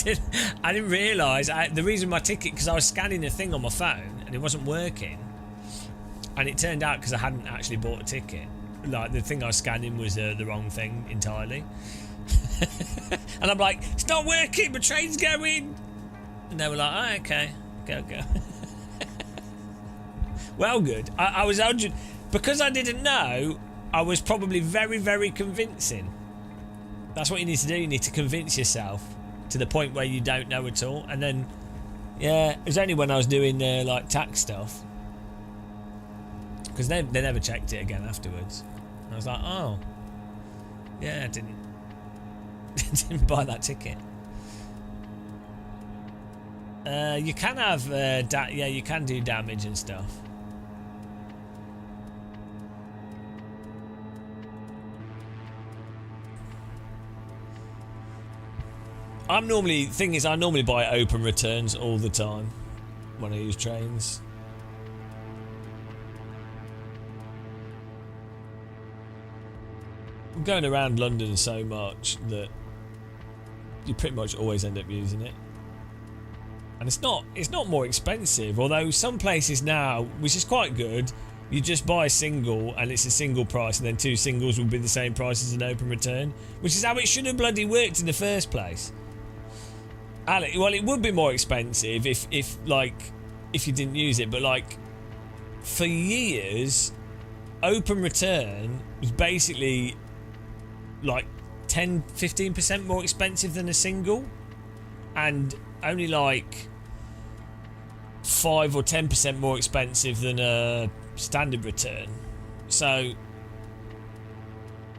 didn't realise the reason my ticket, because I was scanning a thing on my phone and it wasn't working, and it turned out because I hadn't actually bought a ticket. Like the thing I was scanning was the wrong thing entirely. And I'm like, it's not working, my train's going. And they were like, oh, okay, go. Well, good. I was because I didn't know. I was probably very, very convincing. That's what you need to do. You need to convince yourself to the point where you don't know at all. And then, yeah, it was only when I was doing like tax stuff, because they never checked it again afterwards. And I was like, oh, yeah, I didn't buy that ticket. You can have, you can do damage and stuff. I normally buy open returns all the time when I use trains. I'm going around London so much that you pretty much always end up using it. And it's not more expensive, although some places now, which is quite good, you just buy a single and it's a single price, and then two singles will be the same price as an open return, which is how it should have bloody worked in the first place. Well, it would be more expensive if you didn't use it, but like for years, open return was basically like 10-15% more expensive than a single, and only like 5 or 10% more expensive than a standard return. So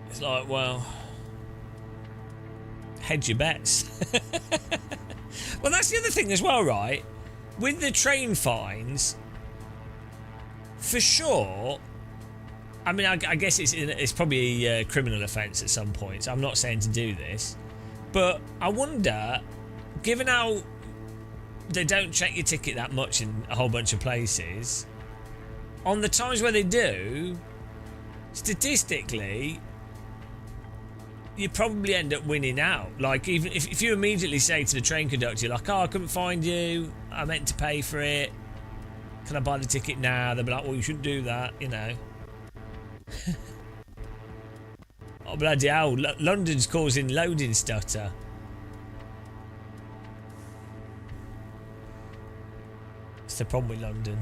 it's like, well, hedge your bets. Well, that's the other thing as well, right? With the train fines, for sure. I mean, I guess it's probably a criminal offence at some point, so I'm not saying to do this. But I wonder, given how they don't check your ticket that much in a whole bunch of places, on the times where they do, statistically, you probably end up winning out. Like, even if you immediately say to the train conductor, like, oh, I couldn't find you, I meant to pay for it, can I buy the ticket now? They'll be like, well, you shouldn't do that, you know. Oh, bloody hell, London's causing loading stutter. It's the problem with London.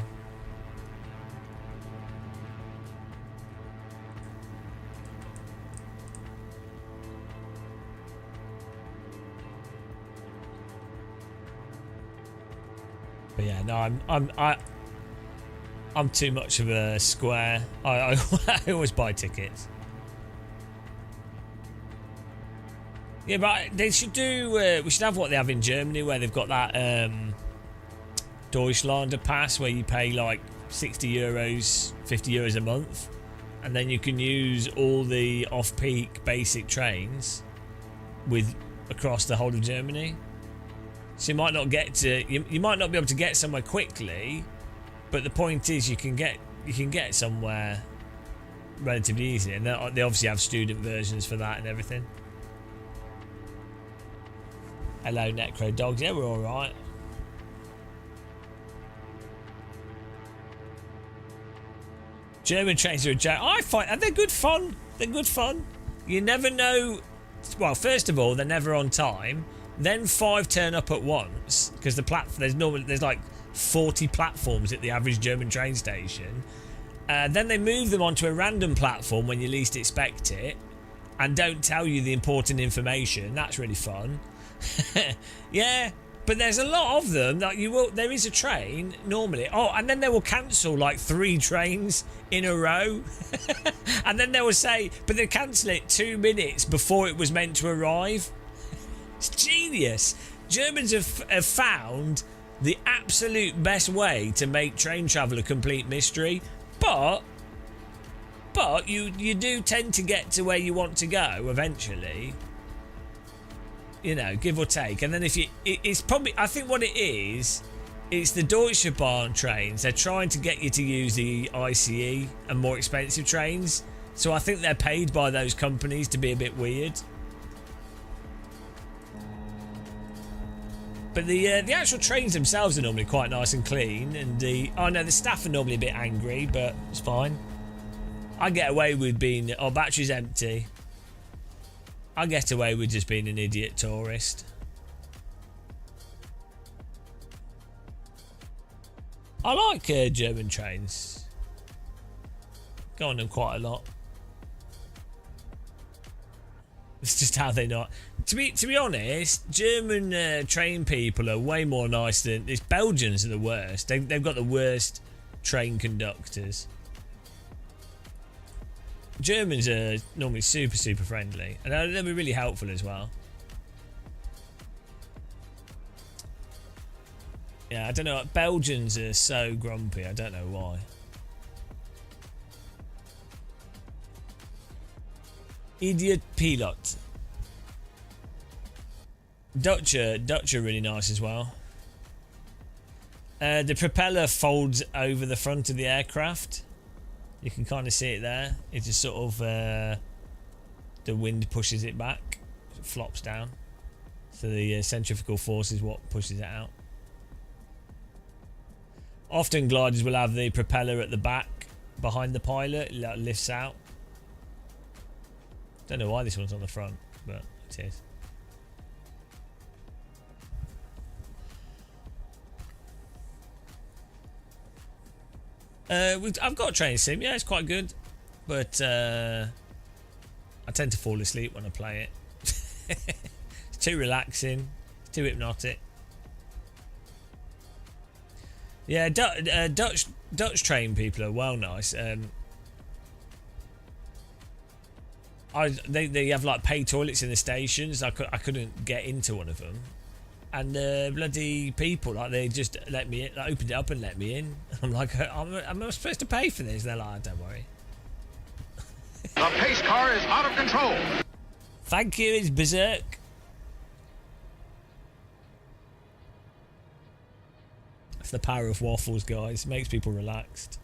But yeah, no, I'm too much of a square. I I always buy tickets. Yeah, but they should do. We should have what they have in Germany, where they've got that Deutschlander pass, where you pay like 60 euros, 50 euros a month, and then you can use all the off-peak basic trains with across the whole of Germany. So you might not get to, you might not be able to get somewhere quickly, but the point is you can get somewhere relatively easy, and they obviously have student versions for that and everything. Hello, Necro Dogs. Yeah, we're all right. German trains are a joke. I find, and they're good fun. They're good fun. You never know. Well, first of all, they're never on time. Then 5 turn up at once because there's like 40 platforms at the average German train station. Then they move them onto a random platform when you least expect it, and don't tell you the important information. That's really fun. Yeah, but there's a lot of them. Like there is a train normally. Oh, and then they will cancel like 3 trains in a row, and then they will say, but they cancel it 2 minutes before it was meant to arrive. It's genius. Germans have found the absolute best way to make train travel a complete mystery, but you do tend to get to where you want to go eventually. You know, give or take. And then it's probably, I think what it is, it's the Deutsche Bahn trains. They're trying to get you to use the ICE and more expensive trains. So I think they're paid by those companies to be a bit weird. But the actual trains themselves are normally quite nice and clean, and the staff are normally a bit angry, but it's fine. I get away with being, battery's empty. I get away with just being an idiot tourist. I like German trains. Go on them quite a lot. It's just how they not. To be honest, German train people are way more nice than this. Belgians are the worst. They've got the worst train conductors. Germans are normally super friendly, and they'll be really helpful as well. Yeah, I don't know. Belgians are so grumpy. I don't know why. Idiot pilot. Dutch are really nice as well. The propeller folds over the front of the aircraft. You can kind of see it there. It just sort of the wind pushes it back, it flops down. So the centrifugal force is what pushes it out. Often gliders will have the propeller at the back behind the pilot. It lifts out. Don't know why this one's on the front, but it is. I've got a train sim. Yeah, it's quite good, but I tend to fall asleep when I play it. It's too relaxing. It's too hypnotic. Yeah, Dutch train people are well nice. They have like pay toilets in the stations. I couldn't get into one of them. And the bloody people, like, they just let me in, like, opened it up and let me in. I'm like, am I supposed to pay for this? And they're like, don't worry. The pace car is out of control. Thank you, it's berserk. That's the power of waffles, guys. It makes people relaxed.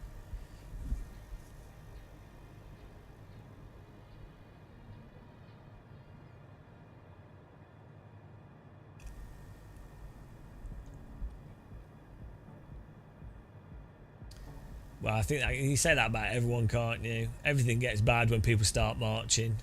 Well, I think that, you say that about everyone, can't you? Everything gets bad when people start marching.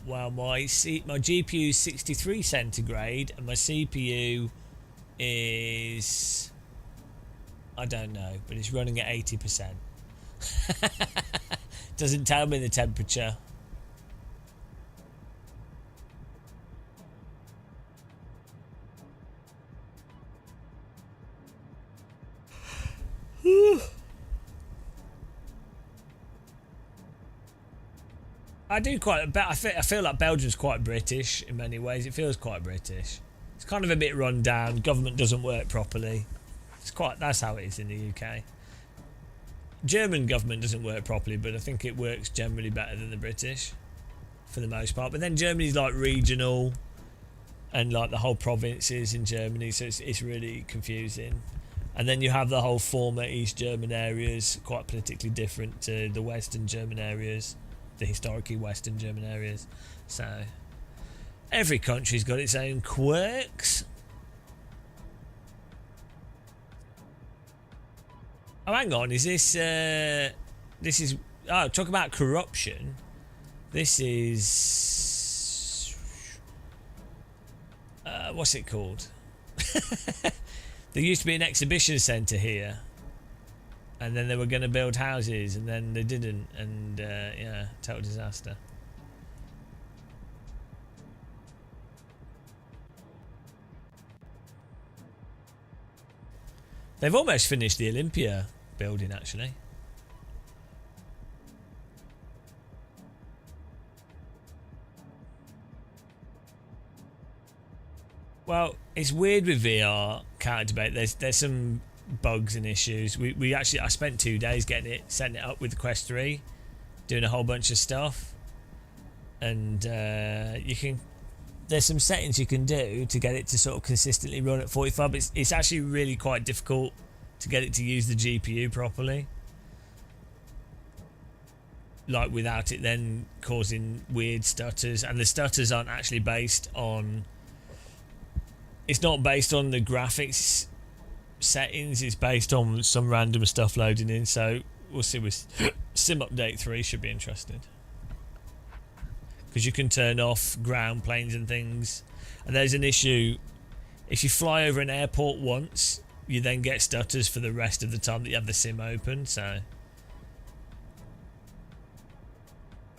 Well, my GPU is 63 centigrade and my CPU is... I don't know, but it's running at 80%. Doesn't tell me the temperature. I do quite. I feel like Belgium's quite British in many ways. It feels quite British. It's kind of a bit run down. Government doesn't work properly. It's quite. That's how it is in the UK. German government doesn't work properly, but I think it works generally better than the British, for the most part. But then Germany's like regional, and like the whole provinces in Germany, so it's really confusing. And then you have the whole former East German areas, quite politically different to the Western German areas, the historically Western German areas. So every country's got its own quirks. Oh, hang on, is this... this is... Oh, talk about corruption. This is... what's it called? There used to be an exhibition centre here. And then they were going to build houses, and then they didn't. And, yeah, total disaster. They've almost finished the Olympia building, actually. Well, it's weird with VR counter debate. There's some bugs and issues. We actually, I spent 2 days setting it up with the Quest 3, doing a whole bunch of stuff, and you can. There's some settings you can do to get it to sort of consistently run at 45. But it's actually really quite difficult to get it to use the GPU properly, like without it then causing weird stutters. And the stutters aren't actually based on. It's not based on the graphics settings. It's based on some random stuff loading in. So we'll see with Sim Update 3 should be interesting. Because you can turn off ground planes and things. And there's an issue. If you fly over an airport once, you then get stutters for the rest of the time that you have the sim open. So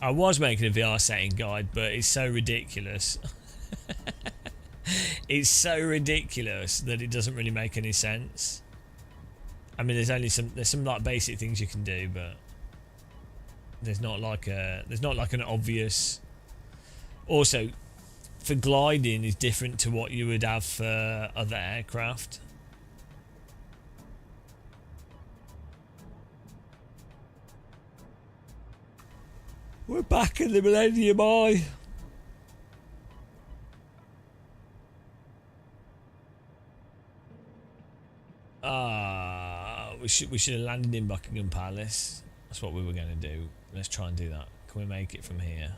I was making a VR setting guide, but it's so ridiculous. It's so ridiculous that it doesn't really make any sense. I mean, there's some like basic things you can do, but there's not like an obvious. Also, for gliding is different to what you would have for other aircraft. We're back in the Millennium Eye. We should have landed in Buckingham Palace. That's what we were going to do. Let's try and do that. Can we make it from here?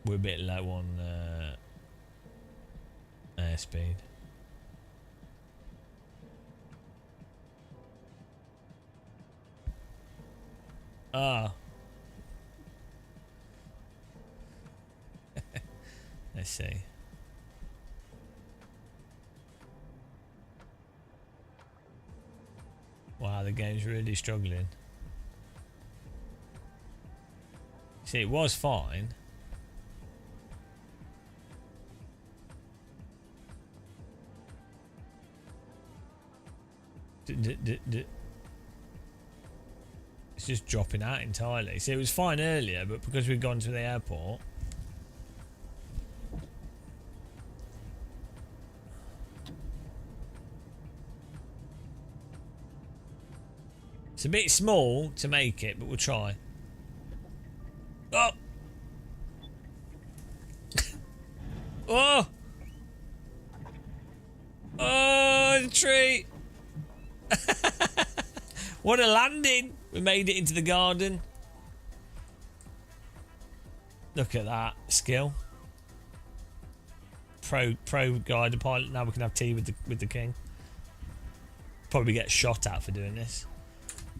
We're a bit low on airspeed. Let's see. Wow, the game's really struggling. See, it was fine. It's just dropping out entirely. See, it was fine earlier, but because we've gone to the airport. It's a bit small to make it, but we'll try. Oh! Oh! Oh, the tree! What a landing! We made it into the garden. Look at that skill. Pro guy, the pilot. Now we can have tea with the king. Probably get shot at for doing this.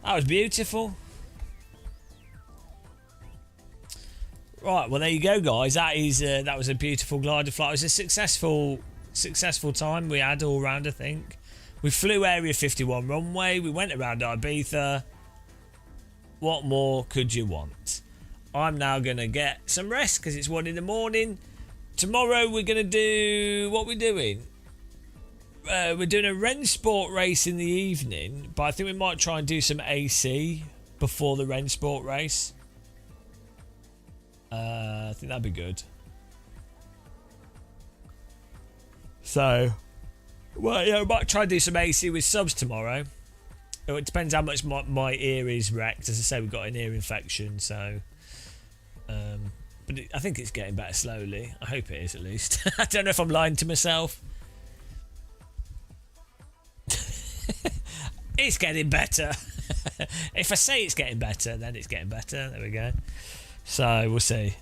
That was beautiful. Right, well there you go, guys. That was a beautiful glider flight. It was a successful successful time we had all round, I think. We flew Area 51 runway. We went around Ibiza. What more could you want? I'm now going to get some rest because it's 1 in the morning. Tomorrow we're going to do... What we're doing? We're doing a Rennsport race in the evening, but I think we might try and do some AC before the Rennsport race. I think that'd be good. So, well, yeah, we might try and do some AC with subs tomorrow. It depends how much my ear is wrecked. As I say, we've got an ear infection, so... but I think it's getting better slowly. I hope it is, at least. I don't know if I'm lying to myself. It's getting better. If I say it's getting better, then it's getting better. There we go. So we'll see.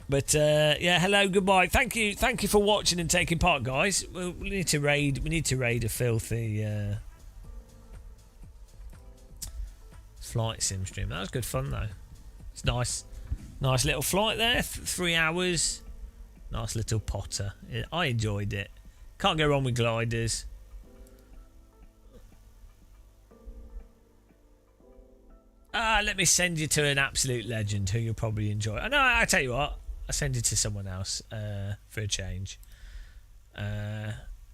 But yeah, hello, goodbye. Thank you for watching and taking part, guys. We need to raid. We need to raid a filthy flight sim stream. That was good fun though. It's nice little flight there. 3 hours. Nice little potter. I enjoyed it. Can't go wrong with gliders. Let me send you to an absolute legend who you'll probably enjoy. I know, I tell you what, I'll send you to someone else for a change.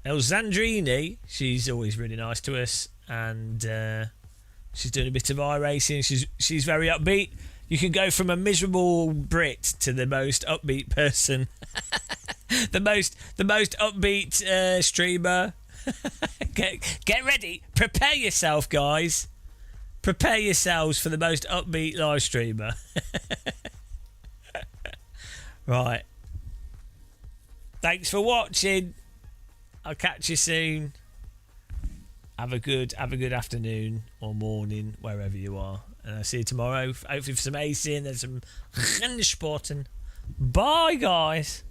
Elzandrini, she's always really nice to us, and she's doing a bit of iRacing. She's very upbeat. You can go from a miserable Brit to the most upbeat person. the most upbeat streamer. Get ready. Prepare yourself, guys. Prepare yourselves for the most upbeat live streamer. Right. Thanks for watching. I'll catch you soon. Have a good afternoon or morning wherever you are, and I'll see you tomorrow. Hopefully for some AC and then some Rennsporten. Bye, guys.